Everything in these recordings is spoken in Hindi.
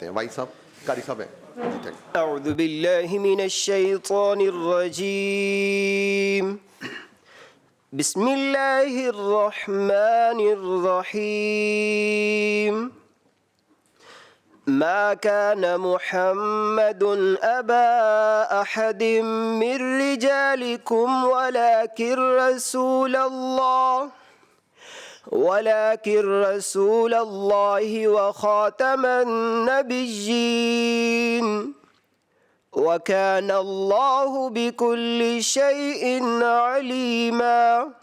करते हैं। वाई साहब, कारी साहब हैं जी, थैंक यू। अऊज़ु बिल्लाहि मिनश्शैतानिर रजीम। बिस्मिल्लाहिर रहमानिर रहीम। मा कान मुहम्मदुन अबा अहदिम मिर रिजालिकुम वलाकिन रसूलल्लाहि व खातमन नबिय्यीन व कान अल्लाहु बिकुल्लि शैइन अलीमा।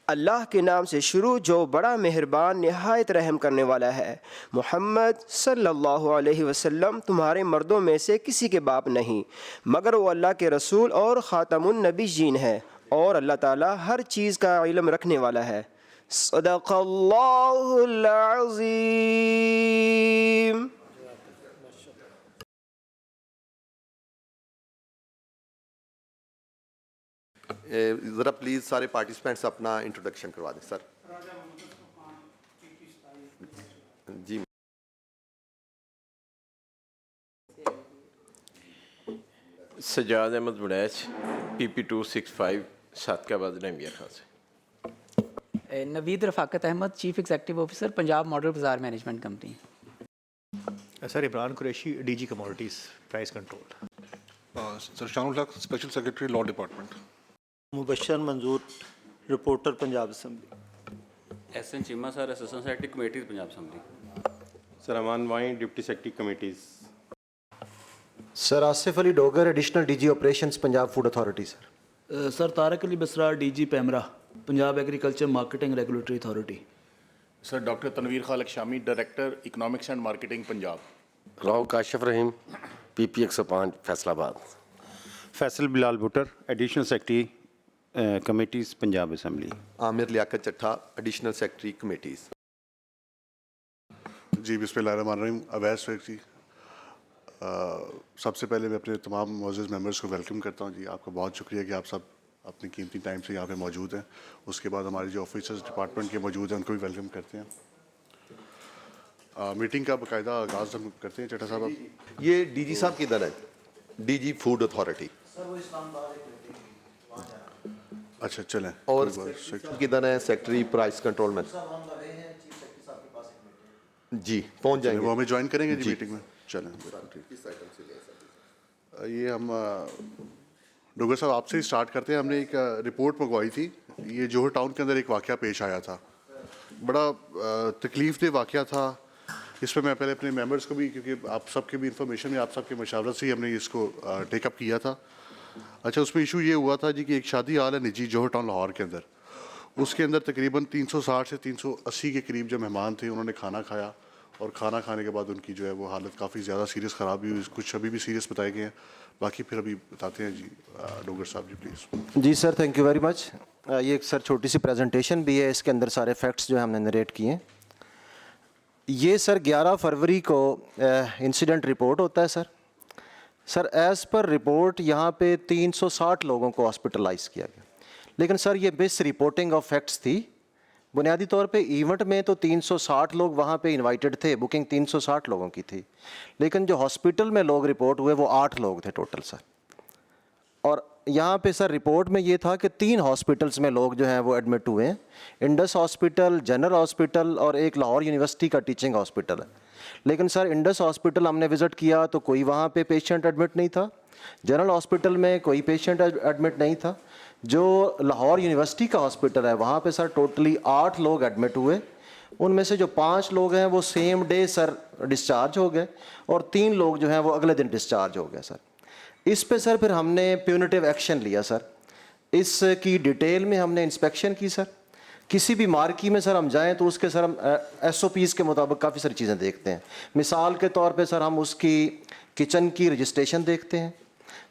अल्लाह के नाम से शुरू जो बड़ा मेहरबान निहायत रहम करने वाला है। मोहम्मद सल्लल्लाहु अलैहि वसल्लम तुम्हारे मर्दों में से किसी के बाप नहीं, मगर वो अल्लाह के रसूल और ख़ातमुन नबिय्यीन है, और अल्लाह ताला हर चीज़ का इल्म रखने वाला है। सदक़ल्लाहुल अज़ीम। ज़रा प्लीज़ सारे पार्टिसिपेंट्स अपना इंट्रोडक्शन करवा दें सर। जी सजाद अहमद बुड़ैच PP 265 सादकाबाद नमिया खां से। Naveed Rafaqat Ahmad chief executive officer Punjab model Bazaar management company. Sir Imran Qureshi DG commodities price control. Sir Shanul Haq special secretary law department. Mubashar Manzoor reporter Punjab assembly. SN Cheema sir assistant secretary committees Punjab assembly. Sir Aman Y deputy secretary committees. Sir Asif Ali Dogar additional DG operations Punjab food authority. Sir Tarak Ali Basra DG PAMRA Punjab agriculture marketing regulatory authority. Sir doctor Tanveer Khaliq Shami director economics and marketing Punjab. Rao Kashif Rahim PP 105 Faisalabad. Faisal Bilal Bhuttar additional secretary committees Punjab assembly. Amir Liaquat Chattha additional secretary committees. जी बिस्मिल्लाहिर्रहमानिर्रहीम। अवैस सेक्रेटरी। सबसे पहले मैं अपने तमाम मोअज़्ज़ज़ मेंबर्स को वेलकम करता हूँ जी। आपका बहुत शुक्रिया कि आप सब अपनी कीमती टाइम से यहाँ पे मौजूद हैं। उसके बाद हमारे जो ऑफिसर्स डिपार्टमेंट के मौजूद हैं उनको भी वेलकम करते हैं। मीटिंग का बाकायदा आगाज़ हम करते हैं। चट्टा साहब ये DG साहब किधर है? DG food authority. अच्छा चलें। और किधर है सेक्रेटरी प्राइस कंट्रोल में? जी पहुँच जाएंगे, वो हमें ज्वाइन करेंगे जी मीटिंग में। चलें ये हम डोगर साहब आपसे ही स्टार्ट करते हैं। हमने एक रिपोर्ट मंगवाई थी। ये जोहर टाउन के अंदर एक वाक़या पेश आया था, बड़ा तकलीफ़ दे वाक़या था। इस पर मैं पहले अपने मेंबर्स को भी, क्योंकि आप सबके भी इंफॉर्मेशन में आप सबके मशावरत से ही हमने इसको टेकअप किया था। अच्छा, उसमें इशू ये हुआ था जी कि एक शादी हाल है निजी जोहर टाउन लाहौर के अंदर। उसके अंदर तकरीबन 360 से 380 के करीब जो मेहमान थे उन्होंने खाना खाया, और खाना खाने के बाद उनकी जो है वो हालत काफ़ी ज़्यादा सीरियस ख़राब हुई। कुछ अभी भी सीरियस बताए गए हैं, बाकी फिर अभी बताते हैं जी। डोगर साहब जी प्लीज़। जी sir, thank you very much. ये एक सर छोटी सी प्रेजेंटेशन भी है, इसके अंदर सारे फैक्ट्स जो है हमने नरेट किए हैं। ये सर 11 फरवरी को इंसिडेंट रिपोर्ट होता है सर। एज़ पर रिपोर्ट यहाँ पे 360 लोगों को हॉस्पिटलाइज किया गया, लेकिन सर ये मिस रिपोर्टिंग ऑफ फैक्ट्स थी। बुनियादी तौर पे इवेंट में तो 360 लोग वहाँ पे इनवाइटेड थे, बुकिंग 360 लोगों की थी, लेकिन जो हॉस्पिटल में लोग रिपोर्ट हुए वो 8 लोग थे टोटल सर। और यहाँ पे सर रिपोर्ट में ये था कि 3 हॉस्पिटल्स में लोग जो हैं वो एडमिट हुए हैं, इंडस हॉस्पिटल, जनरल हॉस्पिटल और एक लाहौर यूनिवर्सिटी का टीचिंग हॉस्पिटल है। लेकिन सर इंडस हॉस्पिटल हमने विज़िट किया तो कोई वहाँ पे पेशेंट एडमिट नहीं था, जनरल हॉस्पिटल में कोई पेशेंट एडमिट नहीं था। जो लाहौर यूनिवर्सिटी का हॉस्पिटल है वहाँ पे सर टोटली 8 लोग एडमिट हुए, उनमें से जो 5 लोग हैं वो सेम डे सर डिस्चार्ज हो गए, और 3 लोग जो हैं वो अगले दिन डिस्चार्ज हो गए सर। इस पे सर फिर हमने प्यूनिटिव एक्शन लिया सर। इसकी डिटेल में हमने इंस्पेक्शन की सर। किसी भी मार्की में सर हम जाएं तो उसके सर हम SOPs के मुताबिक काफ़ी सारी चीज़ें देखते हैं। मिसाल के तौर पे सर हम उसकी किचन की रजिस्ट्रेशन देखते हैं,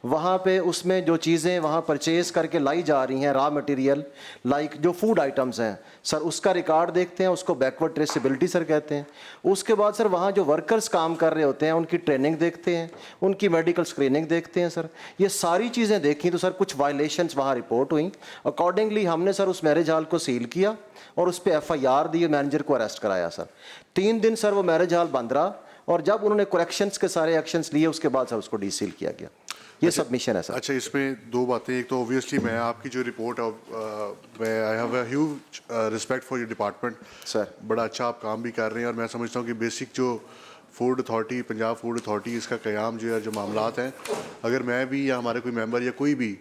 वहाँ पे उसमें जो चीज़ें वहाँ परचेज़ करके लाई जा रही हैं, रॉ मटेरियल लाइक जो फूड आइटम्स हैं सर, उसका रिकॉर्ड देखते हैं, उसको बैकवर्ड ट्रेसिबिलिटी सर कहते हैं। उसके बाद सर वहाँ जो वर्कर्स काम कर रहे होते हैं उनकी ट्रेनिंग देखते हैं, उनकी मेडिकल स्क्रीनिंग देखते हैं सर। ये सारी चीज़ें देखी तो सर कुछ वायलेशंस वहाँ रिपोर्ट हुई। अकॉर्डिंगली हमने सर उस मैरिज हॉल को सील किया और उस पर FIR दी, मैनेजर को अरेस्ट कराया सर। 3 दिन सर वो मैरिज हॉल बंद रहा, और जब उन्होंने करेक्शंस के सारे एक्शंस लिए उसके बाद सर उसको डीसील किया गया। ये सबमिशन है सर। अच्छा, इसमें दो बातें, एक तो ऑब्वियसली मैं आपकी जो रिपोर्ट है मैं I have a huge respect for your department sir. बड़ा अच्छा आप काम भी कर रहे हैं, और मैं समझता हूँ कि बेसिक जो food authority, Punjab food authority, इसका क़याम जो है, जो मामलात हैं, अगर मैं भी या हमारे कोई मेंबर या कोई भी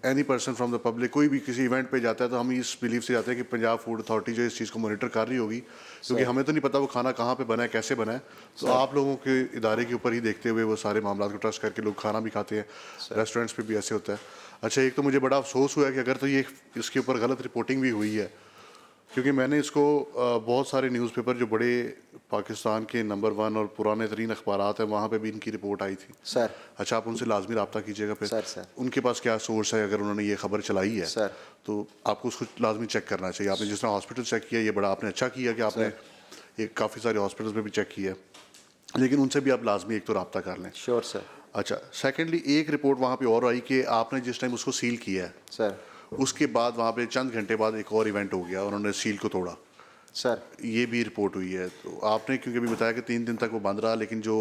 any person from the public कोई भी किसी इवेंट पे जाता है तो हम इस बिलीव से जाते हैं कि पंजाब फूड अथॉरिटी जो इस चीज़ को मॉनिटर कर रही होगी, क्योंकि हमें तो नहीं पता वो खाना कहाँ पे बना है, कैसे बना है। तो आप लोगों के इदारे के ऊपर ही देखते हुए वो सारे मामला को ट्रस्ट करके लोग खाना भी खाते हैं। रेस्टोरेंट्स पे भी ऐसे होता है। अच्छा, एक तो मुझे बड़ा अफसोस हुआ है कि अगर तो ये इसके ऊपर गलत रिपोर्टिंग भी हुई है, क्योंकि मैंने इसको बहुत सारे न्यूज़पेपर जो बड़े पाकिस्तान के नंबर 1 और पुराने तरीन अखबारात हैं वहाँ पे भी इनकी रिपोर्ट आई थी सर। अच्छा, आप उनसे लाजमी रब्ता कीजिएगा फिर सर। उनके पास क्या सोर्स है, अगर उन्होंने ये खबर चलाई है सर, तो आपको उसको लाजमी चेक करना चाहिए। आपने जिस तरह हॉस्पिटल चेक किया, ये बड़ा आपने अच्छा किया कि आपने ये काफ़ी सारे हॉस्पिटल्स में भी चेक किया, लेकिन उनसे भी आप लाजमी एक तो रब्ता कर लें। Sure sir. अच्छा, सेकेंडली एक रिपोर्ट वहाँ पर और आई कि आपने जिस टाइम उसको सील किया है सर, उसके बाद वहाँ पे चंद घंटे बाद एक और इवेंट हो गया, उन्होंने सील को तोड़ा सर। ये भी रिपोर्ट हुई है। तो आपने क्योंकि अभी बताया कि 3 दिन तक वो बंद रहा, लेकिन जो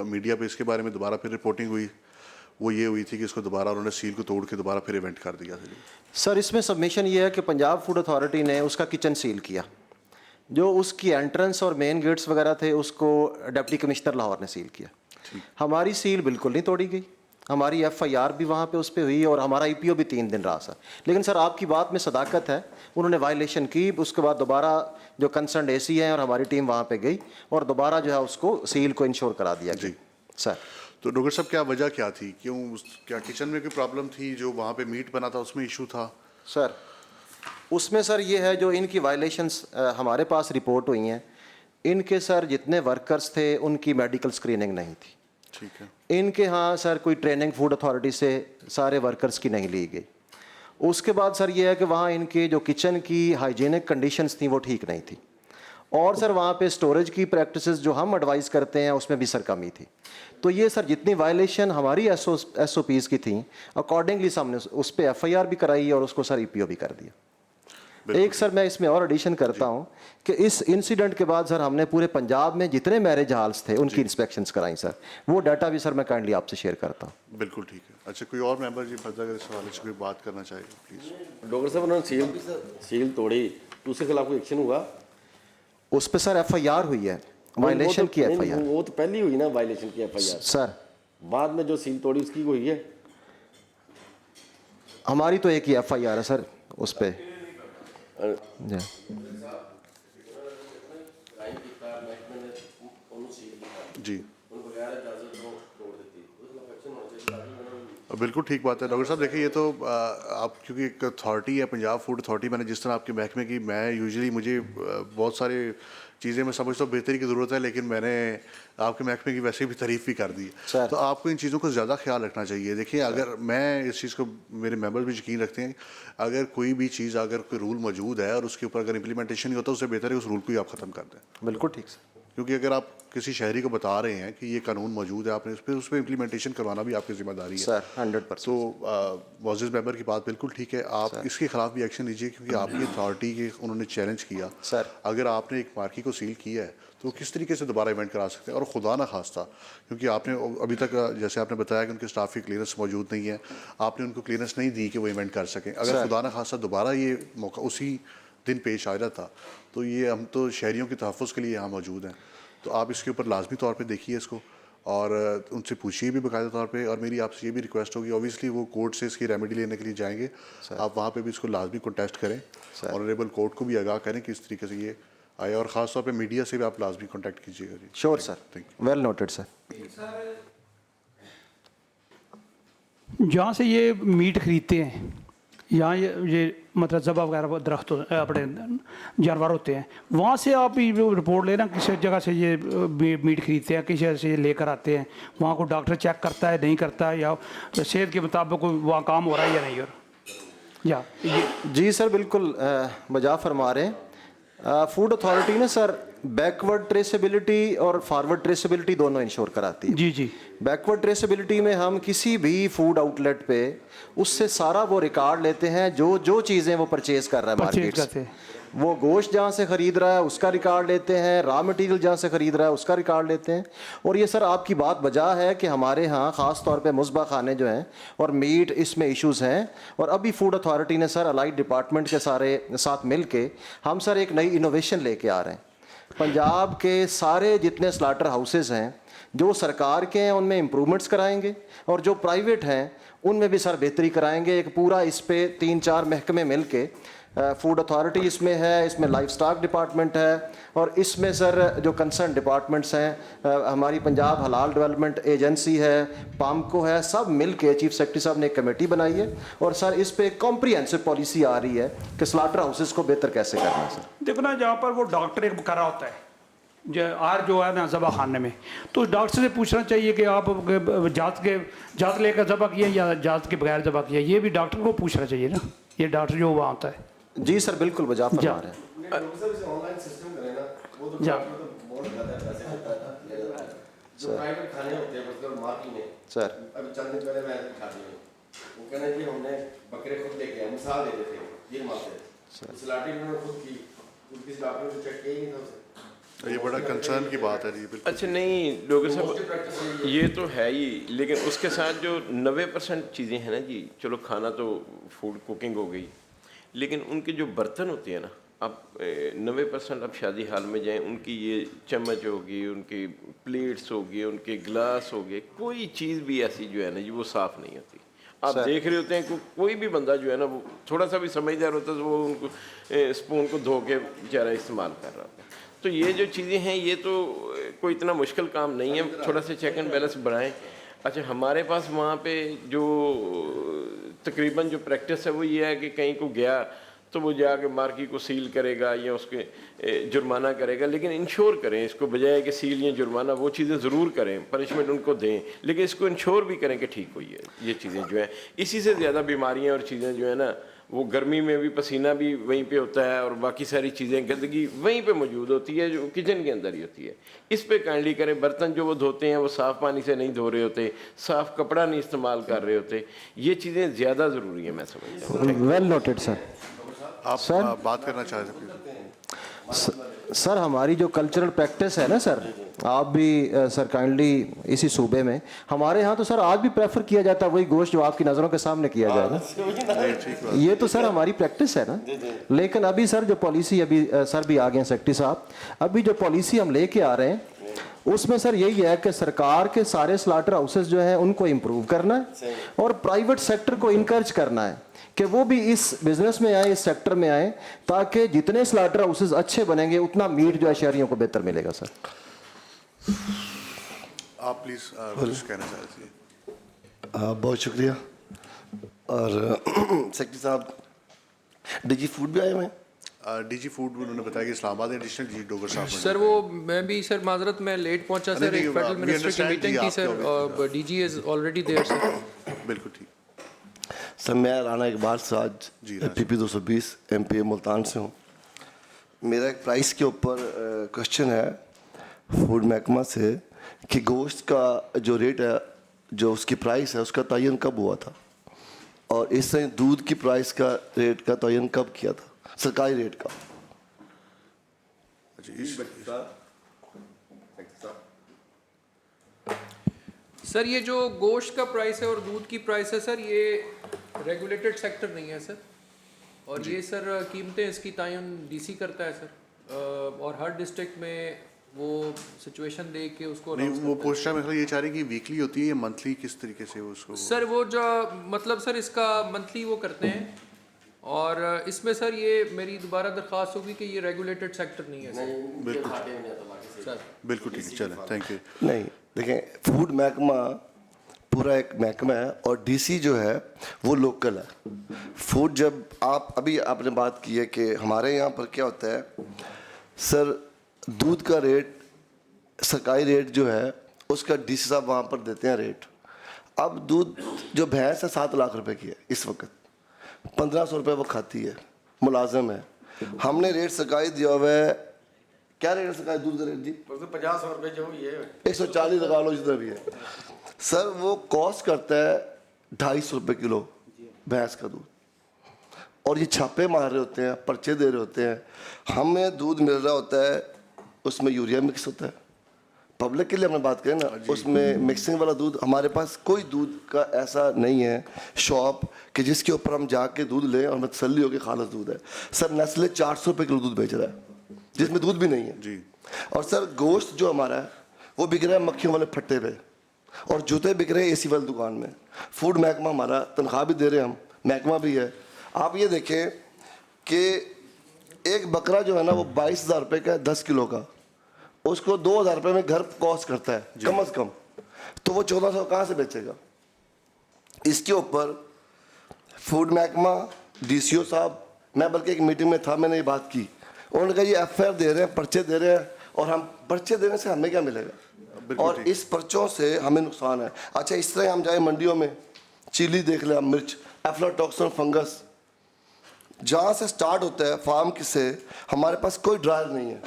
मीडिया पे इसके बारे में दोबारा फिर रिपोर्टिंग हुई वो ये हुई थी कि इसको दोबारा उन्होंने सील को तोड़ के दोबारा फिर इवेंट कर दिया था। सर, इसमें सबमिशन ये है कि पंजाब फूड अथॉरिटी ने उसका किचन सील किया, जो उसकी एंट्रेंस और मेन गेट्स वगैरह थे उसको डिप्टी कमिश्नर लाहौर ने सील किया। हमारी सील बिल्कुल नहीं तोड़ी गई, हमारी एफआईआर भी वहाँ पे उस पर हुई और हमारा ईपीओ भी 3 दिन रहा सर। लेकिन सर आपकी बात में सदाकत है, उन्होंने वायलेशन की, उसके बाद दोबारा जो कंसर्न एसी हैं और हमारी टीम वहाँ पे गई और दोबारा जो है उसको सील को इंश्योर करा दिया जी सर। तो डॉक्टर साहब क्या वजह क्या थी, क्यों क्या किचन में कोई प्रॉब्लम थी, जो वहाँ पे मीट बना था उसमें इशू था? सर उसमें सर ये है, जो इनकी वायलेशंस हमारे पास रिपोर्ट हुई हैं, इनके सर जितने वर्कर्स थे उनकी मेडिकल स्क्रीनिंग नहीं थी। ठीक है। इनके यहाँ सर कोई ट्रेनिंग फूड अथॉरिटी से सारे वर्कर्स की नहीं ली गई। उसके बाद सर ये है कि वहाँ इनके जो किचन की हाइजीनिक कंडीशंस थी वो ठीक नहीं थी, और सर वहाँ पे स्टोरेज की प्रैक्टिसेस जो हम एडवाइस करते हैं उसमें भी सर कमी थी। तो ये सर जितनी वायलेशन हमारी एसओपीज़ की थी, अकॉर्डिंगली हमने उस पर एफआईआर भी कराई और उसको सर ईपीओ भी कर दिया। एक सर मैं इसमें और एडिशन करता हूँ कि इस इंसिडेंट के बाद सर हमने पूरे पंजाब में जितने मैरिज हॉल्स थे उनकी इंस्पेक्शंस कराई सर, वो डाटा भी सर मैं काइंडली आपसे शेयर करता हूँ। बिल्कुल ठीक है। अच्छा, कोई और मेंबर जी फर्दर अगर इस हवाले से कोई बात करना चाहेगा प्लीज़। डॉक्टर साहब उन्होंने सील तोड़ी तो उसके खिलाफ कोई एक्शन हुआ? उस पर सर एफआईआर हुई है, वायलेशन की एफआईआर। वो तो पहली हुई ना वायलेशन की एफआईआर सर, बाद में जो सील तोड़ी उसकी हुई है? हमारी तो एक ही एफआईआर है सर उस पर जी। बिल्कुल ठीक बात है डॉक्टर साहब। देखिए, ये तो आप क्योंकि एक अथॉरिटी है पंजाब फूड अथॉरिटी, मैंने जिस तरह आपके महकमे की, मैं यूजुअली मुझे बहुत सारे चीज़ें मैं समझता हूँ बेहतरी की ज़रूरत है, लेकिन मैंने आपके महकमे की वैसे भी तारीफ़ भी कर दी। तो आपको इन चीज़ों को ज़्यादा ख्याल रखना चाहिए। देखिए, अगर मैं इस चीज़ को, मेरे मेंबर्स भी यकीन रखते हैं, अगर कोई भी चीज़, अगर कोई रूल मौजूद है और उसके ऊपर अगर इम्प्लीमेंटेशन नहीं होता, उससे बेहतर है उस रूल को ही आप ख़त्म कर दें। बिल्कुल ठीक सर। क्योंकि अगर आप किसी शहरी को बता रहे हैं कि ये कानून मौजूद है, आपने उस पर इम्प्लीमेंटेशन करवाना भी आपकी जिम्मेदारी है सर। 100%। तो मोअज़्ज़िज़ मेंबर की बात बिल्कुल ठीक है, आप इसके खिलाफ भी एक्शन लीजिए, क्योंकि आपकी अथॉरिटी के उन्होंने चैलेंज किया सर। अगर आपने एक मार्की को सील किया है तो किस तरीके से दोबारा इवेंट करा सकते हैं, और खुदा ना खास्ता, क्योंकि आपने अभी तक जैसे आपने बताया कि उनके स्टाफ की क्लियरेंस मौजूद नहीं है, आपने उनको क्लियरेंस नहीं दी कि वो इवेंट कर सकें। अगर खुदा ना खास्ता दोबारा ये मौका उसी दिन पेश आ जाता तो ये हम तो शहरियों के तहफ़्फ़ुज़ के लिए यहाँ मौजूद हैं। तो आप इसके ऊपर लाजमी तौर पे देखिए इसको और उनसे पूछिए भी बाकायदा तौर पे। और मेरी आपसे ये भी रिक्वेस्ट होगी, ऑब्वियसली वो कोर्ट से इसकी रेमेडी लेने के लिए जाएंगे, आप वहाँ पे भी इसको लाजमी कॉन्टेस्ट करें, ऑनरेबल कोर्ट को भी आगाह करें कि इस तरीके से ये आए, और ख़ास तौर पे मीडिया से भी आप लाजमी कॉन्टैक्ट कीजिएगा जी। Sure sir, well noted sir. जहाँ से ये मीट खरीदते हैं, यहाँ ये मतलब ज़बा वगैरह दरख्त अपने जानवर होते हैं, वहाँ से आप ये रिपोर्ट लेना किस जगह से ये मीट खरीदते हैं, किस जगह से ये लेकर आते हैं, वहाँ को डॉक्टर चेक करता है नहीं करता है, या सेहत के मुताबिक कोई वहाँ काम हो रहा है या नहीं हो रहा? या जी सर, बिल्कुल बजा फरमा रहे हैं। फूड अथॉरिटी ने सर बैकवर्ड ट्रेसेबिलिटी और फॉरवर्ड ट्रेसेबिलिटी दोनों इंश्योर कराती है। जी जी। बैकवर्ड ट्रेसेबिलिटी में हम किसी भी फूड आउटलेट पे उससे सारा वो रिकॉर्ड लेते हैं जो जो चीज़ें वो परचेज कर रहा है मार्केट से। वो गोश्त जहाँ से ख़रीद रहा है उसका रिकॉर्ड लेते हैं, रॉ मटेरियल जहाँ से ख़रीद रहा है उसका रिकॉर्ड लेते हैं। और ये सर आपकी बात बजा है कि हमारे यहाँ ख़ास तौर पे मुस्बा खाने जो हैं और मीट इसमें इश्यूज़ हैं। और अभी फूड अथॉरिटी ने सर अलाइड डिपार्टमेंट के सारे साथ मिल के हम सर एक नई इनोवेशन लेके आ रहे हैं। पंजाब के सारे जितने स्लाटर हाउसेस हैं जो सरकार के हैं उनमें इम्प्रूवमेंट्स कराएंगे और जो प्राइवेट हैं उनमें भी सर बेहतरी कराएंगे। एक पूरा इस पे 3-4 महकमे मिल के, फूड अथॉरिटी इसमें है, इसमें लाइफ स्टॉक डिपार्टमेंट है और इसमें सर जो कंसर्न डिपार्टमेंट्स हैं, हमारी पंजाब हलाल डेवलपमेंट एजेंसी है, पामको है, सब मिल के चीफ सेक्रेटरी साहब ने एक कमेटी बनाई है और सर इस पे कॉम्प्रिहेंसिव पॉलिसी आ रही है कि स्लाटर हाउसेस को बेहतर कैसे करना है। सर देखो ना, जहाँ पर वो डॉक्टर एक कर रहा होता है जो है ना ज़बा खाने में, तो डॉक्टर से पूछना चाहिए कि आप जात लेकर ज़बा किया या जात के बगैर ज़बा किया, ये भी डॉक्टर को पूछना चाहिए ना, ये डॉक्टर जो वहाँ आता है। जी सर बिल्कुल वजह फरमा रहे हैं। सर अभी चंद दिन पहले मैं खा रही हूँ, वो कहना कि हमने बकरे खुद लेके आए, मिसाल दे रहे थे ये माते सलाटी उन्होंने खुद की, उनकी डॉक्टर ने चेक किया ही नहीं था। ये बड़ा कंसर्न की बात है जी। बिल्कुल अच्छा नहीं डॉक्टर साहब, ये तो है ही, लेकिन उसके साथ जो 90% चीज़ें हैं ना जी, चलो खाना तो फूड कुकिंग हो गई, लेकिन उनके जो बर्तन होते हैं ना, आप 90% आप शादी हाल में जाएं, उनकी ये चम्मच होगी, उनकी प्लेट्स होगी, उनके ग्लास हो गए, कोई चीज़ भी ऐसी जो है ना जी वो साफ़ नहीं होती। आप देख रहे होते हैं कि कोई भी बंदा जो है ना वो थोड़ा सा भी समझदार होता है तो वो उनको स्पून को धो के बेचारा इस्तेमाल कर रहा होता है। तो ये जो चीज़ें हैं ये तो कोई इतना मुश्किल काम नहीं है, थोड़ा सा चेक एंड बैलेंस बढ़ाएं। अच्छा हमारे पास वहाँ पे जो तकरीबन जो प्रैक्टिस है वो ये है कि कहीं को गया तो वो जाके मार्की को सील करेगा या उसके जुर्माना करेगा, लेकिन इंश्योर करें इसको, बजाय कि सील या जुर्माना वो चीज़ें ज़रूर करें, पनिशमेंट उनको दें, लेकिन इसको इंश्योर भी करें कि ठीक हुई है। ये चीज़ें जो हैं, इसी से ज़्यादा बीमारियाँ और चीज़ें जो है ना, वो गर्मी में भी पसीना भी वहीं पे होता है और बाकी सारी चीज़ें गंदगी वहीं पे मौजूद होती है जो किचन के अंदर ही होती है। इस पे काइंडली करें, बर्तन जो वो धोते हैं वो साफ़ पानी से नहीं धो रहे होते, साफ़ कपड़ा नहीं इस्तेमाल कर रहे होते, ये चीज़ें ज़्यादा ज़रूरी है मैं समझता हूँ। Well noted sir. आप बात करना चाह सकते सर हमारी जो कल्चरल प्रैक्टिस है ना सर, आप भी सर काइंडली इसी सूबे में, हमारे यहाँ तो सर आज भी प्रेफर किया जाता है वही गोश्त जो आपकी नज़रों के सामने किया जाए ना, ये तो सर हमारी प्रैक्टिस है ना। लेकिन अभी सर जो पॉलिसी, अभी सर भी आ गए हैं सेक्रेटरी साहब, अभी जो पॉलिसी हम लेके आ रहे हैं उसमें सर यही है कि सरकार के सारे स्लाटर हाउसेस जो हैं उनको इम्प्रूव करना है और प्राइवेट सेक्टर को इनकरेज करना है कि वो भी इस बिजनेस में आए, इस सेक्टर में आए, ताकि जितने स्लाटर हाउसेस अच्छे बनेंगे उतना मीट जो है शहरियों को बेहतर मिलेगा। सर आप प्लीज कुछ कहना चाह रहे थे। बहुत शुक्रिया। और सेक्रेटरी साहब डीजी फूड भी आए हुए हैं। डीजी फूड उन्होंने बताया कि इस्लामाबाद एडिशनल जी डोगर साहब सर वो मैं भी सर माजरत में लेट पहुंचा सर, एक फेडरल मिनिस्टर की मीटिंग थी सर और DG is already there sir. बिल्कुल ठीक सर। मैं राना इकबाल साज PP 220 MP मुल्तान से हूँ। मेरा एक प्राइस के ऊपर क्वेश्चन है फूड महकमा से कि गोश्त का जो रेट है, जो उसकी प्राइस है, उसका तयन कब हुआ था और इस तरह दूध की प्राइस का रेट का तयन कब किया था, सरकारी रेट का। सर ये जो गोश्त का प्राइस है और दूध की प्राइस है सर, ये रेगुलेटेड सेक्टर नहीं है सर, और ये सर कीमतें इसकी तयन DC करता है सर, और हर डिस्ट्रिक्ट में वो सिचुएशन देख के उसको नहीं, वो पोस्टर में ये चाह रहे हैं कि वीकली होती है या मंथली, किस तरीके से उसको सर वो जो मतलब सर इसका मंथली वो करते हैं, और इसमें सर ये मेरी दोबारा दरख्वास्त होगी कि ये रेगुलेटेड सेक्टर नहीं है सर। बिल्कुल ठीक है, चलें, थैंक यू। नहीं देखें, फूड महकमा पूरा एक महकमा है और DC जो है वो लोकल है। फूड जब आप अभी आपने बात की है कि हमारे यहाँ पर क्या होता है सर, दूध का रेट सरकारी रेट जो है उसका DC साहब वहाँ पर देते हैं रेट। अब दूध जो भैंस है 7 लाख रुपए की है इस वक्त, 1500 रुपये वो खाती है, मुलाजम है। हमने रेट सरकारी दिया हुआ है, क्या रेट है सरकारी दूध का रेट जी? 50 रुपये जो भी है, 140 लगा लो जितना भी है सर। वो कॉस्ट करता है 250 रुपये किलो भैंस का दूध, और ये छापे मार रहे होते हैं, पर्चे दे रहे होते हैं। हमें दूध मिल रहा होता है, उसमें यूरिया मिक्स होता है। पब्लिक के लिए हमने बात करें ना, उसमें मिक्सिंग वाला दूध, हमारे पास कोई दूध का ऐसा नहीं है शॉप कि जिसके ऊपर हम जाके दूध लें और हमें तसल्ली हो कि खालिस दूध है। सर नेस्ले 400 रुपये किलो दूध बेच रहा है जिसमें दूध भी नहीं है जी। और सर गोश्त जो हमारा है वो बिक रहा है मक्खियों वाले फट्टे पे, और जूते बिक रहे हैं AC वाली दुकान में। फूड महकमा हमारा तनख्वाह भी दे रहे हैं हम, महकमा भी है। आप ये देखें कि एक बकरा जो है ना वो 22,000 रुपये का है 10 किलो का, उसको 2,000 रुपये में घर कॉस्ट करता है कम से कम, तो वो 1400 कहाँ से बेचेगा? इसके ऊपर फूड महकमा, DCO साहब, मैं बल्कि एक मीटिंग में था, मैंने ये बात की, उन्होंने कहा ये FIR दे रहे हैं, पर्चे दे रहे हैं, और हम पर्चे देने से हमें क्या मिलेगा? और इस पर्चों से हमें नुकसान है। अच्छा, इस तरह हम जाए मंडियों में, चिली देख लें, मिर्च, एफ्लाटॉक्सिन फंगस, जहाँ से स्टार्ट होता है फार्म से, हमारे पास कोई ड्रायर नहीं है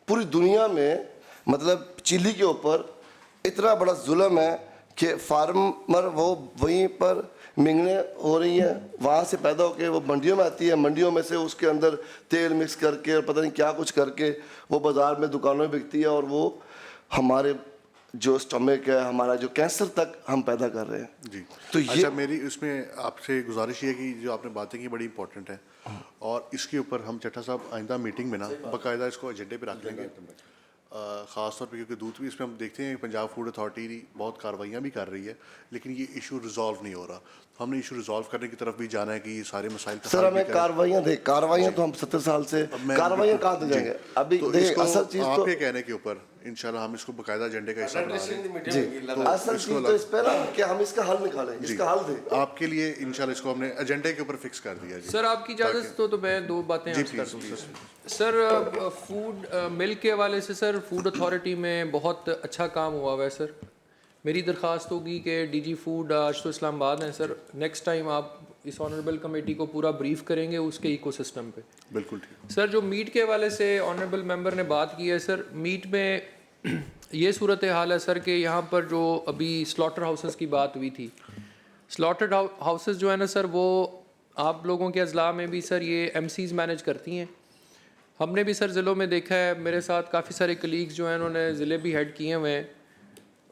पूरी दुनिया में। मतलब चिली के ऊपर इतना बड़ा जुल्म है कि फार्मर वो वहीं पर मिंगने हो रही हैं, वहाँ से पैदा होकर वो मंडियों में आती है, मंडियों में से उसके अंदर तेल मिक्स करके और पता नहीं क्या कुछ करके वो बाज़ार में दुकानों में बिकती है, और वो हमारे जो स्टमक है, हमारा जो कैंसर तक हम पैदा कर रहे हैं जी। तो अच्छा, मेरी उसमें आपसे गुजारिश ये है कि जो आपने बातें की बड़ी इंपॉर्टेंट है, और इसके ऊपर हम चट्टा साहब आइंदा मीटिंग में ना बाकायदा इसको एजेंडे पे रख लेंगे, ख़ास तौर पे क्योंकि दूध भी इसमें हम देखते हैं पंजाब फूड अथॉरिटी बहुत कार्रवाइयाँ भी कर रही है, लेकिन ये इशू रिजॉल्व नहीं हो रहा। तो हमने इशू रिजॉल्व करने की तरफ भी जाना है कि ये सारे मसाइल का सर हमें कार्रवाइयाँ दे, कार्रवाइयाँ तो हम 70 साल से कार्रवाइयाँ कहाँ से जाएंगे अभी? तो देखिए असल चीज़ तो आपके कहने के ऊपर इंशाल्लाह हम इसको बाकायदा एजेंडे का हिस्सा बना देंगे जी। असल चीज़ तो इस पे ना कि हम इसका हल निकालें, इसका हल दें आपके लिए। इंशाल्लाह इसको हमने एजेंडे के ऊपर फिक्स कर दिया जी। सर आपकी इजाज़त तो मैं 2 बातें अर्ज़ कर दूँ सर। फूड मिल्क के हवाले से सर फूड अथॉरिटी में बहुत अच्छा काम हुआ है सर। मेरी दरख्वास्त होगी कि DG फूड आज तो इस्लामाबाद हैं सर, नेक्स्ट टाइम आप इस ऑनरेबल कमेटी को पूरा ब्रीफ करेंगे उसके इकोसिस्टम पे। बिल्कुल ठीक सर। जो मीट के हवाले से ऑनरेबल मेंबर ने बात की है सर, मीट में ये सूरत हाल है सर कि यहाँ पर जो अभी स्लॉटर हाउसेस की बात हुई थी, स्लॉटर हाउसेस जो है ना सर, वो आप लोगों के अजला में भी सर ये MCs मैनेज करती हैं। हमने भी सर ज़िलों में देखा है, मेरे साथ काफ़ी सारे कलीग्स जो हैं उन्होंने ज़िले भी हेड किए हुए हैं,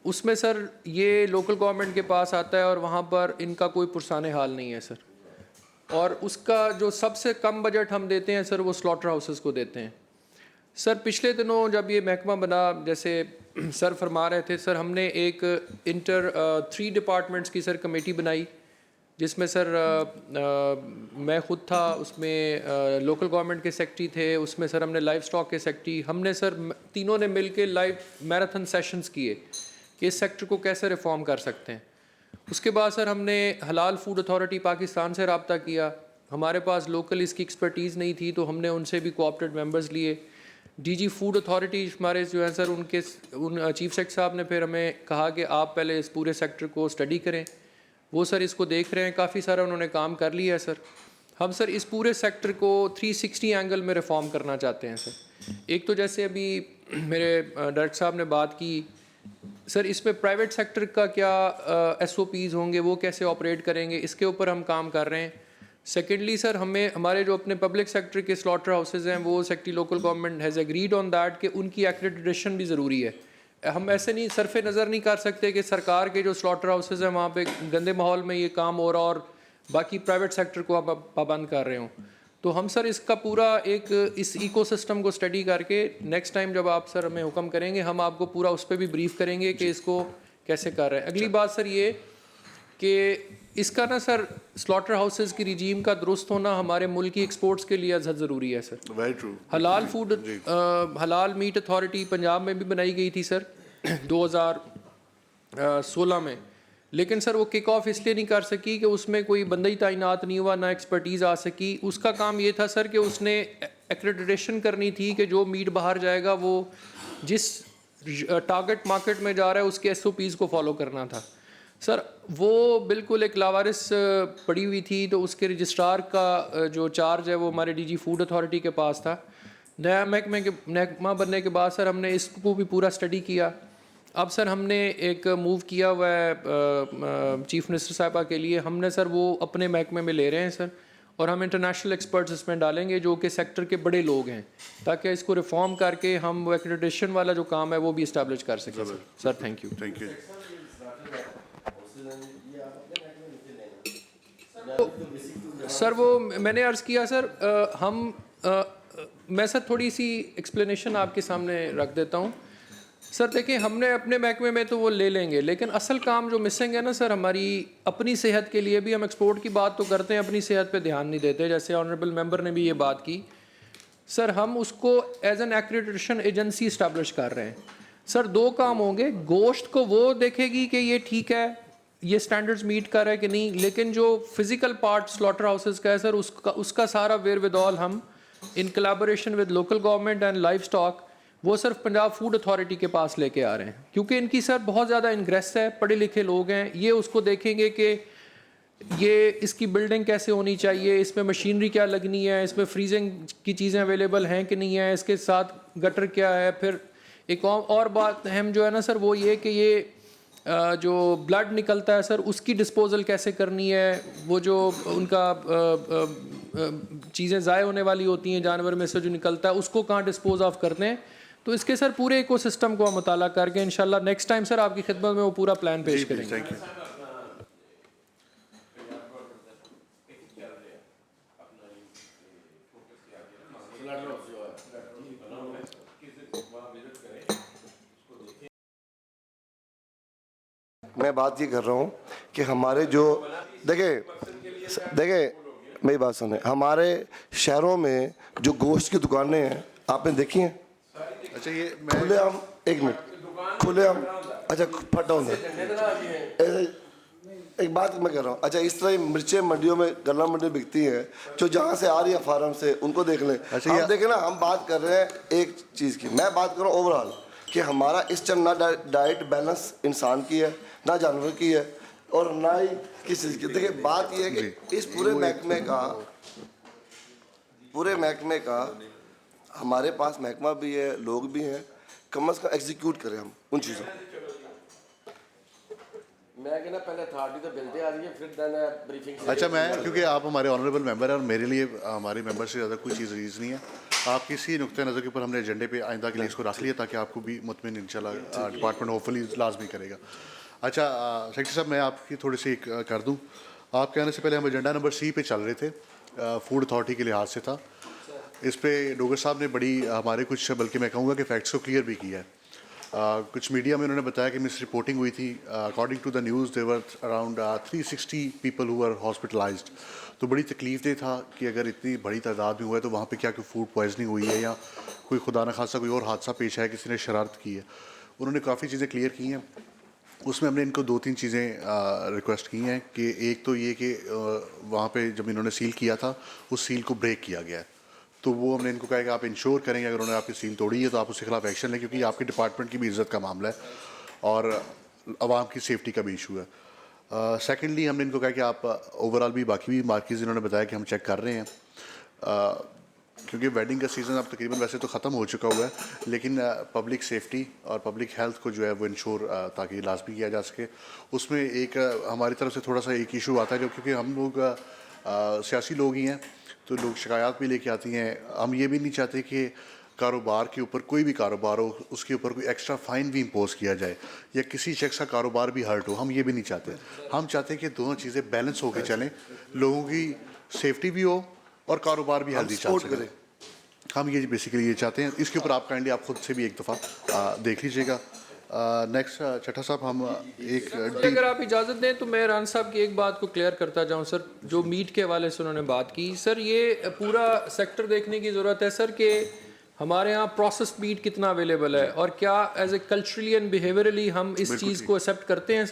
उसमें सर ये लोकल गवर्नमेंट के पास आता है और वहाँ पर इनका कोई पुरसाने हाल नहीं है सर। और उसका जो सबसे कम बजट हम देते हैं सर वो स्लॉटर हाउसेस को देते हैं सर। पिछले दिनों जब ये महकमा बना, जैसे सर फरमा रहे थे सर, हमने एक 3 डिपार्टमेंट्स की सर कमेटी बनाई जिसमें सर मैं ख़ुद था, उसमें लोकल गवर्नमेंट के सेक्रेटरी थे, उसमें सर हमने लाइव स्टॉक के सेक्रेटरी, हमने सर तीनों ने मिल के लाइव मैराथन सेशंस किए कि इस सेक्टर को कैसे रिफॉर्म कर सकते हैं। उसके बाद सर हमने हलाल फूड अथॉरिटी पाकिस्तान से रब्ता किया, हमारे पास लोकल इसकी एक्सपर्टीज़ नहीं थी तो हमने उनसे भी कोऑपरेटिव मेंबर्स लिए। DG फूड अथॉरिटी हमारे जो है सर उन चीफ सेक्रेटरी साहब ने फिर हमें कहा कि आप पहले इस पूरे सेक्टर को स्टडी करें, वो सर इसको देख रहे हैं, काफ़ी सारा उन्होंने काम कर लिया है सर। हम सर इस पूरे सेक्टर को 360 एंगल में रिफॉर्म करना चाहते हैं सर। एक तो जैसे अभी मेरे डायरेक्टर साहब ने बात की सर, इसमें प्राइवेट सेक्टर का क्या SOPs होंगे, वो कैसे ऑपरेट करेंगे, इसके ऊपर हम काम कर रहे हैं। सेकेंडली सर हमारे जो अपने पब्लिक सेक्टर के स्लॉटर हाउसेज हैं वो secretary local government has agreed on that कि उनकी एक्रेडिटेशन भी ज़रूरी है। हम ऐसे नहीं सरफे नज़र नहीं कर सकते कि सरकार के जो स्लॉटर हाउसेज हैं वहाँ पे गंदे माहौल में ये काम हो रहा और बाकी प्राइवेट सेक्टर को आप पाबंद कर रहे हों। तो हम सर इसका पूरा एक इस इकोसिस्टम को स्टडी करके नेक्स्ट टाइम जब आप सर हमें हुक्म करेंगे हम आपको पूरा उस पर भी ब्रीफ करेंगे कि इसको कैसे कर रहे हैं। अगली बात सर ये कि इसका ना सर स्लॉटर हाउसेस की रिजीम का दुरुस्त होना हमारे मुल्क की एक्सपोर्ट्स के लिए अज़हद ज़रूरी है सर। Very true. हलाल फूड हलाल मीट अथॉरिटी पंजाब में भी बनाई गई थी सर 2016 में, लेकिन सर वो किक ऑफ इसलिए नहीं कर सकी कि उसमें कोई बंदा ही तैनात नहीं हुआ, ना एक्सपर्टीज़ आ सकी। उसका काम ये था सर कि उसने एक्रेडिटेशन करनी थी कि जो मीट बाहर जाएगा वो जिस टारगेट मार्केट में जा रहा है उसके SOPs को फॉलो करना था सर। वो बिल्कुल एक लावारिस पड़ी हुई थी, तो उसके रजिस्ट्रार का जो चार्ज है वो हमारे DG फूड अथॉरिटी के पास था। नया महकमा बनने के बाद सर हमने इसको भी पूरा स्टडी किया। अब सर हमने एक मूव किया हुआ है चीफ मिनिस्टर साहबा के लिए, हमने सर वो अपने महकमे में ले रहे हैं सर, और हम इंटरनेशनल एक्सपर्ट्स इसमें डालेंगे जो कि सेक्टर के बड़े लोग हैं, ताकि इसको रिफॉर्म करके हम वो एक्रेडिटेशन वाला जो काम है वो भी इस्टेब्लिश कर सकें। Sir thank you. Thank you. Sir वो मैंने अर्ज़ किया सर, मैं सर थोड़ी सी एक्सप्लेनेशन आपके सामने रख देता हूँ। सर देखिए, हमने अपने महकमे में तो वो ले लेंगे, लेकिन असल काम जो मिसिंग है ना सर, हमारी अपनी सेहत के लिए भी हम एक्सपोर्ट की बात तो करते हैं, अपनी सेहत पे ध्यान नहीं देते। जैसे ऑनरेबल मेंबर ने भी ये बात की सर, हम उसको as an accreditation agency establish कर रहे हैं। सर दो काम होंगे, गोश्त को वो देखेगी कि ये ठीक है, ये स्टैंडर्ड्स मीट कर रहा है कि नहीं, लेकिन जो फिजिकल पार्ट स्लॉटर हाउसेस का है सर, उसका सारा वेयर विदॉल हम in collaboration with local government and life stock वो सिर्फ पंजाब फूड अथॉरिटी के पास लेके आ रहे हैं, क्योंकि इनकी सर बहुत ज़्यादा इंग्रेस है, पढ़े लिखे लोग हैं। ये उसको देखेंगे कि ये इसकी बिल्डिंग कैसे होनी चाहिए, इसमें मशीनरी क्या लगनी है, इसमें फ्रीजिंग की चीज़ें अवेलेबल हैं कि नहीं है, इसके साथ गटर क्या है। फिर एक और बात अहम जो है ना सर, वो ये कि ये जो ब्लड निकलता है सर, उसकी डिस्पोजल कैसे करनी है, वो जो उनका चीज़ें ज़ाय होने वाली होती हैं जानवर में से जो निकलता है, उसको कहाँ डिस्पोज ऑफ करते हैं। तो इसके सर पूरे इकोसिस्टम को हम मुताला करके इंशाल्लाह नेक्स्ट टाइम सर आपकी खिदमत में वो पूरा प्लान पेश करेंगे। Thank you. मैं बात ये कर रहा हूँ कि हमारे जो देखे मेरी बात सुने, हमारे शहरों में जो गोश्त की दुकानें हैं आपने देखी हैं? अच्छा ये खुले हम, एक मिनट, खुले हम, अच्छा फट डाउन एक बात मैं कर रहा हूँ। अच्छा इस तरह मिर्चें मंडियों में, गन्ना मंडी बिकती हैं जो जहाँ से आ रही है फार्म से, उनको देख लें। अच्छा हम देखें ना, हम बात कर रहे हैं एक चीज़ की, मैं बात कर रहा हूँ ओवरऑल कि हमारा इस टाइम ना डाइट बैलेंस इंसान की है, ना जानवर की है, और ना ही किस चीज़ की। देखिए बात यह है कि इस पूरे महकमे का हमारे पास महकमा भी है, लोग भी हैं, कम अज़ कम एग्जीक्यूट करें हम उन चीज़ों को। मैं कहना पहले अथॉरिटी तो बिल पे आ रही है, फिर देन ब्रीफिंग। अच्छा मैं, क्योंकि आप हमारे ऑनरेबल मेंबर हैं और मेरे लिए हमारे मेंबर से ज़्यादा कोई चीज़ रीज़ नहीं है, आप किसी नुक्ते नज़र के ऊपर हमने एजेंडे पे आइंदा के लिए इसको रख लिया ताकि आपको भी मुतमिन इंशाल्लाह डिपार्टमेंट होपफुली लाजमी करेगा। अच्छा सेक्रेटरी साहब, मैं आपकी थोड़ी सी कर दूँ, आप कहने से पहले हम एजेंडा नंबर C पे चल रहे थे, फूड अथॉरिटी के लिहाज से था। इस पर डोगर साहब ने बड़ी हमारे कुछ, बल्कि मैं कहूँगा कि फैक्ट्स को क्लियर भी किया है। कुछ मीडिया में उन्होंने बताया कि मिस रिपोर्टिंग हुई थी, according to the news there were around 360 people who are hospitalised. तो बड़ी तकलीफ दे था कि अगर इतनी बड़ी तादाद में हुआ है तो वहाँ पे क्या कोई फूड पॉइजनिंग हुई है या कोई खुदा न खासा कोई और हादसा पेश आया, किसी ने शरारत की है। उन्होंने काफ़ी चीज़ें क्लियर की हैं। उसमें हमने इनको 2-3 चीज़ें रिक्वेस्ट की हैं कि एक तो ये कि वहाँ पे जब इन्होंने सील किया था उस सील को ब्रेक किया गया है, तो वो हमने इनको कहा कि आप इंश्योर करेंगे अगर उन्होंने आपकी सील तोड़ी है तो आप उसके खिलाफ एक्शन लें, क्योंकि आपके डिपार्टमेंट की भी इज़्ज़त का मामला है और आवाम की सेफ्टी का भी इशू है। सेकेंडली हमने इनको कहा कि आप ओवरऑल भी बाकी भी मार्केट्स इन्होंने बताया कि हम चेक कर रहे हैं, क्योंकि वेडिंग का सीज़न अब तकरीबन वैसे तो ख़त्म हो चुका हुआ है, लेकिन पब्लिक सेफ्टी और पब्लिक हेल्थ को जो है वो इंश्योर ताकि लाजमी किया जा सके। उसमें एक हमारी तरफ से थोड़ा सा एक इशू आता है, क्योंकि हम लोग सियासी लोग ही हैं तो लोग शिकायत भी लेके आती हैं। हम ये भी नहीं चाहते कि कारोबार के ऊपर, कोई भी कारोबार हो, उसके ऊपर कोई एक्स्ट्रा फ़ाइन भी इम्पोज किया जाए या किसी शख्स का कारोबार भी हर्ट हो, हम ये भी नहीं चाहते। हम चाहते हैं कि दोनों चीज़ें बैलेंस होकर चलें, लोगों की सेफ्टी भी हो और कारोबार भी हेल्दी चल सके। हम ये बेसिकली ये चाहते हैं। इसके ऊपर आप काइंडली आप खुद से भी एक दफ़ा देख लीजिएगा। नेक्स्ट चट्टा साहब, हम एक अगर आप इजाज़त दें तो मैं रान साहब की एक बात को क्लियर करता जाऊं सर, जो मीट के हवाले से उन्होंने बात की सर, ये पूरा सेक्टर देखने की ज़रूरत है सर कि हमारे यहाँ प्रोसेस्ड मीट कितना अवेलेबल है और क्या as a culturally and behaviourally हम इस चीज़ को एक्सेप्ट करते हैं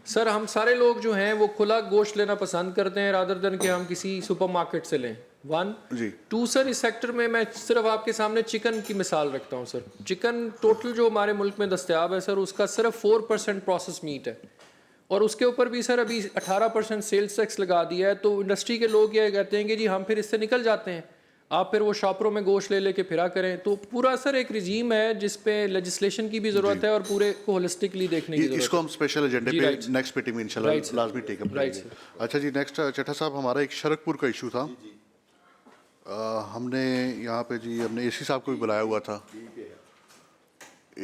सर। हम सारे लोग जो हैं वो खुला गोश्त लेना पसंद करते हैं रादर देन कि हम किसी सुपरमार्केट से लें। 1 2 सर, इस सेक्टर में मैं सिर्फ आपके सामने चिकन की मिसाल रखता हूँ सर। चिकन टोटल जो हमारे मुल्क में दस्तयाब है सर, उसका सिर्फ 4% प्रोसेस मीट है और उसके ऊपर भी सर अभी 18% सेल्स टैक्स लगा दिया है। तो इंडस्ट्री के लोग ये कहते हैं कि जी हम फिर इससे निकल जाते हैं। आप फिर वो शॉपरों में गोश्त ले लेके फिरा करें। तो पूरा सर एक रिजीम है जिस पे लेजिस्लेशन की भी ज़रूरत है और पूरे को होलिस्टिकली देखने की ज़रूरत है। इसको हम स्पेशल एजेंडे जी, पे राइट। नेक्स्ट मीटिंग में इंशाल्लाह लाजमी टेकअप करेंगे। अच्छा जी, नेक्स्ट चट्टा साहब, हमारा एक शरकपुर का इशू था। हमने यहाँ पे जी हमने एसी साहब को भी बुलाया हुआ था।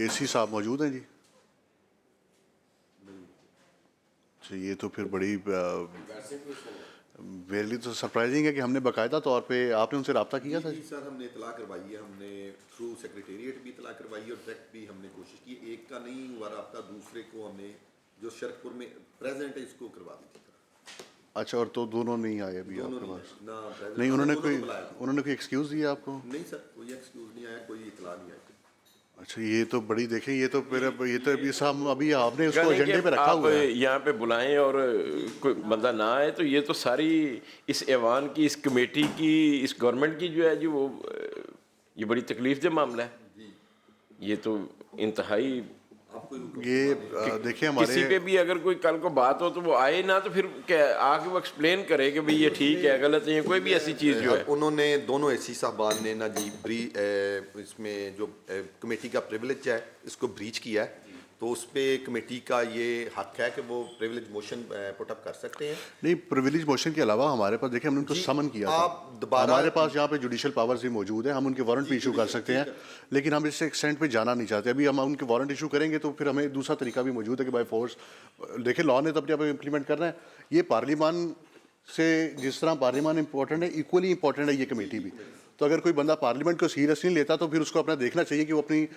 एसी साहब मौजूद हैं जी? अच्छा, ये तो फिर बड़ी मेरे लिए तो सरप्राइजिंग है कि हमने बाकायदा तौर पे आपने उनसे रब्ता किया था? जी सर, हमने इतला करवाई है, हमने थ्रू सेक्रेटेरिएट भी इतला करवाई है और डायरेक्ट भी हमने कोशिश की। एक का नहीं हुआ रब्ता, दूसरे को हमने जो शरकपुर में प्रेजेंट है इसको करवा दी थी। अच्छा, और तो दोनों नहीं आए अभी आपके पास? ना, नहीं, उन्होंने कोई एक्सक्यूज़ दिया आपको? नहीं सर, कोई एक्सक्यूज़ नहीं आया, कोई इतला नहीं आई। अच्छा, ये तो बड़ी देखें, ये तो अभी साहब अभी आपने उसको एजेंडे पे रखा आप हुआ है। यहाँ पे बुलाएं और कोई बंदा ना आए तो ये तो सारी इस ऐवान की, इस कमेटी की, इस गवर्नमेंट की जो है जी वो ये बड़ी तकलीफ दे मामला है। ये तो इंतहाई ये देखिए हमारे किसी पे भी अगर कोई कल को बात हो तो वो आए ना, तो फिर क्या आके वो एक्सप्लेन करे कि भाई ये ठीक है गलत है, कोई भी ऐसी चीज़ जो है। उन्होंने दोनों एसी साहबान ने ना जी इसमें जो कमेटी का प्रिविलेज है इसको ब्रीच किया है, तो उस पे कमेटी का ये हक है कि वो प्रिविलेज मोशन पुट अप कर सकते हैं। नहीं, प्रिविलेज मोशन के अलावा हमारे पास देखिए हमने उनको समन किया था। हमारे पास यहाँ पे जुडिशियल पावर्स भी मौजूद है, हम उनके वारंट भी इशू कर सकते हैं, लेकिन हम इस एक्सटेंट पे जाना नहीं चाहते। अभी हम उनके वारंट इशू करेंगे तो फिर हमें दूसरा तरीका भी मौजूद है कि बाय फोर्स, देखिए लॉ ने तो अपने आप इम्प्लीमेंट करना है। ये पार्लियामान से जिस तरह पार्लियामान इंपॉर्टेंट है, इक्वली इंपॉर्टेंट है ये कमेटी भी। तो अगर कोई बंदा पार्लियामेंट को सीरियस नहीं लेता तो फिर उसको अपना देखना चाहिए कि वो अपनी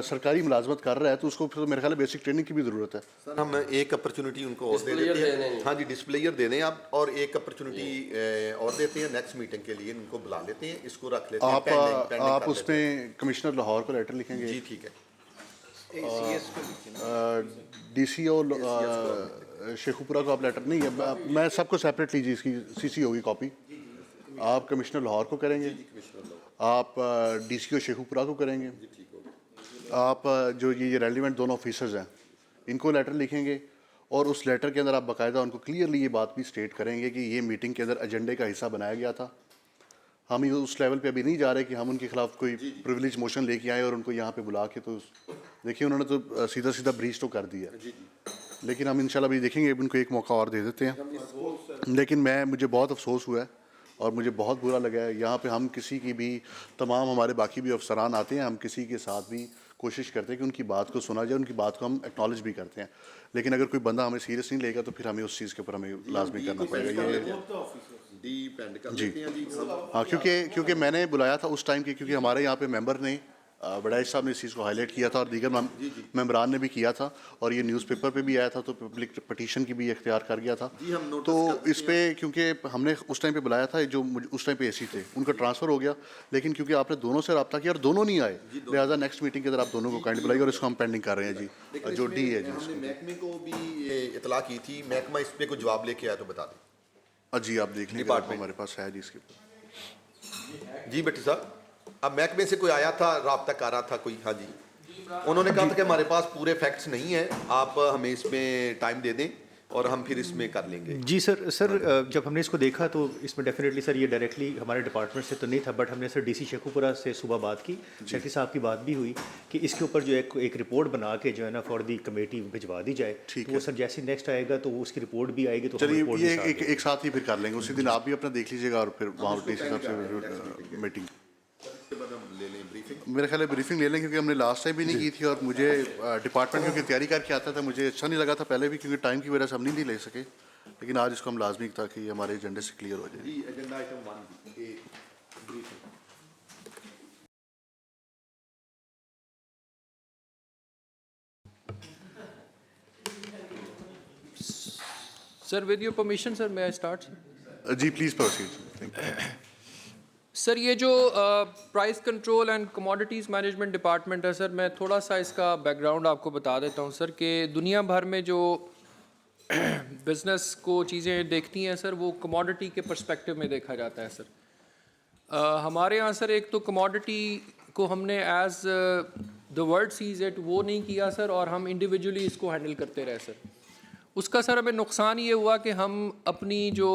सरकारी मुलाजमत कर रहा है, तो उसको फिर मेरे ख्याल में बेसिक ट्रेनिंग की भी ज़रूरत है। सर, हम एक अपॉर्चुनिटी उनको और दे देते हैं। हाँ जी, डिस्प्लेयर दे दें आप, और एक अपॉर्चुनिटी और देते हैं नेक्स्ट मीटिंग के लिए, इनको बुला लेते हैं, इसको रख लेते हैं। आप उसमें कमिश्नर लाहौर को लेटर लिखेंगे? जी ठीक है। DC और शेखुपुरा को आप लेटर नहीं है, मैं सबको सेपरेट लीजिए, इसकी CC होगी कॉपी। आप कमिश्नर लाहौर को करेंगे, आप DC और शेखुपुरा को करेंगे, आप जो ये रेलिवेंट दोनों ऑफिसर्स हैं इनको लेटर लिखेंगे, और उस लेटर के अंदर आप बाकायदा उनको क्लियरली ये बात भी स्टेट करेंगे कि ये मीटिंग के अंदर एजेंडे का हिस्सा बनाया गया था। हम ये उस लेवल पे अभी नहीं जा रहे कि हम उनके खिलाफ कोई प्रिविलेज मोशन लेके आए और उनको यहाँ पे बुला के, तो देखिए उन्होंने तो सीधा सीधा ब्रीच तो कर दिया, लेकिन हम इंशाल्लाह भी देखेंगे, उनको एक मौका और दे देते हैं। लेकिन मुझे बहुत अफसोस हुआ है और मुझे बहुत बुरा लगा है, यहाँ पे हम किसी की भी, तमाम हमारे बाकी भी अफसरान आते हैं, हम किसी के साथ भी कोशिश करते हैं कि उनकी बात को सुना जाए, उनकी बात को हम एक्नॉलेज भी करते हैं, लेकिन अगर कोई बंदा हमें सीरियस नहीं लेगा तो फिर हमें उस चीज़ के ऊपर हमें लाजमी करना पड़ेगा। ये हाँ, क्योंकि मैंने बुलाया था उस टाइम की, क्योंकि हमारे यहाँ पे मेंबर ने बड़ाइश साहब ने इस चीज़ को हाईलाइट किया था और दीगर मेंबरान ने भी किया था, और ये न्यूज़पेपर पे भी आया था, तो पब्लिक पटिशन की भी इख्तियार कर गया था। तो इस पे क्योंकि हमने उस टाइम पे बुलाया था, जो उस टाइम पे एसी थे उनका ट्रांसफ़र हो गया, लेकिन क्योंकि आपने दोनों से रब्ता किया और दोनों नहीं आए, लिहाजा नेक्स्ट मीटिंग के अंदर आप दोनों को काइंड बुलाइए, और इसको हम पेंडिंग कर रहे हैं जी, जो डी है जी। हमने महकमे को भी ये इतला की थी, महकमा इस पर कोई जवाब लेके आया तो बता दें। जी आप देख लीजिए, हमारे पास है जी इसके ऊपर। जी बेटी साहब, अब महकमे से कोई आया था, रब्ता कर रहा था कोई? हाँ जी, उन्होंने कहा था कि हमारे पास पूरे फैक्ट्स नहीं है, आप हमें इसमें टाइम दे दें और हम फिर इसमें कर लेंगे। जी सर, जब हमने इसको देखा तो इसमें डेफिनेटली सर ये डायरेक्टली हमारे डिपार्टमेंट से तो नहीं था, बट हमने सर DC शेखुपुरा से सुबह बात की, सेक्रेटरी साहब की बात भी हुई कि इसके ऊपर जो एक रिपोर्ट बना के जो है ना फॉर दी कमेटी भिजवा दी जाए। तो वो सर जैसे नेक्स्ट आएगा तो उसकी रिपोर्ट भी आएगी, तो चलिए ये एक साथ ही फिर कर लेंगे, उसी दिन आप भी अपना देख लीजिएगा और फिर वहाँ DC साहब से मीटिंग मेरे ख्याल है ब्रीफिंग ले लें, क्योंकि हमने लास्ट टाइम भी नहीं की थी और मुझे डिपार्टमेंट क्योंकि तैयारी करके आता था, मुझे अच्छा नहीं लगा था पहले भी, क्योंकि टाइम की वजह से हम नहीं ले सके, लेकिन आज इसको हम लाजमी था कि हमारे एजेंडे से क्लियर हो जाए। Agenda item 1 sir with your permission sir, मैं स्टार्ट? जी प्लीज़ प्रोसीड। सर ये जो price control and commodities management department है सर, मैं थोड़ा सा इसका बैकग्राउंड आपको बता देता हूँ सर, कि दुनिया भर में जो बिज़नेस को चीज़ें देखती हैं सर, वो कमोडिटी के पर्सपेक्टिव में देखा जाता है सर। हमारे यहाँ सर एक तो कमोडिटी को हमने as the world sees it वो नहीं किया सर, और हम इंडिविजुअली इसको हैंडल करते रहे सर। उसका सर हमें नुकसान ये हुआ कि हम अपनी जो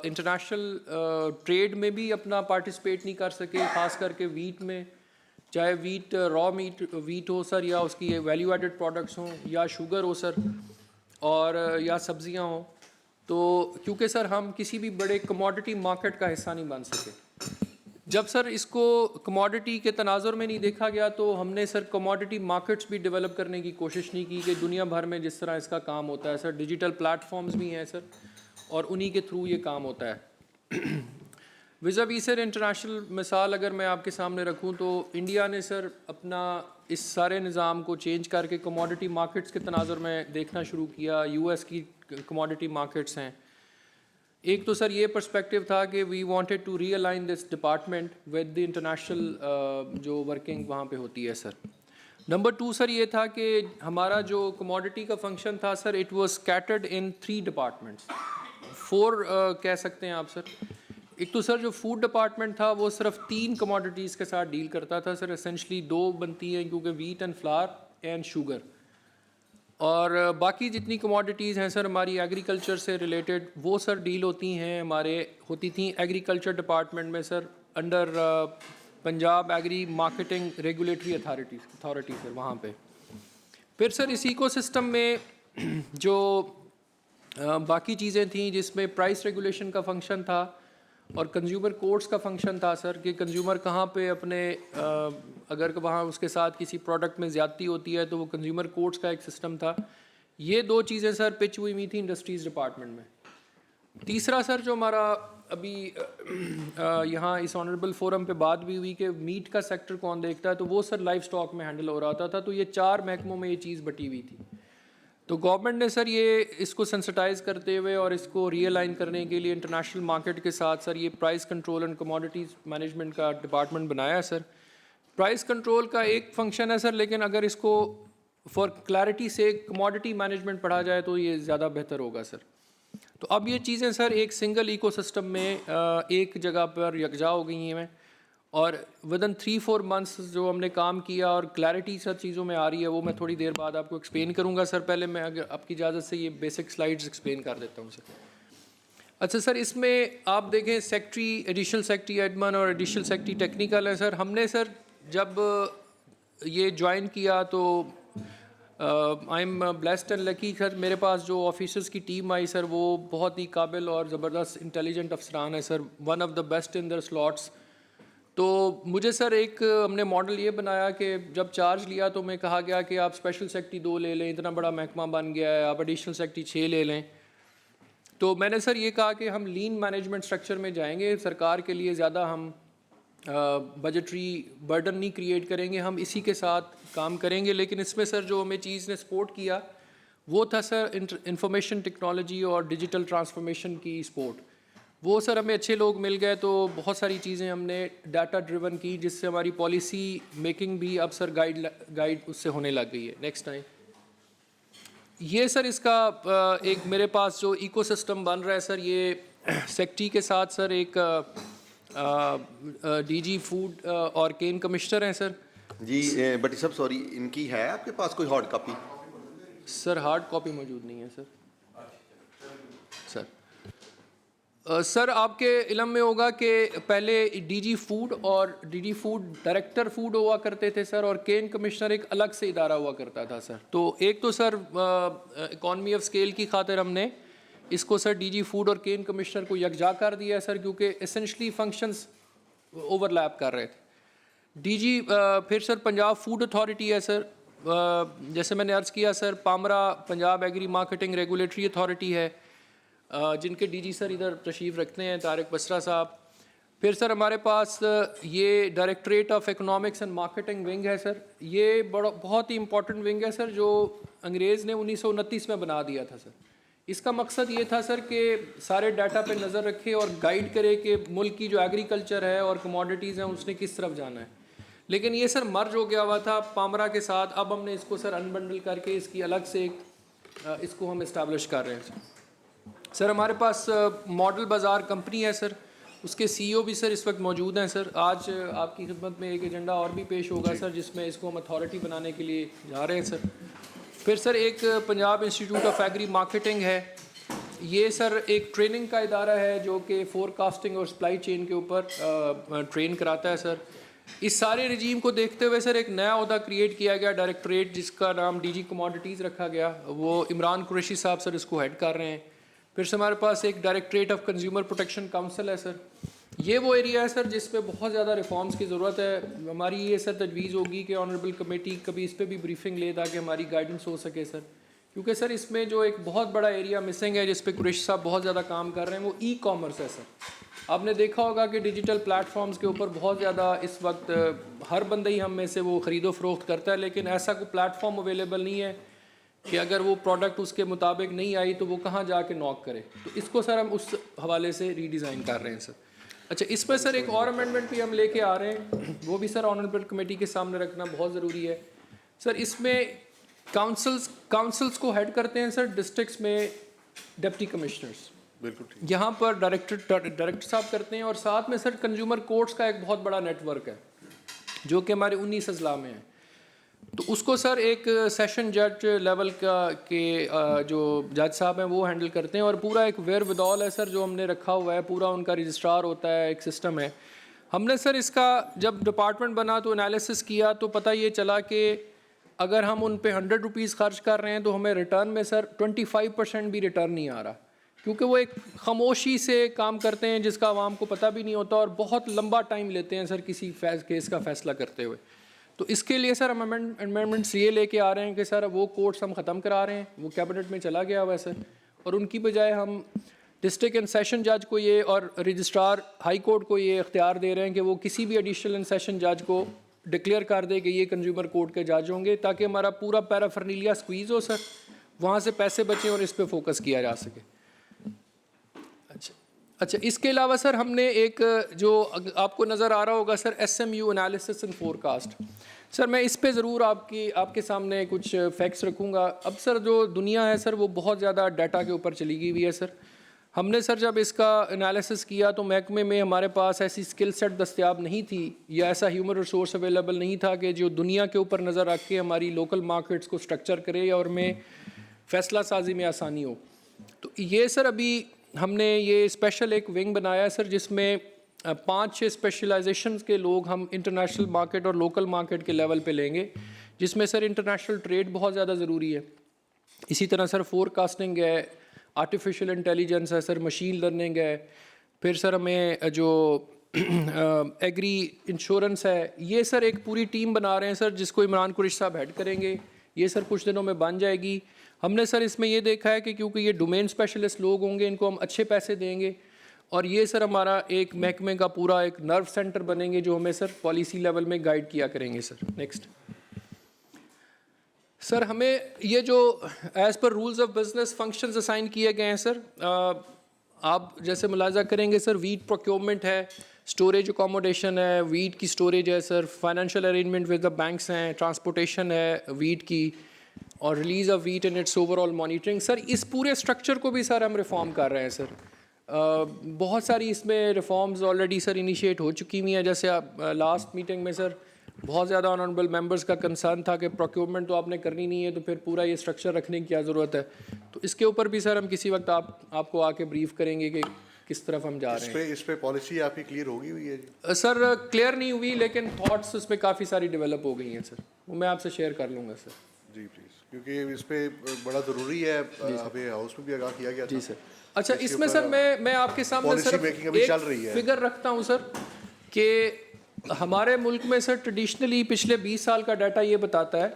इंटरनेशनल ट्रेड में भी अपना पार्टिसिपेट नहीं कर सके, ख़ास करके वीट में, चाहे वीट रॉ वीट हो सर, या उसकी वैल्यू एडेड प्रोडक्ट्स हों, या शुगर हो सर, और या सब्जियां हों। तो क्योंकि सर हम किसी भी बड़े कमोडिटी मार्केट का हिस्सा नहीं बन सके, जब सर इसको कमोडिटी के तनाजुर में नहीं देखा गया तो हमने सर कमोडिटी मार्केट्स भी डेवलप करने की कोशिश नहीं की कि दुनिया भर में जिस तरह इसका काम होता है सर, डिजिटल प्लेटफॉर्म्स भी हैं सर, और उन्हीं के थ्रू ये काम होता है। विज़ावी सर इंटरनेशनल मिसाल अगर मैं आपके सामने रखूं तो इंडिया ने सर अपना इस सारे निज़ाम को चेंज करके कमोडिटी मार्केट्स के तनाजुर में देखना शुरू किया। यूएस की कमोडिटी मार्केट्स हैं। एक तो सर ये पर्सपेक्टिव था कि we wanted to realign this department with the international जो वर्किंग वहाँ पे होती है सर। नंबर 2 सर ये था कि हमारा जो कमोडिटी का फंक्शन था sir, it was scattered in 3 departments, 4 कह सकते हैं आप सर। एक तो सर जो फूड डिपार्टमेंट था वो सिर्फ 3 कमोडिटीज़ के साथ डील करता था सर, एसेंशली 2 बनती हैं क्योंकि wheat and flower and sugar, और बाकी जितनी कमोडिटीज़ हैं सर हमारी एग्रीकल्चर से रिलेटेड वो सर डील होती थी एग्रीकल्चर डिपार्टमेंट में sir, under Punjab agri marketing regulatory authority sir वहाँ पे। फिर सर इस इकोसिस्टम में जो बाकी चीज़ें थी जिसमें प्राइस रेगुलेशन का फंक्शन था और कंज्यूमर कोर्ट्स का फंक्शन था सर, कि कंज्यूमर कहाँ पे अपने अगर वहाँ उसके साथ किसी प्रोडक्ट में ज़्यादती होती है तो वो कंज्यूमर कोर्ट्स का एक सिस्टम था। ये 2 चीज़ें सर पिच हुई थी इंडस्ट्रीज़ डिपार्टमेंट में। तीसरा सर जो हमारा अभी यहाँ इस ऑनरेबल फोरम पे बात भी हुई कि मीट का सेक्टर कौन देखता है, तो वो सर लाइव स्टॉक में हैंडल हो रहा था। तो ये 4 महकमों में ये चीज़ बटी हुई थी। तो गवर्नमेंट ने सर ये इसको सेंसिटाइज करते हुए और इसको रीअलाइन करने के लिए इंटरनेशनल मार्केट के साथ सर ये price control and commodities management का डिपार्टमेंट बनाया है सर। प्राइस कंट्रोल का एक फंक्शन है सर, लेकिन अगर इसको फॉर क्लैरिटी से कमोडिटी मैनेजमेंट पढ़ा जाए तो ये ज़्यादा बेहतर होगा सर। तो अब ये चीज़ें सर एक सिंगल इकोसिस्टम में एक जगह पर यकजा हो गई हैं, और विदिन 3-4 मंथ्स जो हमने काम किया और क्लैरिटी सर चीज़ों में आ रही है, वो मैं थोड़ी देर बाद आपको एक्सप्लेन करूँगा सर। पहले मैं अगर आपकी इजाज़त से ये बेसिक स्लाइड्स एक्सप्लेन कर देता हूँ सर। अच्छा सर, इसमें आप देखें सेक्रेटरी, एडिशनल सेक्रेटरी एडमन और एडिशनल सेक्रेटरी टेक्निकल है सर। हमने सर जब ये ज्वाइन किया तो I am blessed and lucky sir, मेरे पास जो ऑफिसर्स की टीम आई सर वो बहुत ही काबिल और ज़बरदस्त इंटेलिजेंट अफसरान है sir, one of the best in their slots. तो मुझे सर एक हमने मॉडल ये बनाया कि जब चार्ज लिया तो मैं कहा गया कि आप स्पेशल सेक्रेटरी 2 ले लें, इतना बड़ा महकमा बन गया है, आप एडिशनल सेक्रेटरी 6 ले लें। तो मैंने सर ये कहा कि हम लीन मैनेजमेंट स्ट्रक्चर में जाएंगे, सरकार के लिए ज़्यादा हम बजटरी बर्डन नहीं क्रिएट करेंगे, हम इसी के साथ काम करेंगे। लेकिन इसमें सर जो हमें चीज़ ने सपोर्ट किया वो था सर इंफॉर्मेशन टेक्नोलॉजी और डिजिटल ट्रांसफॉर्मेशन की सपोर्ट। वो सर हमें अच्छे लोग मिल गए, तो बहुत सारी चीज़ें हमने डाटा ड्रिवन की, जिससे हमारी पॉलिसी मेकिंग भी अब सर गाइड उससे होने लग गई है। नेक्स्ट टाइम ये सर इसका एक मेरे पास जो इकोसिस्टम बन रहा है सर, ये सेक्रेटरी के साथ सर एक डीजी फूड और केन कमिश्नर हैं सर जी। बट सब सॉरी, इनकी है आपके पास कोई hard copy? Sir hard copy मौजूद नहीं है सर। सर आपके इलम में होगा कि पहले डीजी फूड और डीजी फूड डायरेक्टर फूड हुआ करते थे सर, और केन कमिश्नर एक अलग से इदारा हुआ करता था सर। तो एक तो सर इकॉनमी ऑफ स्केल की खातिर हमने इसको सर डीजी फूड और केन कमिश्नर को यकजा कर दिया है सर, क्योंकि एसेंशली फंक्शंस ओवरलैप कर रहे थे। डीजी फिर सर पंजाब फूड अथॉरिटी है सर, जैसे मैंने अर्ज़ किया sir, PAMRA Punjab agri marketing regulatory authority है, जिनके डीजी सर इधर तशरीफ़ रखते हैं तारिक बसरा साहब। फिर सर हमारे पास ये directorate of economics and marketing wing है सर। ये बहुत ही इंपॉर्टेंट विंग है सर, जो अंग्रेज़ ने 1929 में बना दिया था सर। इसका मकसद ये था सर कि सारे डाटा पे नज़र रखे और गाइड करे कि मुल्क की जो एग्रीकल्चर है और कमोडिटीज़ हैं उसने किस तरफ जाना है। लेकिन ये सर मर्ज हो गया हुआ था पामरा के साथ। अब हमने इसको सर अनबंडल करके इसकी अलग से इसको हम इस्टेब्लिश कर रहे हैं सर। हमारे पास मॉडल बाज़ार कंपनी है सर, उसके सीईओ भी सर इस वक्त मौजूद हैं सर। आज आपकी खिदमत में एक एजेंडा और भी पेश होगा सर, जिसमें इसको हम अथॉरिटी बनाने के लिए जा रहे हैं सर। फिर सर एक Punjab institute of agri marketing है, ये सर एक ट्रेनिंग का इदारा है जो कि फोरकास्टिंग और सप्लाई चेन के ऊपर ट्रेन कराता है सर। इस सारे रजीम को देखते हुए सर एक नया ओहदा क्रिएट किया गया, डायरेक्टरेट, जिसका नाम डीजी कमोडिटीज़ रखा गया। वो इमरान कुरैशी साहब सर इसको हेड कर रहे हैं। फिर से हमारे पास एक directorate of consumer protection council है सर। ये वो एरिया है सर जिसमें बहुत ज़्यादा रिफॉर्म्स की ज़रूरत है। हमारी ये सर तजवीज़ होगी कि ऑनरेबल कमेटी कभी इस पर भी ब्रीफिंग ले ताकि हमारी गाइडेंस हो सके सर, क्योंकि सर इसमें जो एक बहुत बड़ा एरिया मिसिंग है जिस पे कुरैशी साहब बहुत ज़्यादा काम कर रहे हैं वो ई कॉमर्स है सर। आपने देखा होगा कि डिजिटल प्लेटफॉर्म्स के ऊपर बहुत ज़्यादा इस वक्त हर बंदा ही हम में से वो ख़रीदो फ़रोख्त करता है, लेकिन ऐसा कोई प्लेटफॉर्म अवेलेबल नहीं है कि अगर वो प्रोडक्ट उसके मुताबिक नहीं आई तो वो कहाँ जाके नॉक करे। तो इसको सर हम उस हवाले से रीडिज़ाइन कर रहे हैं सर। अच्छा, इस पर सर एक और अमेंडमेंट भी हम लेके आ रहे हैं, वो भी सर ऑनरेबल कमेटी के सामने रखना बहुत ज़रूरी है सर। इसमें काउंसिल्स को हेड करते हैं सर डिस्ट्रिक्ट्स में डिप्टी कमिश्नर्स, बिल्कुल ठीक। यहाँ पर डायरेक्टर साहब करते हैं, और साथ में सर कंज्यूमर कोर्ट्स का एक बहुत बड़ा नेटवर्क है जो कि हमारे 19 अजला में है। तो उसको सर एक सेशन जज लेवल के जो जज साहब हैं वो हैंडल करते हैं, और पूरा एक वेयर विदॉल है सर जो हमने रखा हुआ है, पूरा उनका रजिस्ट्रार होता है, एक सिस्टम है। हमने सर इसका जब डिपार्टमेंट बना तो एनालिसिस किया तो पता ये चला कि अगर हम उन पे 100 रुपीज़ खर्च कर रहे हैं तो हमें रिटर्न में सर 25% भी रिटर्न नहीं आ रहा, क्योंकि वो एक खामोशी से काम करते हैं जिसका आवाम को पता भी नहीं होता, और बहुत लंबा टाइम लेते हैं सर किसी केस का फ़ैसला करते हुए। तो इसके लिए सर हम अमेंडमेंट्स ये लेके आ रहे हैं कि सर वो कोर्ट्स हम ख़त्म करा रहे हैं, वो कैबिनेट में चला गया हुआ है सर, और उनकी बजाय हम डिस्ट्रिक्ट एंड सेशन जज को ये और रजिस्ट्रार हाई कोर्ट को ये इख्तियार दे रहे हैं कि वो किसी भी एडिशनल एंड सेशन जज को डिक्लेयर कर दे कि ये कंज्यूमर कोर्ट के जज होंगे, ताकि हमारा पूरा पैराफर्नीलिया स्क्वीज़ हो सर, वहाँ से पैसे बचें और इस पर फोकस किया जा सके। अच्छा, इसके अलावा सर हमने एक जो आपको नज़र आ रहा होगा sir SMU analysis and forecast, sir मैं इस पे ज़रूर आपके सामने कुछ फैक्ट्स रखूँगा। अब सर जो दुनिया है सर वो बहुत ज़्यादा डाटा के ऊपर चली गई हुई है सर। हमने सर जब इसका एनालिसिस किया तो महकमे में हमारे पास ऐसी स्किल सेट दस्तियाब नहीं थी या ऐसा ह्यूमन रिसोर्स अवेलेबल नहीं था कि जो दुनिया के ऊपर नज़र रख के हमारी लोकल मार्केट्स को स्ट्रक्चर करे और में फ़ैसला साजी में आसानी हो। तो ये सर अभी हमने ये स्पेशल एक विंग बनाया है सर जिसमें 5-6 स्पेशलाइजेशंस के लोग हम इंटरनेशनल मार्केट और लोकल मार्केट के लेवल पे लेंगे, जिसमें सर इंटरनेशनल ट्रेड बहुत ज़्यादा ज़रूरी है। इसी तरह सर फोरकास्टिंग है, आर्टिफिशियल इंटेलिजेंस है सर, मशीन लर्निंग है, फिर सर हमें जो एग्री इंश्योरेंस है, ये सर एक पूरी टीम बना रहे हैं सर जिसको इमरान कुरैशी साहब हेड करेंगे। ये सर कुछ दिनों में बन जाएगी। हमने सर इसमें ये देखा है कि क्योंकि ये डोमेन स्पेशलिस्ट लोग होंगे, इनको हम अच्छे पैसे देंगे, और ये सर हमारा एक महकमे का पूरा एक नर्व सेंटर बनेंगे जो हमें सर पॉलिसी लेवल में गाइड किया करेंगे सर। नेक्स्ट सर हमें ये जो as per rules of business functions assign किए गए हैं सर, आप जैसे मुलाजा करेंगे सर वीट प्रोक्योरमेंट है, स्टोरेज अकोमोडेशन है, वीट की स्टोरेज है sir, financial arrangement with the banks हैं, ट्रांसपोर्टेशन है वीट की, और release of wheat and it's overall monitoring. Sir इस पूरे स्ट्रक्चर को भी सर हम रिफॉर्म कर रहे हैं सर। बहुत सारी इसमें रिफॉर्म्स ऑलरेडी सर इनिशिएट हो चुकी हुई हैं। जैसे लास्ट मीटिंग में सर बहुत ज़्यादा ऑनरेबल मेंबर्स का कंसर्न था कि प्रोक्योरमेंट तो आपने करनी नहीं है, तो फिर पूरा ये स्ट्रक्चर रखने की क्या ज़रूरत है। तो इसके ऊपर भी सर हम किसी वक्त आपको आके ब्रीफ करेंगे कि किस तरफ हम जा रहे हैं। इस पे पॉलिसी आपकी क्लियर होगी हुई है जी? सर क्लियर नहीं हुई, लेकिन थॉट्स उसमें काफ़ी सारी डेवलप हो गई हैं सर, वो मैं आपसे शेयर कर लूँगा सर। जी प्लीज़, क्योंकि इस पे बड़ा ज़रूरी है, अभी हाउस में भी आगाह किया गया था। जी सर। अच्छा, इसमें सर मैं आपके सामने सर एक फिगर रखता हूँ सर कि हमारे मुल्क में सर ट्रेडिशनली पिछले 20 साल का डाटा ये बताता है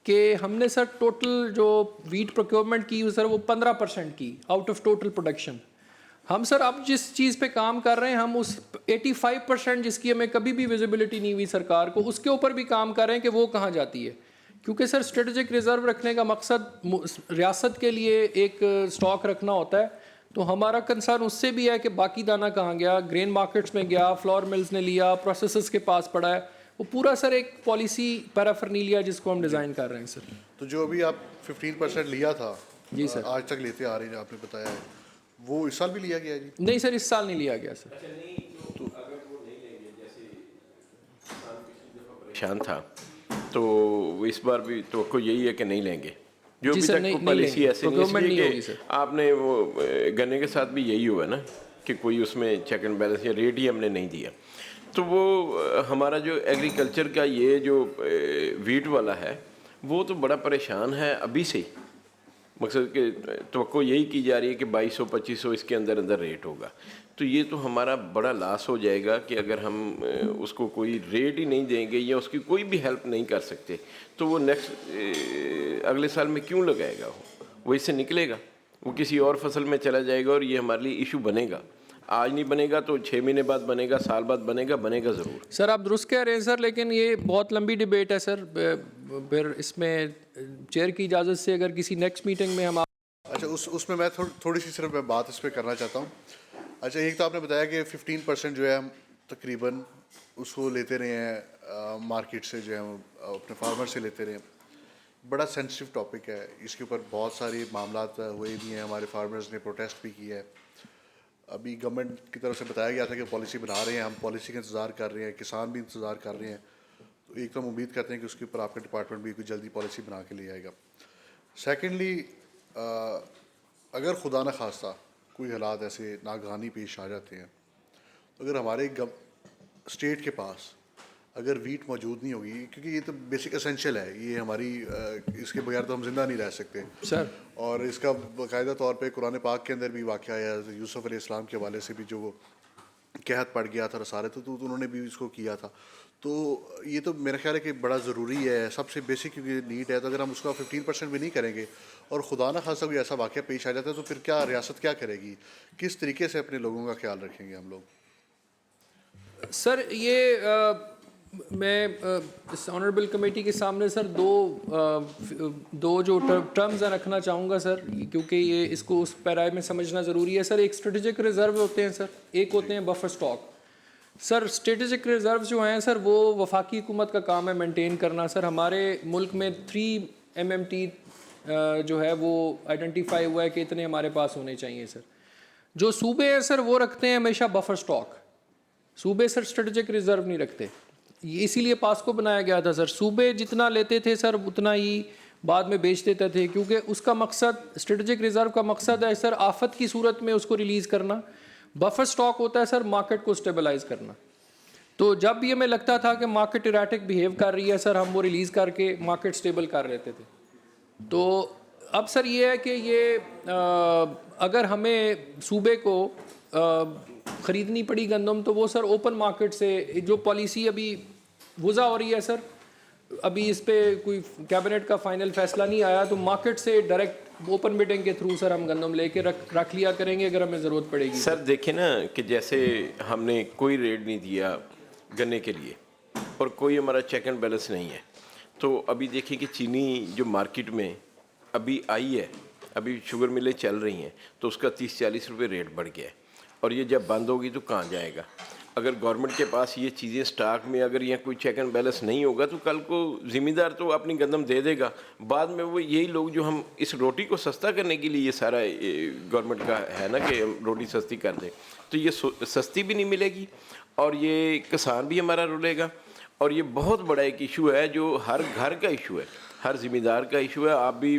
कि हमने सर टोटल जो वीट प्रोक्योरमेंट की सर वो 15% की आउट ऑफ टोटल प्रोडक्शन। हम सर अब जिस चीज़ पे काम कर रहे हैं हम उस 85% जिसकी हमें कभी भी विजिबिलिटी नहीं हुई सरकार को, उसके ऊपर भी काम कर रहे हैं कि वो कहाँ जाती है। क्योंकि सर स्ट्रेटेजिक रिजर्व रखने का मकसद रियासत के लिए एक स्टॉक रखना होता है, तो हमारा कंसर्न उससे भी है कि बाकी दाना कहाँ गया, ग्रेन मार्केट्स में गया, फ्लोर मिल्स ने लिया, प्रोसेसर्स के पास पड़ा है, वो पूरा सर एक पॉलिसी पैराफर्नीलिया जिसको हम डिज़ाइन कर रहे हैं सर। तो जो अभी आप 15% लिया था जी सर, आज तक लेते आ रहे हैं, आपने बताया है, वो इस साल भी लिया गया जी? नहीं सर, इस साल नहीं लिया गया सर। परेशान था तो इस बार भी तो यही है कि नहीं लेंगे। जो जी अभी सर, तक नहीं- वो नहीं पॉलिसी लेंगे। ऐसी नहीं, Procurement इसलिए नहीं होगी कि सर। आपने वो गन्ने के साथ भी यही हुआ ना कि कोई उसमें चेक एंड बैलेंस या रेट ही हमने नहीं दिया। तो वो हमारा जो एग्रीकल्चर का ये जो वीट वाला है वो तो बड़ा परेशान है अभी से ही। मकसद कि तो यही की जा रही है कि 2200-2500 इसके अंदर अंदर रेट होगा। तो ये तो हमारा बड़ा लॉस हो जाएगा कि अगर हम उसको कोई रेट ही नहीं देंगे या उसकी कोई भी हेल्प नहीं कर सकते तो वो नेक्स्ट अगले साल में क्यों लगाएगा? वो इससे निकलेगा, वो किसी और फसल में चला जाएगा और ये हमारे लिए इशू बनेगा। आज नहीं बनेगा तो 6 महीने बाद बनेगा, साल बाद बनेगा, बनेगा ज़रूर। सर आप दुरुस्त कह रहे हैं सर, लेकिन ये बहुत लंबी डिबेट है सर। फिर इसमें चेयर की इजाज़त से अगर किसी नेक्स्ट मीटिंग में हम अच्छा उसमें मैं थोड़ी सी सिर्फ मैं बात इस पर करना चाहता हूँ। अच्छा एक तो आपने बताया कि 15% जो है हम तकरीबन उसको लेते रहे हैं मार्केट से, जो है हम अपने फार्मर से लेते रहे हैं। बड़ा सेंसिटिव टॉपिक है, इसके ऊपर बहुत सारे मामला हुए भी हैं, हमारे फार्मर्स ने प्रोटेस्ट भी किया है। अभी गवर्नमेंट की तरफ से बताया गया था कि पॉलिसी बना रहे हैं, हम पॉलिसी का इंतज़ार कर रहे हैं, किसान भी इंतज़ार कर रहे हैं। तो एक तो हम उम्मीद करते हैं कि उसके ऊपर आपका डिपार्टमेंट भी कोई जल्दी पॉलिसी बना के ले आएगा। सेकेंडली अगर खुदा न खास्ता कोई हालात ऐसे नागहानी पेश आ जाते हैं, तो अगर हमारे स्टेट के पास अगर वीट मौजूद नहीं होगी, क्योंकि ये तो बेसिक एसेंशियल है, ये हमारी इसके बगैर तो हम जिंदा नहीं रह सकते सर। और इसका बाकायदा तौर पे कुरान पाक के अंदर भी वाक़या है, यूसुफ अलैहिस्सलाम के हवाले से भी जो वो कहत पड़ गया था रसाले, तो उन्होंने भी इसको किया था। तो ये तो मेरा ख्याल है कि बड़ा ज़रूरी है, सबसे बेसिक क्योंकि नीड है। तो अगर हम उसका 15% भी नहीं करेंगे और खुदा न खासा कोई ऐसा वाक़या पेश आ जाता है तो फिर क्या रियासत क्या करेगी? किस तरीके से अपने लोगों का ख्याल रखेंगे हम लोग? सर ये मैं इस ऑनरेबल कमेटी के सामने सर दो जो टर्म्स रखना चाहूँगा सर, क्योंकि ये इसको उस पैराए में समझना ज़रूरी है सर। एक स्ट्रेटेजिक रिज़र्व होते हैं सर, एक होते हैं buffer stock. Sir strategic reserve जो हैं सर वो वफाकी हुकूमत का काम है मेंटेन करना। सर हमारे मुल्क में 3 MMT जो है वो आइडेंटिफाई हुआ है कि इतने हमारे पास होने चाहिए सर। जो सूबे हैं सर वो रखते हैं हमेशा बफर स्टॉक, सूबे सर स्ट्रेटेजिक रिज़र्व नहीं रखते। ये इसीलिए पास्को बनाया गया था सर। सूबे जितना लेते थे सर उतना ही बाद में बेच देते थे, क्योंकि उसका मकसद स्ट्रेटेजिक रिज़र्व का मकसद है सर आफत की सूरत में उसको रिलीज़ करना। बफर स्टॉक होता है सर मार्केट को स्टेबलाइज करना। तो जब भी हमें लगता था कि मार्केट इराटिक बिहेव कर रही है सर, हम वो रिलीज़ करके मार्केट स्टेबल कर लेते थे। तो अब सर ये है कि ये अगर हमें सूबे को ख़रीदनी पड़ी गंदम तो वो सर ओपन मार्केट से जो पॉलिसी अभी वज़ा हो रही है सर, अभी इस पे कोई कैबिनेट का फाइनल फैसला नहीं आया, तो मार्केट से डायरेक्ट ओपन बिडिंग के थ्रू सर हम गंदम लेके रख लिया करेंगे अगर हमें ज़रूरत पड़ेगी। सर देखिए ना कि जैसे हमने कोई रेट नहीं दिया गन्ने के लिए और कोई हमारा चेक एंड बैलेंस नहीं है, तो अभी देखिए कि चीनी जो मार्केट में अभी आई है, अभी शुगर मिलें चल रही हैं, तो उसका 30-40 रुपये रेट बढ़ गया है और ये जब बंद होगी तो कहाँ जाएगा? अगर गवर्नमेंट के पास ये चीज़ें स्टॉक में अगर यहाँ कोई चेक एंड बैलेंस नहीं होगा तो कल को ज़िम्मेदार तो अपनी गंदम दे देगा, बाद में वो यही लोग जो हम इस रोटी को सस्ता करने के लिए ये सारा गवर्नमेंट का है ना कि रोटी सस्ती कर दें, तो ये सस्ती भी नहीं मिलेगी और ये किसान भी हमारा रुलेगा। और ये बहुत बड़ा एक इशू है जो हर घर का इशू है, हर ज़िम्मेदार का इशू है। आप भी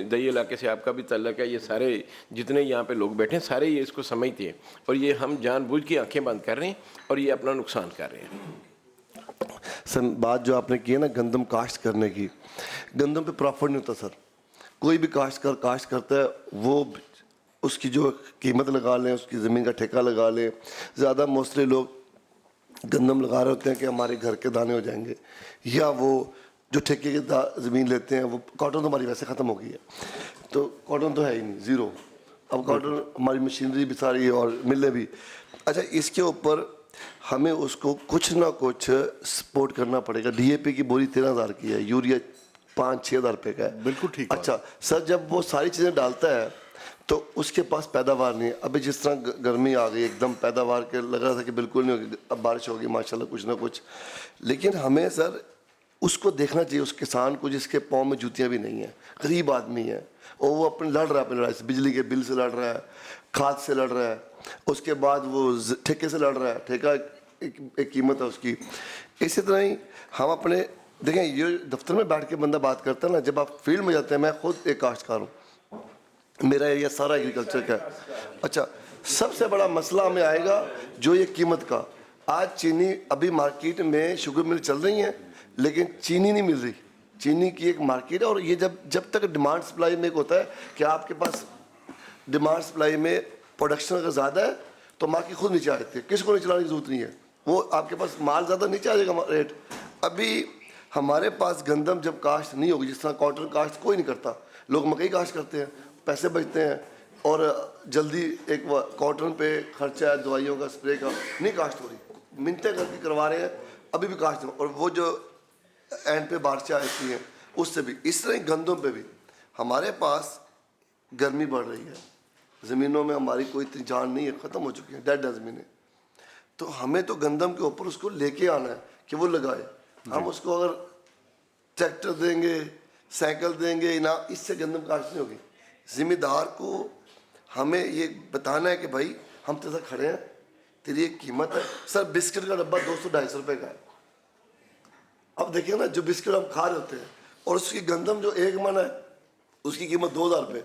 दही इलाके से आपका भी तल्लक है, ये सारे जितने यहाँ पे लोग बैठे हैं सारे ये इसको समझते हैं और ये हम जानबूझ के आंखें बंद कर रहे हैं और ये अपना नुकसान कर रहे हैं। सर बात जो आपने की है ना गंदम काश्त करने की, गंदम पे प्रॉफिट नहीं होता सर। कोई भी काश्त करता है वो उसकी जो कीमत लगा लें, उसकी ज़मीन का ठेका लगा लें। ज़्यादा मोस्टली लोग गंदम लगा रहे होते हैं कि हमारे घर के दाने हो जाएंगे, या वो जो ठेके की ज़मीन लेते हैं वो कॉटन तो हमारी वैसे ख़त्म हो गई है, तो कॉटन तो है ही नहीं, ज़ीरो। अब कॉटन हमारी मशीनरी भी सारी और मिलें भी। अच्छा इसके ऊपर हमें उसको कुछ ना कुछ सपोर्ट करना पड़ेगा। DAP की बोरी 13,000 की है, यूरिया 5-6 हज़ार रुपये का है। बिल्कुल ठीक। अच्छा सर जब वो सारी चीज़ें डालता है तो उसके पास पैदावार नहीं है। अभी जिस तरह गर्मी आ गई एकदम पैदावार के लग रहा था कि बिल्कुल नहीं होगी, अब बारिश होगी माशाल्लाह कुछ ना कुछ। लेकिन हमें सर उसको देखना चाहिए, उस किसान को जिसके पाँव में जूतियाँ भी नहीं हैं, गरीब आदमी है और वो अपने लड़ रहा है अपनी लड़ाई से, बिजली के बिल से लड़ रहा है, खाद से लड़ रहा है, उसके बाद वो ठेके से लड़ रहा है, ठेका एक कीमत है उसकी। इसी तरह ही हम अपने देखें, ये दफ्तर में बैठ के बंदा बात करता है ना, जब आप फील्ड में जाते हैं, मैं खुद एक काश्तकार हूँ, मेरा एरिया सारा एग्रीकल्चर का है। अच्छा, सबसे बड़ा मसला हमें आएगा जो ये कीमत का। आज चीनी अभी मार्केट में शुगर मिल चल रही हैं, लेकिन चीनी नहीं मिल रही। चीनी की एक मार्केट है, और ये जब तक डिमांड सप्लाई में एक होता है कि आपके पास डिमांड सप्लाई में प्रोडक्शन अगर ज़्यादा है तो मार्केट खुद नीचे आ जाती है, किसी को नीचे लाने की जरूरत नहीं है, वो आपके पास माल ज़्यादा नीचे आ जाएगा रेट। अभी हमारे पास गंदम जब काश्त नहीं होगी, जिस तरह कॉटन काश्त कोई नहीं करता, लोग मकई काश्त करते हैं, पैसे बचते हैं, और जल्दी एक कॉटन पे खर्चा है, दवाइयों का, स्प्रे का, नहीं काश्त हो रही, मिनटें करके करवा रहे हैं, अभी भी काश्त नहीं। और वो जो एंड पे बारिशें आती हैं उससे भी, इस तरह गंदम पे भी हमारे पास गर्मी बढ़ रही है, ज़मीनों में हमारी कोई इतनी जान नहीं है, ख़त्म हो चुकी है, डेड है ज़मीनें। तो हमें तो गंदम के ऊपर उसको लेके आना है कि वो लगाए। हम उसको अगर ट्रैक्टर देंगे, साइकिल देंगे ना, इससे गंदम काश्त नहीं होगी। ज़िम्मेदार को हमें ये बताना है कि भाई हम तेरे साथ खड़े हैं, तेरी एक कीमत है। सर बिस्किट का डब्बा 200-250 रुपये का है। अब देखिए ना, जो बिस्किट हम खा रहे होते हैं और उसकी गंदम जो 1 मन है उसकी कीमत 2000 रुपये,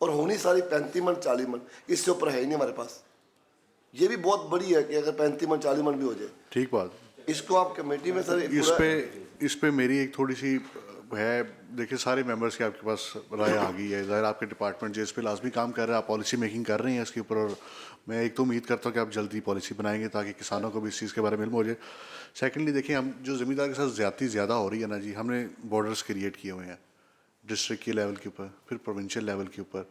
और होनी सारी 35 मन 40 मन, इससे ऊपर है ही नहीं हमारे पास। ये भी बहुत बड़ी है कि अगर 35 मन 40 मन भी हो जाए। ठीक बात। इसको आप कमेटी में सर इस पे मेरी एक थोड़ी सी है, देखिए सारे मेंबर्स की आपके पास राय आ गई है, ज़ाहिर आपके डिपार्टमेंट जो इस पे लाजमी काम कर रहा है, आप पॉलिसी मेकिंग कर रही हैं इसके ऊपर, और मैं एक तो उम्मीद करता हूँ कि आप जल्दी पॉलिसी बनाएंगे ताकि किसानों को भी इस चीज़ के बारे में इल्म हो जाए। सेकेंडली देखिए, हम जो ज़मींदार के साथ ज़्यादा हो रही है ना जी, हमने बॉर्डर्स क्रिएट किए हुए हैं डिस्ट्रिक्ट के लेवल के ऊपर, फिर प्रोविंशियल लेवल के ऊपर।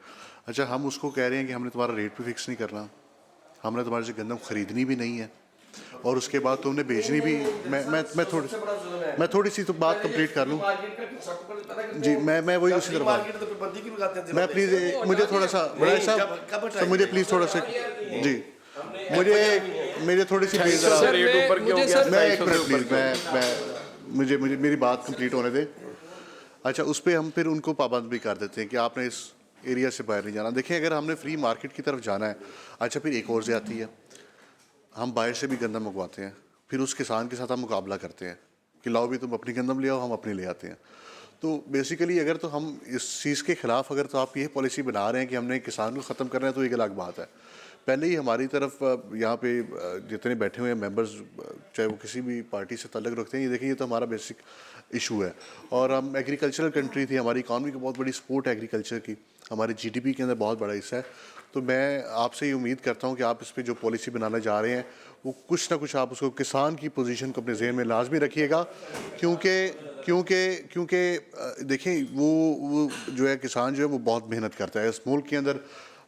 अच्छा, हम उसको कह रहे हैं कि हमने तुम्हारा रेट भी फिक्स नहीं करना, हमने तुम्हारे से गंदम खरीदनी भी नहीं है, और उसके बाद तुमने बेचनी भी। मैं थोड़ी सी तो बात कंप्लीट कर लूँ जी। मैं वही उसी तरह मैं प्लीज़, मुझे थोड़ा सा बड़ा साहब, तो मुझे प्लीज़ थोड़ा सा जी, मुझे थोड़ी सी प्लीज़, मैं एक मिनट प्लीज़, मुझे मेरी बात कंप्लीट होने दें। अच्छा, उस पर हम फिर उनको पाबंद भी कर देते हैं कि आपने इस एरिया से बाहर नहीं जाना। देखिए, अगर हमने फ्री मार्केट की तरफ जाना है, अच्छा फिर एक और ज़्यादती है, हम बाहर से भी गंदम मंगवाते हैं, फिर उस किसान के साथ हम मुकाबला करते हैं कि लाओ भी तुम अपनी गंदम ले आओ, हम अपनी ले आते हैं। तो बेसिकली अगर तो हम इस चीज़ के ख़िलाफ़ अगर तो आप ये पॉलिसी बना रहे हैं कि हमने किसान को ख़त्म करना है, तो एक अलग बात है। पहले ही हमारी तरफ यहाँ पे जितने बैठे हुए हैं मेंबर्स, चाहे वो किसी भी पार्टी से ताल्लुक़ रखते हैं, ये देखिए ये तो हमारा बेसिक इशू है। और हम एग्रीकल्चरल कंट्री थी, हमारी इकॉनमी की बहुत बड़ी सपोर्ट है एग्रीकल्चर की, हमारे जीडीपी के अंदर बहुत बड़ा हिस्सा है। तो मैं आपसे ये उम्मीद करता हूँ कि आप इस पर जो पॉलिसी बनाने जा रहे हैं वो कुछ ना कुछ आप उसको किसान की पोजीशन को अपने जहन में लाजमी रखिएगा, क्योंकि देखें वो जो है किसान जो है वो बहुत मेहनत करता है इस मुल्क के अंदर।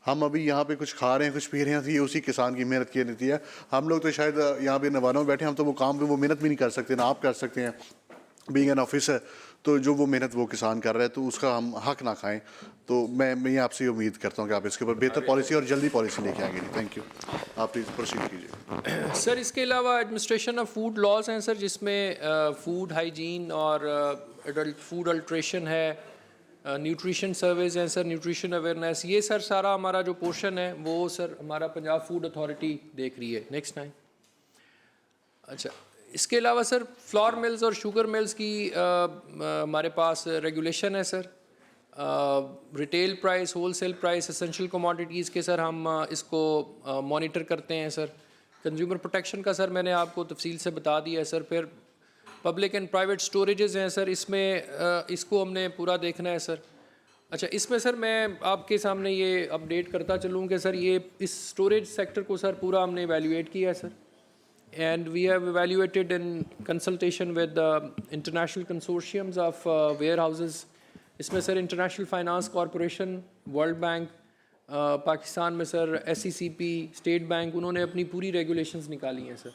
हम अभी यहाँ पे कुछ खा रहे हैं, कुछ पी रहे हैं, तो ये उसी किसान की मेहनत की रहती है। हम लोग तो शायद यहाँ पे नवानों में बैठे, हम तो वो काम पे वो मेहनत भी नहीं कर सकते, ना आप कर सकते हैं बीइंग एन ऑफिसर। तो जो वो मेहनत वो किसान कर रहा है, तो उसका हम हक ना खाएं। तो मैं आपसे उम्मीद करता हूँ कि आप इसके ऊपर बेहतर पॉलिसी और जल्दी पॉलिसी लेके आएंगे। थैंक यू, आप प्लीज़ प्रोसीड कीजिए। सर, इसके अलावा एडमिनिस्ट्रेशन ऑफ फूड लॉज हैं सर, जिसमें फूड हाइजीन और फूड अल्ट्रेशन है, न्यूट्रिशन सर्विस हैं सर, न्यूट्रिशन अवेयरनेस, ये सर सारा हमारा जो पोर्शन है वो सर हमारा पंजाब फूड अथॉरिटी देख रही है नेक्स्ट टाइम। अच्छा, इसके अलावा सर फ्लोर मिल्स और शुगर मिल्स की हमारे पास रेगुलेशन है sir. Retail price, wholesale price, essential commodities के सर हम इसको मॉनिटर करते हैं सर। कंज्यूमर प्रोटेक्शन का सर मैंने आपको तफसील से बता दिया है सर। फिर पब्लिक एंड प्राइवेट स्टोरेजेस हैं सर, इसमें इसको हमने पूरा देखना है सर। अच्छा, इसमें सर मैं आपके सामने ये अपडेट करता चलूँ कि सर ये इस स्टोरेज सेक्टर को सर पूरा हमने एवेल्यूएट किया है sir, and we have evaluated in consultation with the international consortiums of warehouses. इसमें sir international finance corporation, world bank, Pakistan में सर SECP, स्टेट बैंक, उन्होंने अपनी पूरी रेगुलेशंस निकाली हैं सर।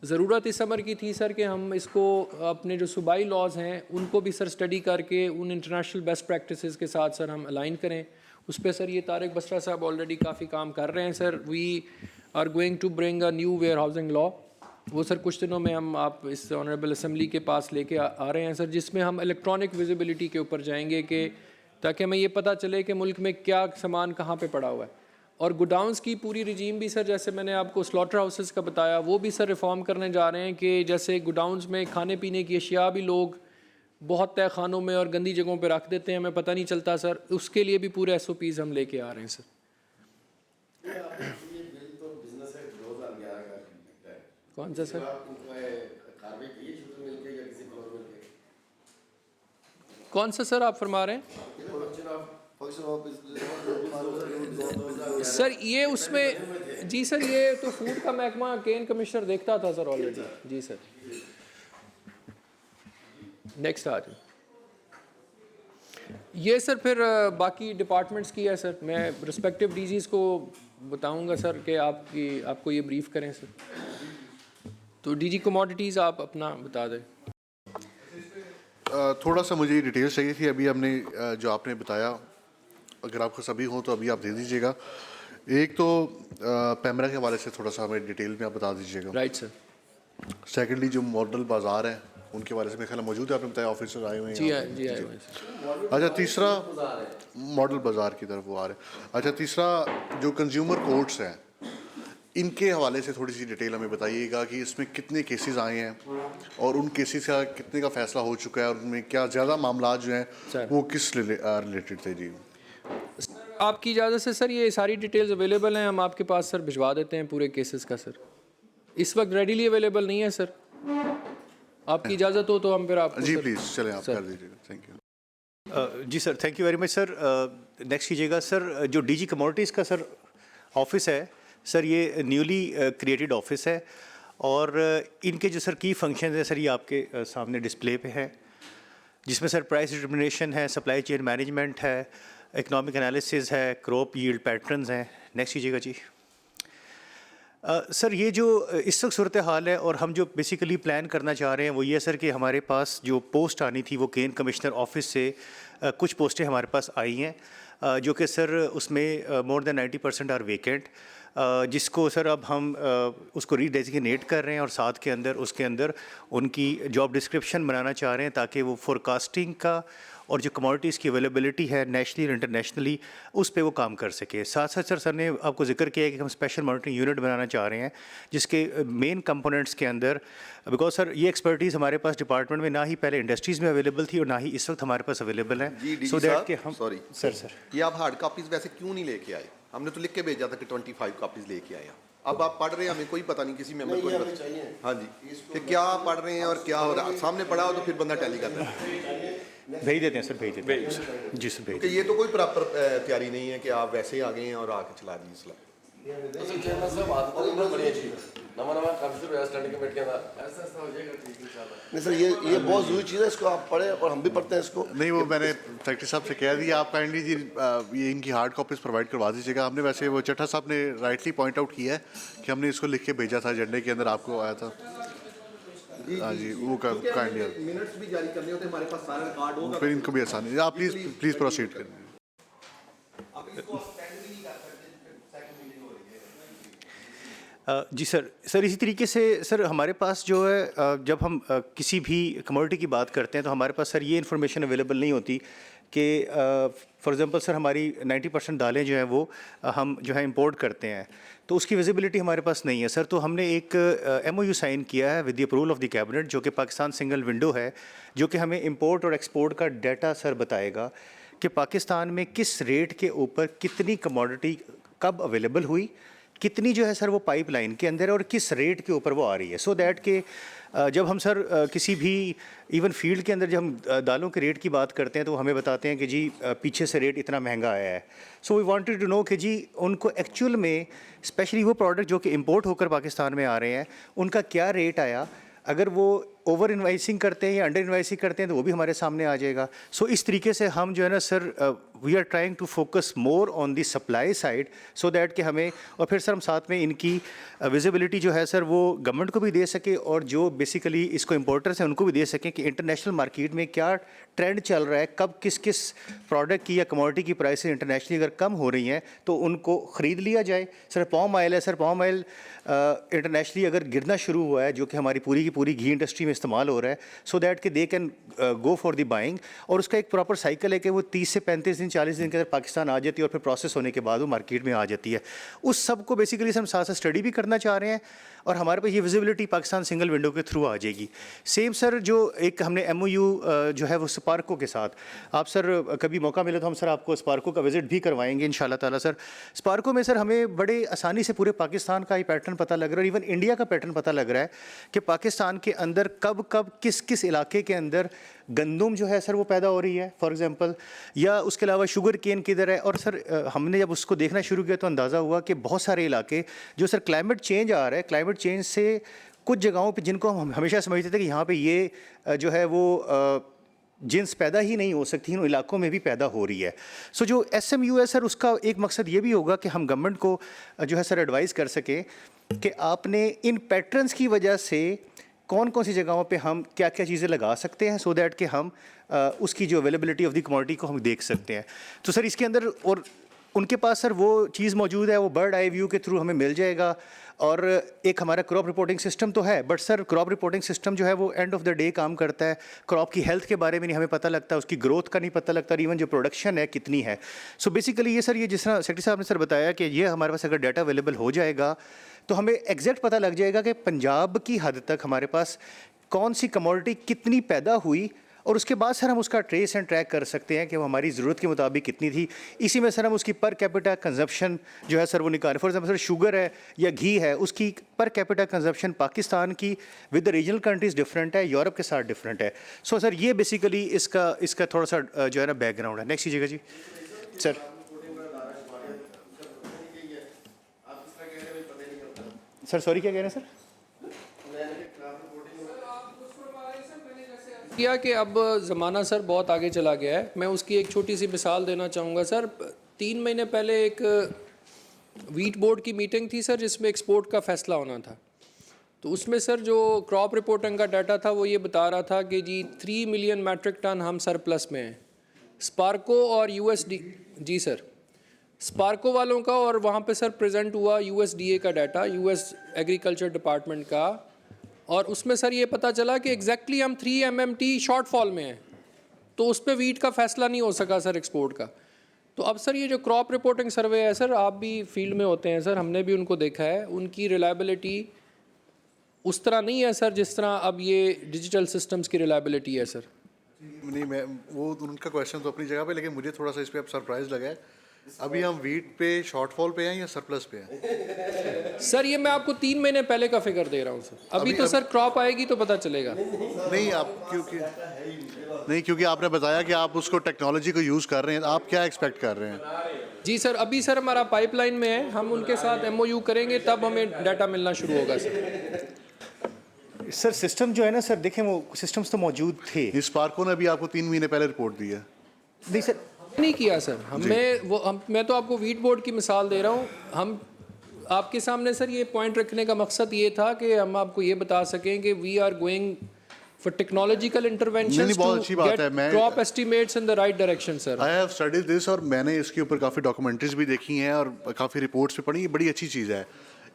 ज़रूरत इस अमर की थी सर कि हम इसको अपने जो सूबाई लॉज हैं उनको भी सर स्टडी करके उन इंटरनेशनल बेस्ट प्रैक्टिसेस के साथ सर हम अलाइन करें। उस पर सर ये तारिक बसरा साहब ऑलरेडी काफ़ी काम कर रहे हैं sir. We are going to bring a new warehousing law, वो सर कुछ दिनों में हम आप इस ऑनरेबल असम्बली के पास लेके आ रहे हैं सर, जिसमें हम इलेक्ट्रॉनिक विजिबिलिटी के ऊपर जाएंगे कि ताकि हमें ये पता चले कि मुल्क में क्या सामान कहाँ पे पड़ा हुआ है। और गोडाउंस की पूरी रिजीम भी सर, जैसे मैंने आपको स्लॉटर हाउसेस का बताया, वो भी सर रिफॉर्म करने जा रहे हैं कि जैसे गोडाउंस में खाने पीने की अशिया भी लोग बहुत तय खानों में और गंदी जगहों पे रख देते हैं, हमें पता नहीं चलता सर। उसके लिए भी पूरे SOPs हम लेके आ रहे हैं सर। कौन सा सर? कौन सा सर आप फरमा रहे हैं सर? ये उसमें जी सर, ये तो फूड का महकमा केन कमिश्नर देखता था सर ऑलरेडी। जी सर, नेक्स्ट आ जाए। ये सर फिर बाकी डिपार्टमेंट्स की है सर, मैं रिस्पेक्टिव DGs को बताऊंगा सर कि आपको ये ब्रीफ करें सर। तो DG कमोडिटीज़ आप अपना बता दें। थोड़ा सा मुझे डिटेल्स चाहिए थी। अभी हमने जो आपने बताया, अगर आपको सभी हो तो अभी आप दे दीजिएगा। एक तो पैमरा के हवाले से थोड़ा सा हमें डिटेल में आप बता दीजिएगा। Right sir. सेकेंडली जो मॉडल बाज़ार हैं उनके बारे में मेरे ख्याल मौजूद है, आपने बताया ऑफिसर आए हुए हैं। जी आए हुए हैं। अच्छा, तीसरा मॉडल बाज़ार की तरफ वो आ रहे हैं। अच्छा, तीसरा जो कंज्यूमर कोर्ट्स हैं इनके हवाले से थोड़ी सी डिटेल हमें बताइएगा कि इसमें कितने केसेस आए हैं और उन केसेस का कितने का फैसला हो चुका है और उनमें क्या ज़्यादा मामला जो हैं वो किस रिलेटेड थे। जी आपकी इजाज़त से सर ये सारी डिटेल्स अवेलेबल हैं, हम आपके पास सर भिजवा देते हैं पूरे केसेस का सर। इस वक्त रेडीली अवेलेबल नहीं है सर, आपकी इजाज़त हो तो हम फिर आपको जी प्लीज़ चलें आप कर दीजिएगा। Thank you. जी sir, thank you very much sir. Next कीजिएगा सर, जो DG कमोडिटीज़ का सर ऑफिस है सर, ये न्यूली क्रिएटेड ऑफिस है और इनके जो सर की फंक्शन है सर ये आपके सामने डिस्प्ले पे है, जिसमें सर प्राइस डिटर्मिनेशन है, सप्लाई चेन मैनेजमेंट है, इकोनॉमिक एनालिसिस है, क्रॉप यील्ड पैटर्न्स हैं। नेक्स्ट कीजिएगा जी। सर ये जो इस वक्त सूरत हाल है और हम जो बेसिकली प्लान करना चाह रहे हैं वो ये सर कि हमारे पास जो पोस्ट आनी थी वो केन कमिश्नर ऑफिस से कुछ पोस्टें हमारे पास आई हैं जो कि सर उसमें मोर देन 90% आर वेकेंट, जिसको सर अब हम उसको रीडेजिग्नेट कर रहे हैं और साथ के अंदर उसके अंदर उनकी जॉब डिस्क्रिप्शन बनाना चाह रहे हैं ताकि वो फोरकास्टिंग का और जो कमोडिटीज़ की अवेलेबिलिटी है नेशनली और इंटरनेशनली उस पे वो काम कर सके। साथ साथ सर ने आपको जिक्र किया है कि हम स्पेशल मॉनिटरिंग यूनिट बनाना चाह रहे हैं जिसके मेन कंपोनेंट्स के अंदर, बिकॉज सर ये एक्सपर्टीज़ हमारे पास डिपार्टमेंट में ना ही पहले इंडस्ट्रीज़ में अवेलेबल थी और ना ही इस वक्त हमारे पास अवेलेबल है। सो दैट कि हम सॉरी सर ये आप हार्ड कापीज़ वैसे क्यों नहीं लेके आए? हमने तो लिख के भेजा था कि 25 कापीज़ लेके आए। अब आप पढ़ रहे हैं, हमें कोई पता नहीं, किसी मेंबर को नहीं पता। हाँ जी, कि क्या पढ़ रहे हैं और क्या हो रहा है। सामने पढ़ा हो तो फिर बंदा टैली करता है। भेज देते हैं सर, भेज देते हैं जी सर, भेज। ये तो कोई प्रॉपर तैयारी नहीं है कि आप वैसे ही आ गए हैं और आके चला दी इसला। नहीं सर, ये बहुत ज़रूरी चीज़ है, इसको आप पढ़ें और हम भी पढ़ते हैं इसको। नहीं, वो मैंने सेक्रेटरी साहब से कह दिया, आप काइंडली जी ये इनकी हार्ड कॉपीज़ प्रोवाइड करवा दीजिएगा। हमने वैसे वो चट्टा साहब ने राइटली पॉइंट आउट किया है कि हमने इसको लिख के भेजा था, एजेंडे के अंदर आपको आया था। हाँ जी, वो काइंडली मिनट्स भी जारी करने होते, हमारे पास सारा रिकॉर्ड होगा, फिर इनको भी आसानी। आप प्लीज़ प्रोसीड करें। जी सर इसी तरीके से सर हमारे पास जो है जब हम किसी भी कमोडिटी की बात करते हैं तो हमारे पास सर ये इन्फॉर्मेशन अवेलेबल नहीं होती कि फॉर एग्जांपल सर हमारी 90% दालें जो हैं वो हम जो है इंपोर्ट करते हैं, तो उसकी विजिबिलिटी हमारे पास नहीं है सर। तो हमने एक MOU साइन किया है with the approval of the cabinet, जो कि पाकिस्तान सिंगल विंडो है, जो कि हमें इंपोर्ट और एक्सपोर्ट का डाटा सर बताएगा कि पाकिस्तान में किस रेट के ऊपर कितनी कमोडिटी कब अवेलेबल हुई, कितनी जो है सर वो पाइपलाइन के अंदर है और किस रेट के ऊपर वो आ रही है। सो दैट कि जब हम सर किसी भी इवन फील्ड के अंदर जब हम दालों के रेट की बात करते हैं तो हमें बताते हैं कि जी पीछे से रेट इतना महंगा आया है। So we wanted to know कि जी उनको एक्चुअल में स्पेशली वो प्रोडक्ट जो कि इंपोर्ट होकर पाकिस्तान में आ रहे हैं उनका क्या रेट आया। अगर वो ओवर इन्वाइसिंग करते हैं या अंडर इन्वाइसिंग करते हैं तो वो भी हमारे सामने आ जाएगा। सो इस तरीके से हम जो है ना sir we are trying to focus more on the supply side so that कि हमें, और फिर सर हम साथ में इनकी विजिबिलिटी जो है सर वो गवर्नमेंट को भी दे सके और जो बेसिकली इसको इम्पोर्टर्स हैं उनको भी दे सकें कि इंटरनेशनल मार्केट में क्या ट्रेंड चल रहा है, कब किस किस प्रोडक्ट की या कमोडिटी की प्राइसेस इंटरनेशनली अगर कम हो रही हैं तो उनको ख़रीद लिया जाए। सर पॉम ऑयल है, सर पॉम ऑयल इंटरनेशनली अगर गिरना शुरू हुआ है, जो कि हमारी पूरी की पूरी घी इंडस्ट्री में इस इस्तेमाल हो रहा है, सो दैट कि they can go for the buying. और उसका एक प्रॉपर साइकिल है कि वो 30 से 35 दिन 40 दिन के अंदर पाकिस्तान आ जाती है और फिर प्रोसेस होने के बाद वो मार्केट में आ जाती है। उस सब को बेसिकली हम साथ साथ स्टडी भी करना चाह रहे हैं और हमारे पास ये विजिबिलिटी पाकिस्तान सिंगल विंडो के थ्रू आ जाएगी। सेम सर जो एक हमने MOU जो है वो स्पार्को के साथ, आप सर कभी मौका मिले तो हम सर आपको स्पार्को का विज़िट भी करवाएंगे इंशाल्लाह ताला। सर स्पार्को में सर हमें बड़े आसानी से पूरे पाकिस्तान का ही पैटर्न पता लग रहा है, इवन इंडिया का पैटर्न पता लग रहा है कि पाकिस्तान के अंदर कब कब किस किस इलाके के अंदर गंदम जो है सर वो पैदा हो रही है फॉर एग्जांपल, या उसके अलावा शुगर केन किधर है। और सर हमने जब उसको देखना शुरू किया तो अंदाज़ा हुआ कि बहुत सारे इलाके जो सर क्लाइमेट चेंज आ रहा है, क्लाइमेट चेंज से कुछ जगहों पे जिनको हम हमेशा समझते थे कि यहाँ पे ये जो है वो जिन्स पैदा ही नहीं हो सकती, उन इलाकों में भी पैदा हो रही है। सो जो SMU है सर उसका एक मकसद ये भी होगा कि हम गवर्नमेंट को जो है सर एडवाइस कर सकें कि आपने इन पैटर्न्स की वजह से कौन कौन सी जगहों पे हम क्या क्या चीज़ें लगा सकते हैं, सो दैट कि हम उसकी जो अवेलेबिलिटी ऑफ द कमोडिटी को हम देख सकते हैं। तो सर इसके अंदर और उनके पास सर वो चीज़ मौजूद है, वो बर्ड आई व्यू के थ्रू हमें मिल जाएगा। और एक हमारा क्रॉप रिपोर्टिंग सिस्टम तो है, but sir crop reporting system जो है वो एंड ऑफ द डे काम करता है, क्रॉप की हेल्थ के बारे में नहीं हमें पता लगता, उसकी ग्रोथ का नहीं पता लगता, और इवन जो प्रोडक्शन है कितनी है। सो बेसिकली ये सर ये जिस तरह सेक्रेटरी साहब ने सर बताया कि ये हमारे पास अगर डाटा अवेलेबल हो जाएगा तो हमें एग्जैक्ट पता लग जाएगा कि पंजाब की हद तक हमारे पास कौन सी कमोडिटी कितनी पैदा हुई, और उसके बाद सर हम उसका ट्रेस एंड ट्रैक कर सकते हैं कि वो हमारी ज़रूरत के मुताबिक कितनी थी। इसी में सर हम उसकी पर कैपिटा कंजप्शन जो है सर वो निकाल, फॉर एग्जाम्पल सर शुगर है या घी है, उसकी पर कैपिटा कंजप्शन पाकिस्तान की with the regional countries different है, यूरोप के साथ डिफरेंट है। सो सर ये बेसिकली इसका थोड़ा सा जो है ना बैकग्राउंड है। नेक्स्ट कीजिएगा जी सर। सर सॉरी क्या कह रहे हैं सर? किया कि अब ज़माना सर बहुत आगे चला गया है। मैं उसकी एक छोटी सी मिसाल देना चाहूँगा सर। 3 महीने पहले एक वीट बोर्ड की मीटिंग थी सर, जिसमें एक्सपोर्ट का फ़ैसला होना था। तो उसमें सर जो क्रॉप रिपोर्टिंग का डाटा था वो ये बता रहा था कि जी 3 मिलियन मैट्रिक टन हम सरप्लस में हैं। स्पार्को और USD जी सर, स्पार्को वालों का, और वहाँ पे सर प्रेजेंट हुआ USDA का डाटा, US एग्रीकल्चर डिपार्टमेंट का, और उसमें सर ये पता चला कि एग्जैक्टली हम 3 MMT शॉर्टफॉल में हैं। तो उस पर वीट का फ़ैसला नहीं हो सका सर एक्सपोर्ट का। तो अब सर ये जो क्रॉप रिपोर्टिंग सर्वे है सर, आप भी फील्ड में होते हैं सर, हमने भी उनको देखा है, उनकी रिलायबिलिटी उस तरह नहीं है सर जिस तरह अब ये डिजिटल सिस्टम्स की रिलायबिलिटी है सर। नहीं, मैं वो उनका क्वेश्चन तो अपनी जगह पे, लेकिन मुझे थोड़ा सा इस पर अब सरप्राइज लगा है। अभी हम वीट पे शॉर्टफॉल पे हैं या सरप्लस पे हैं? सर ये मैं आपको 3 महीने पहले का फिगर दे रहा हूँ सर। अभी तो सर क्रॉप आएगी तो पता चलेगा। नहीं आप क्योंकि आपने बताया कि आप उसको टेक्नोलॉजी को यूज़ कर रहे हैं, आप क्या एक्सपेक्ट कर रहे हैं? जी सर, अभी सर हमारा पाइपलाइन में है, हम उनके साथ MOU करेंगे तब हमें डाटा मिलना शुरू होगा सर। सर सिस्टम जो है ना सर, देखें वो सिस्टम्स तो मौजूद थे। इस स्पार्को ने भी आपको 3 महीने पहले रिपोर्ट दी है? नहीं सर, नहीं किया सर मैं तो आपको वीट बोर्ड की मिसाल दे रहा हूँ। हम आपके सामने सर ये पॉइंट रखने का मकसद ये था कि हम आपको ये बता सकें कि we are going for technological intervention to get crop estimates in the right direction sir. I have studied this, और मैंने इसके ऊपर काफ़ी डॉक्यूमेंट्रीज भी देखी हैं और काफ़ी रिपोर्ट्स भी पढ़ी। ये बड़ी अच्छी चीज़ है।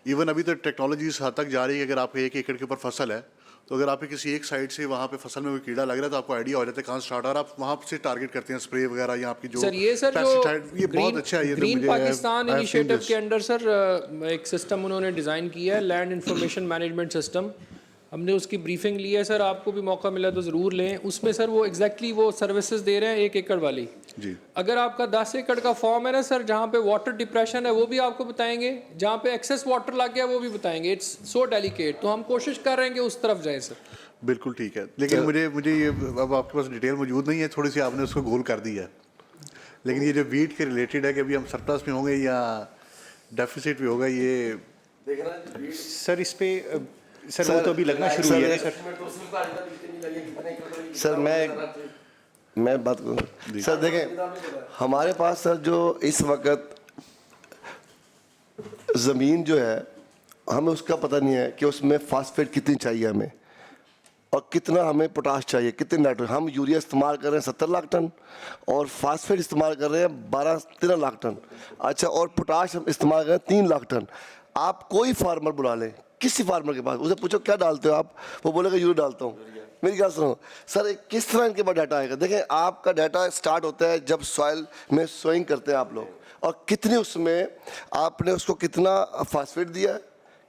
इवन अभी तो टेक्नोलॉजी इस हद तक जा रही है कि अगर आपके 1 एकड़ के ऊपर फसल है, तो अगर आपके किसी एक साइड से वहाँ पे फसल में कोई कीड़ा लग रहा है तो आपको आइडिया हो जाता है कहाँ स्टार्ट, और आप वहाँ से टारगेट करते हैं स्प्रे वगैरह या आपकी जो पेस्टिसाइड। ये बहुत अच्छा है। ये ग्रीन पाकिस्तान इनिशिएटिव के अंडर सर एक सिस्टम उन्होंने डिज़ाइन किया है, लैंड इंफॉर्मेशन मैनेजमेंट सिस्टम। हमने उसकी ब्रीफिंग ली है सर, आपको भी मौका मिला तो ज़रूर लें। उसमें सर वो एग्जैक्टली वो सर्विसेज दे रहे हैं 1 एकड़ वाली जी। अगर आपका 10 एकड़ का फॉर्म है ना सर, जहाँ पे वाटर डिप्रेशन है वो भी आपको बताएंगे, जहाँ पे एक्सेस वाटर लग गया वो भी बताएंगे। It's so delicate. तो हम कोशिश कर रहे हैं कि उस तरफ जाएं सर। बिल्कुल ठीक है, लेकिन मुझे ये अब आपके पास डिटेल मौजूद नहीं है, थोड़ी सी आपने उसको गोल कर दी है। लेकिन ये जो वीट के रिलेटेड है कि अभी हम सरप्लस में होंगे या डेफिसिट में होगा, ये सर इस पे सर वो तो अभी लगना शुरू हुआ है सर। मैं बात करूँ सर, देखें हमारे पास सर जो इस वक्त ज़मीन जो है हमें उसका पता नहीं है कि उसमें फास्फेट कितनी चाहिए हमें, और कितना हमें पोटाश चाहिए, कितने नाइट्रोजन। हम यूरिया इस्तेमाल कर रहे हैं 70 लाख टन और फास्फेट इस्तेमाल कर रहे हैं 12-13 लाख टन। अच्छा, और पोटाश हम इस्तेमाल कर रहे हैं 3 लाख टन। आप कोई फार्मर बुला लें, किसी फार्मर के पास, उसे पूछो क्या डालते हो आप, वो बोलेगा यूरिया डालता हूँ। मेरी क्या सुनो सर, किस तरह इनके पास डाटा आएगा? देखें, आपका डाटा स्टार्ट होता है जब सॉइल में सोइंग करते हैं आप लोग, और कितनी उसमें आपने उसको कितना फास्फेट दिया,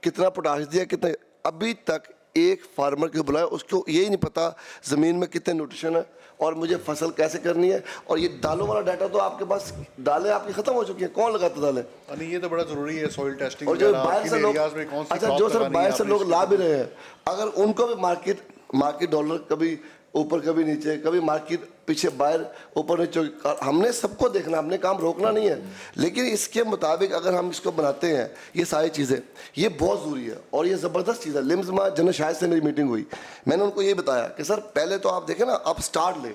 कितना पोटाश दिया, कितना, अभी तक एक फार्मर को बुलाया उसको यही नहीं पता ज़मीन में कितने न्यूट्रिशन है और मुझे फसल कैसे करनी है। और ये दालों वाला डाटा तो आपके पास, दालें आपकी ख़त्म हो चुकी हैं, कौन लगाता दालें? नहीं, ये तो बड़ा ज़रूरी है, सॉइल टेस्टिंग। और जो बाहर से लोग, अच्छा जो सर बाहर से लोग ला भी रहे हैं, अगर उनको भी मार्केट डॉलर कभी ऊपर कभी नीचे, कभी मार्केट पीछे बाहर ऊपर नीचे, हमने सबको देखना, हमने काम रोकना नहीं है, लेकिन इसके मुताबिक अगर हम इसको बनाते हैं, ये सारी चीज़ें, ये बहुत ज़रूरी है और ये ज़बरदस्त चीज़ है। लिम्स में जनरल शायद से मेरी मीटिंग हुई, मैंने उनको ये बताया कि सर पहले तो आप देखें ना, आप स्टार्ट लें,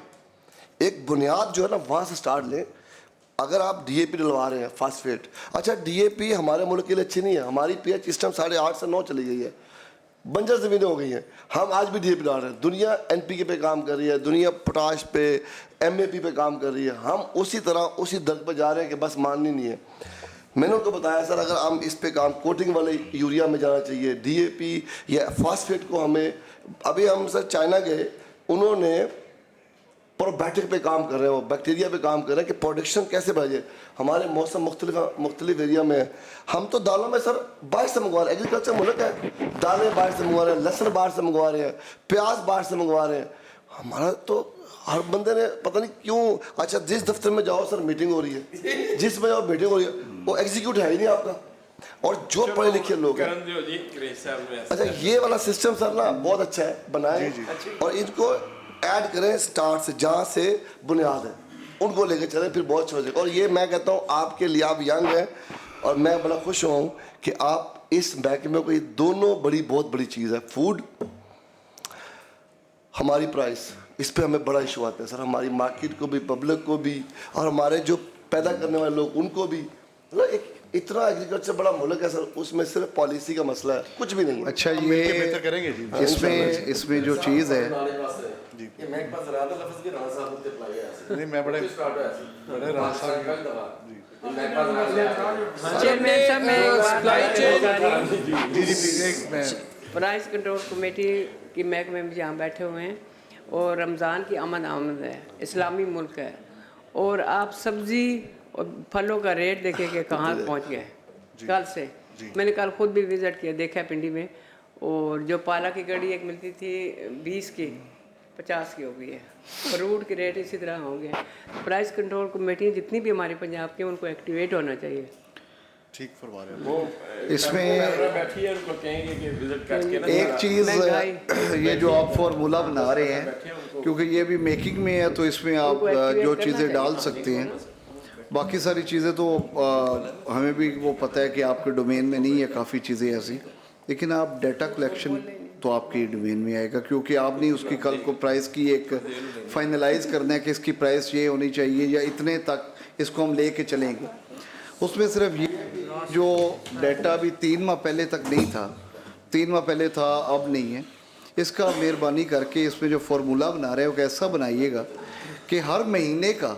एक बुनियाद जो है ना वहाँ से स्टार्ट लें। अगर आप DAP डलवा रहे हैं, फास्फेट, अच्छा DAP हमारे मुल्क के लिए अच्छी नहीं है, हमारी pH सिस्टम 8.5 से 9 चली गई है, बंजर ज़मीनें हो गई हैं, हम आज भी DAP डाल रहे हैं। दुनिया NPK पे काम कर रही है, दुनिया पोटाश पे, MAP पे काम कर रही है, हम उसी तरह उसी दर पर जा रहे हैं कि बस माननी नहीं है। मैंने उनको बताया सर अगर हम इस पे काम, कोटिंग वाले यूरिया में जाना चाहिए, DAP या फास्फेट को हमें, अभी हम सर चाइना गए, उन्होंने प्रोबायोटिक पे काम कर रहे हैं, वो बैक्टीरिया पे काम कर रहे हैं कि प्रोडक्शन कैसे बढ़े। हमारे मौसम मुख्तलिफ एरिया में है, हम तो दालों में सर बाहर से मंगवा रहे हैं, एग्रीकल्चर मुल्क है, दालें बाहर से मंगवा रहे हैं, लहसुन बाहर से मंगवा रहे हैं, प्याज बाहर से मंगवा रहे हैं। हमारा तो हर बंदे ने पता नहीं क्यों, अच्छा जिस दफ्तर में जाओ सर मीटिंग हो रही है, जिस में जाओ मीटिंग हो रही है, वो एग्जीक्यूट है ही नहीं आपका, और जो पढ़े लिखे लोग हैं। अच्छा ये वाला सिस्टम सर ना बहुत अच्छा है, बनाए और इनको ऐड करें स्टार्ट से, जहाँ से बुनियाद है उनको लेकर चलें, फिर बहुत अच्छा हो जाएगा। और ये मैं कहता हूँ आपके लिए, आप यंग हैं और मैं बड़ा खुश हूँ कि आप इस महकमे को, ये दोनों बहुत बड़ी चीज़ है, फूड, हमारी प्राइस, इस पे हमें बड़ा इशू आता है सर, हमारी मार्केट को भी, पब्लिक को भी, और हमारे जो पैदा करने वाले लोग उनको भी। मतलब एक इतना एग्रीकल्चर बड़ा मुल्क है सर, उसमें सिर्फ पॉलिसी का मसला है, कुछ भी नहीं है। अच्छा ये करेंगे जी, इसमें जो चीज़ है जी, ये मैं पास रहा था लफ्ज़ के राणा साहब उत्ते अप्लाई है, नहीं मैं बड़े राणा साहब जी, मैं पास चेयरमैन साहब, मैं सप्लाई चेन जी प्राइस कंट्रोल कमेटी की महकमे में जहाँ बैठे हुए हैं, और रमज़ान की आमद है, इस्लामी मुल्क है, और आप सब्ज़ी और फलों का रेट देखें कि कहाँ पहुँच गए कल से। मैंने कल खुद भी विज़िट किया, देखा है पिंडी में, और जो पालक की कड़ी एक मिलती थी 20 की 50 की हो गई है, फ्रूट के रेट इसी तरह हो गए। प्राइस कंट्रोल कमेटी जितनी भी हमारी पंजाब की, उनको एक्टिवेट होना चाहिए। ठीक फरमा रहे हैं वो इसमें बैठिए, उनको कहेंगे कि विजिट करके ना एक चीज़ ये जो आप फार्मूला बना रहे हैं, क्योंकि ये भी मेकिंग में है, तो इसमें आप जो चीज़ें डाल सकते हैं, बाकी सारी चीज़ें तो हमें भी वो पता है कि आपके डोमेन में नहीं है काफ़ी चीज़ें ऐसी, लेकिन आप डाटा कलेक्शन तो आपकी डोमेन में आएगा, क्योंकि आपने उसकी कल को प्राइस की एक फाइनलाइज करना है कि इसकी प्राइस ये होनी चाहिए या इतने तक इसको हम ले कर चलेंगे। उसमें सिर्फ ये जो डाटा भी 3 माह पहले तक नहीं था, 3 माह पहले था, अब नहीं है, इसका मेहरबानी करके इसमें जो फार्मूला बना रहे हो कैसा बनाइएगा कि हर महीने का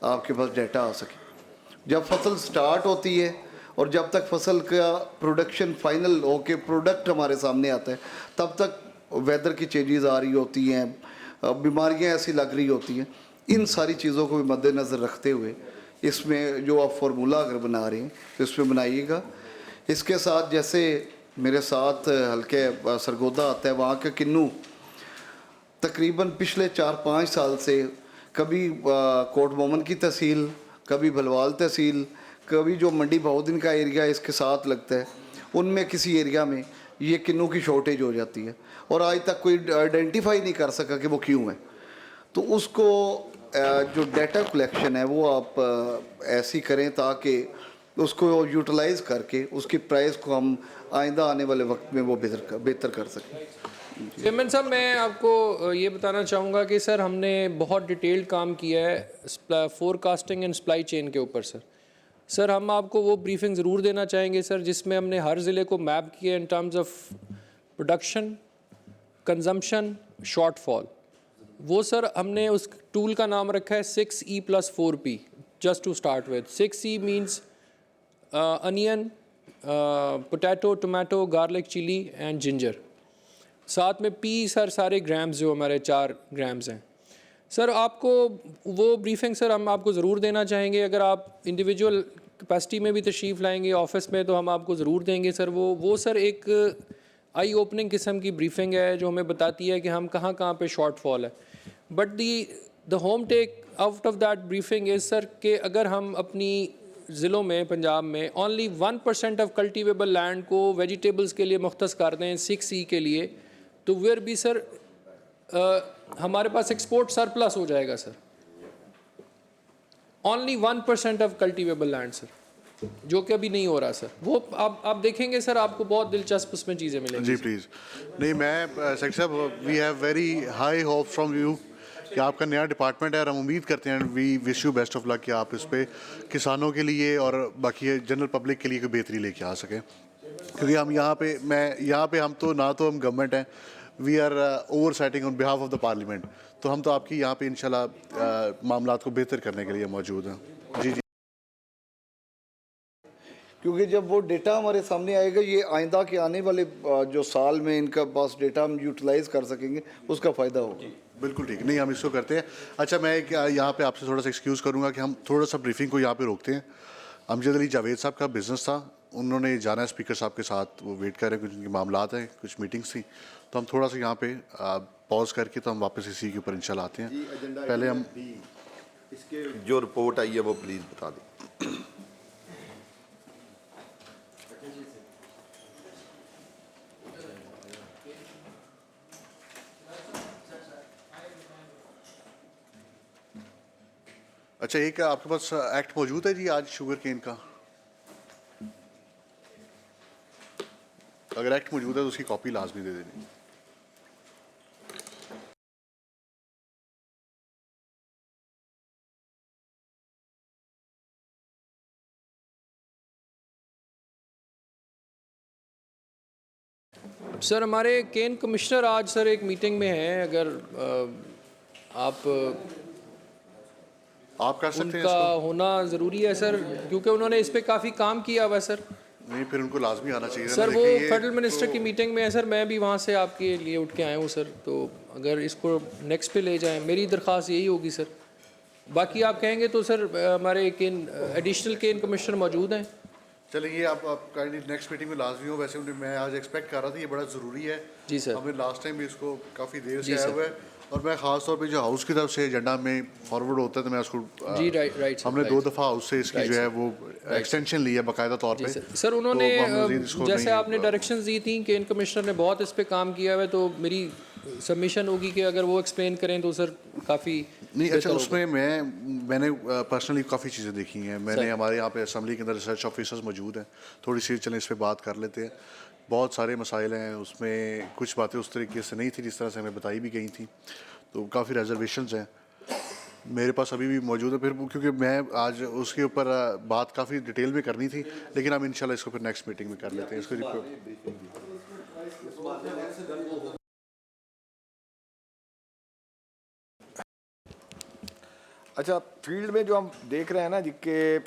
आपके पास डाटा आ सके। जब फसल स्टार्ट होती है और जब तक फसल का प्रोडक्शन फाइनल होके प्रोडक्ट हमारे सामने आता है, तब तक वेदर की चेंजेस आ रही होती हैं, बीमारियां ऐसी लग रही होती हैं। इन सारी चीज़ों को भी मद्देनज़र रखते हुए इसमें जो आप फार्मूला अगर बना रहे हैं तो इसमें बनाइएगा। इसके साथ जैसे मेरे साथ हल्के सरगोदा आता है, वहाँ के किन्नू तकरीबन पिछले 4-5 साल से कभी कोट मोमन की तहसील, कभी भलवाल तहसील, कभी जो मंडी बहुदिन का एरिया इसके साथ लगता है, उनमें किसी एरिया में ये किन्नू की शॉर्टेज हो जाती है और आज तक कोई आइडेंटिफाई नहीं कर सका कि वो क्यों है। तो उसको जो डाटा कलेक्शन है वो आप ऐसी करें ताकि उसको यूटिलाइज़ करके उसकी प्राइस को हम आइंदा आने वाले वक्त में वो बेहतर कर सकें। चेयरमैन साहब, मैं आपको ये बताना चाहूँगा कि सर हमने बहुत डिटेल्ड काम किया है फोरकास्टिंग एंड सप्लाई चेन के ऊपर। सर हम आपको वो ब्रीफिंग ज़रूर देना चाहेंगे सर, जिसमें हमने हर ज़िले को मैप किया in terms of production, consumption, shortfall. वो सर हमने उस टूल का नाम रखा है 6E+4P, just to start with. 6E means onion, potato, tomato, garlic, chilli and ginger. साथ में पी सर सारे ग्राम्स जो हमारे 4 ग्राम्स हैं सर। आपको वो ब्रीफिंग सर हम आपको ज़रूर देना चाहेंगे। अगर आप इंडिविजुअल कैपेसिटी में भी तशरीफ़ लाएंगे ऑफिस में तो हम आपको ज़रूर देंगे सर। वो सर एक आई ओपनिंग किस्म की ब्रीफिंग है जो हमें बताती है कि हम कहाँ कहाँ पे शॉर्टफॉल है। But the home take out of that briefing is sir कि अगर हम अपनी ज़िलों में पंजाब में ओनली 1% ऑफ कल्टिवेबल लैंड को वेजिटेबल्स के लिए मुख्तस कर दें 6E के लिए, तो वेयर भी सर हमारे पास एक्सपोर्ट सरप्लस हो जाएगा sir. Only 1% of cultivable land sir, जो कि अभी नहीं हो रहा सर। वो आप देखेंगे सर, आपको बहुत दिलचस्प उसमें चीज़ें मिलेंगी। जी प्लीज़। नहीं, मैं सेक्रेटरी साहब, we have very high hope from you कि आपका नया डिपार्टमेंट है और हम उम्मीद करते हैं, we wish you best of luck कि आप इस पे किसानों के लिए और बाकी जनरल पब्लिक के लिए कोई बेहतरी लेके आ सकें। क्योंकि हम यहाँ पे हम तो गवर्नमेंट हैं, we are over setting on behalf of the parliament, तो हम तो आपकी यहाँ पे इंशाल्लाह मामलात को बेहतर करने के लिए मौजूद हैं। जी जी। क्योंकि जब वो डेटा हमारे सामने आएगा, ये आइंदा के आने वाले जो साल में इनका पास डेटा हम यूटिलाइज कर सकेंगे, उसका फ़ायदा होगा। बिल्कुल ठीक, नहीं हम इसको करते हैं। अच्छा, मैं यहाँ पे आपसे थोड़ा सा एक्सक्यूज़ करूँगा कि हम थोड़ा सा ब्रीफिंग को यहाँ पे रोकते हैं। अमजद अली जावेद साहब का बिज़नेस था, उन्होंने जाना है स्पीकर साहब के साथ, वो वेट कर रहे हैं, कुछ उनके मामलात हैं, कुछ मीटिंग्स थी, तो हम थोड़ा सा यहाँ पे पॉज करके तो हम वापस इसी के ऊपर इंशाल्लाह आते हैं। पहले हम इसके जो रिपोर्ट आई है वो प्लीज़ बता दें। अच्छा, एक आपके पास एक्ट मौजूद है जी आज शुगर केन का? अगर एक्ट मौजूद है तो उसकी कॉपी लाजमी दे देनी। सर हमारे केन कमिश्नर आज सर एक मीटिंग में हैं, अगर आप कर सकते हैं उनका होना ज़रूरी है सर, क्योंकि उन्होंने इस पे काफ़ी काम किया हुआ है सर। नहीं, फिर उनको लाजमी आना चाहिए सर। वो फेडरल मिनिस्टर की मीटिंग में है सर, मैं भी वहाँ से आपके लिए उठ के आया हूँ सर, तो अगर इसको नेक्स्ट पे ले जाएं, मेरी दरख्वास्त यही होगी सर। बाकी आप कहेंगे तो सर हमारे एडिशनल केन कमिश्नर मौजूद हैं। चलिए, आप काइंडली नेक्स्ट मीटिंग में लाजमी हो। वैसे मैं आज एक्सपेक्ट कर रहा था, ये बड़ा ज़रूरी है जी सर। हमने लास्ट टाइम भी इसको काफ़ी देर से आया हुआ है, और मैं ख़ास तौर पे जो हाउस की तरफ से एजेंडा में फॉरवर्ड होता है तो मैं उसको जी राइट हमने 2 दफ़ा हाउस से इसकी जो है वो एक्सटेंशन ली है बाकायदा तौर पे सर। उन्होंने जैसे आपने डायरेक्शंस दी थी कि कमिश्नर ने बहुत इस पे काम किया है, तो मेरी सबमिशन होगी कि अगर वो एक्सप्लेन करें तो सर काफ़ी नहीं। अच्छा, उसमें मैंने पर्सनली काफ़ी चीज़ें देखी हैं। मैंने हमारे यहाँ पे असम्बली के अंदर रिसर्च ऑफिसर्स मौजूद हैं, थोड़ी सी चलें इस पर बात कर लेते हैं। बहुत सारे मसाइल हैं उसमें, कुछ बातें उस तरीके से नहीं थी जिस तरह से हमें बताई भी गई थी, तो काफ़ी रिजर्वेशंस हैं मेरे पास अभी भी मौजूद है। फिर क्योंकि मैं आज उसके ऊपर बात काफ़ी डिटेल में करनी थी, लेकिन हम इंशाल्लाह इसको फिर नेक्स्ट मीटिंग में कर लेते हैं इसको। अच्छा, फील्ड में जो हम देख रहे हैं ना जी कि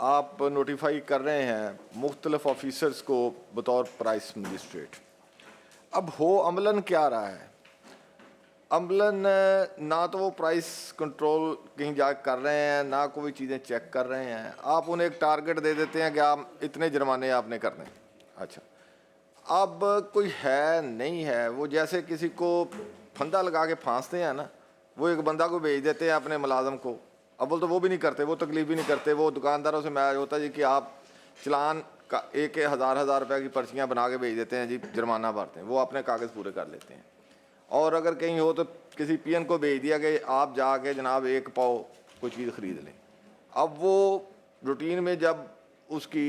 आप नोटिफाई कर रहे हैं मुख्तलिफ ऑफिसर्स को बतौर प्राइस मजिस्ट्रेट, अब हो अमलन क्या रहा है? अमलन ना तो वो प्राइस कंट्रोल कहीं जा कर रहे हैं, ना कोई चीज़ें चेक कर रहे हैं। आप उन्हें एक टारगेट दे देते हैं कि आप इतने जुर्माने आपने करने। अच्छा, अब कोई है नहीं है, वो जैसे किसी को फंदा लगा के फांसते हैं ना, वो एक बंदा को भेज देते हैं अपने मुलाजम को। अव्वल तो वो भी नहीं करते, वो तकलीफ भी नहीं करते, वो दुकानदारों से मैच होता है जी कि आप चलान का 1,000 रुपये की पर्चियाँ बना के भेज देते हैं जी, जुर्माना भरते हैं, वो अपने कागज़ पूरे कर लेते हैं। और अगर कहीं हो तो किसी पीएन को भेज दिया कि आप जाके जनाब 1 पाव कोई चीज़ ख़रीद लें। अब वो रूटीन में जब उसकी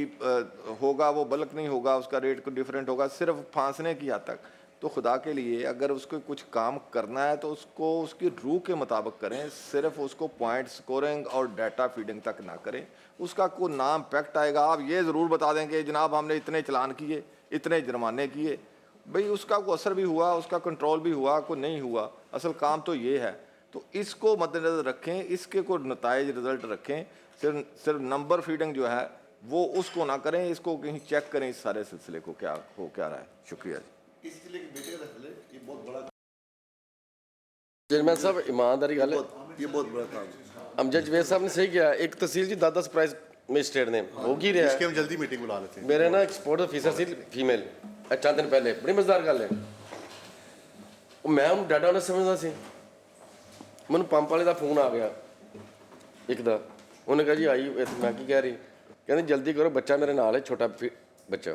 होगा, वो बल्क नहीं होगा, उसका रेट को डिफरेंट होगा, सिर्फ फांसने की हद तक। तो खुदा के लिए अगर उसको कुछ काम करना है तो उसको उसकी रूह के मुताबिक करें, सिर्फ उसको पॉइंट स्कोरिंग और डाटा फीडिंग तक ना करें। उसका कोई नाम इम्पैक्ट आएगा, आप ये ज़रूर बता दें कि जनाब हमने इतने चलान किए, इतने जुर्माने किए, भाई उसका कोई असर भी हुआ, उसका कंट्रोल भी हुआ, कोई नहीं हुआ, असल काम तो ये है। तो इसको मद्देनज़र रखें, इसके कोई नताइज रिज़ल्ट रखें। सिर्फ नंबर फीडिंग जो है वो उसको ना करें, इसको कहीं चेक करें इस सारे सिलसिले को क्या हो क्या रहा है। शुक्रिया जी। चेयरमैन साहब ईमानदारी गल है, ये बहुत बड़ा काम है। अमजद जवेद साहब ने सही किया। एक तहसील जी 10-10 प्राइस मजिस्ट्रेट ने हो की रहा इसके है। हम जल्दी मीटिंग बुला लेते हैं। मेरे ना एक स्पोर्ट ऑफिसर सी फीमेल चंद दिन पहले, बड़ी मजेदार गल है। मैं उन्हें डाडा नहीं समझदा सी, मैनू पंप वाले का फोन आ गया एक दा, उन्हें कहा जी आई मैं की कह रही, कहते जल्दी करो बच्चा मेरे नाल है, छोटा बच्चा,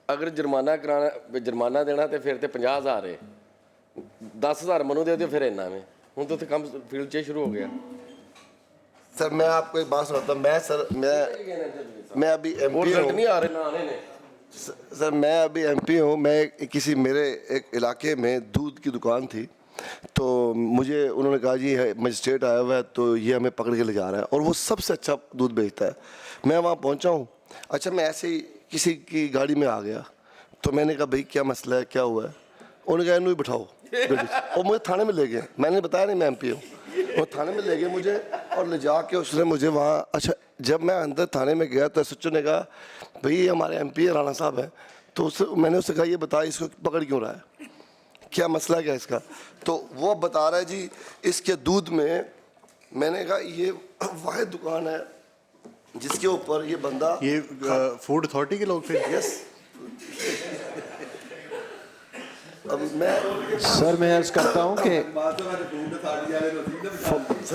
अगर जुर्माना कराना जुर्माना देना तो फिर तो 50,000 है, 10,000 मनु दे दो फिर इन्ना में। हूँ तो कम फील्ड च शुरू हो गया। सर मैं आपको एक बात सुनाता हूँ। मैं अभी MP हूँ। नहीं आ रहे ना आने ने। सर मैं अभी MP हूँ। मैं किसी मेरे एक इलाके में दूध की दुकान थी, तो मुझे उन्होंने कहा जी मजिस्ट्रेट आया हुआ है तो ये हमें पकड़ के ले जा रहा है, और वो सबसे अच्छा दूध बेचता है। मैं वहाँ पहुँचा हूँ। अच्छा मैं ऐसे ही किसी की गाड़ी में आ गया, तो मैंने कहा भाई क्या मसला है, क्या हुआ है? उन्होंने कहा इन्हें बिठाओ और मुझे थाने में ले गए। मैंने बताया नहीं मैं MP हूँ। वो थाने में ले गए मुझे, और ले जा के उसने मुझे वहाँ, अच्छा जब मैं अंदर थाने में गया तो SHO ने कहा भाई ये हमारे MP राणा साहब हैं। तो मैंने उससे कहा ये बता इसको पकड़ क्यों रहा है, क्या मसला क्या इसका? तो वो बता रहा है जी इसके दूध में, मैंने कहा ये वाहिद दुकान है जिसके ऊपर ये बंदा, ये फूड अथॉरिटी के लोग थे। यस। अब मैं सर मैं अर्ज करता हूँ कि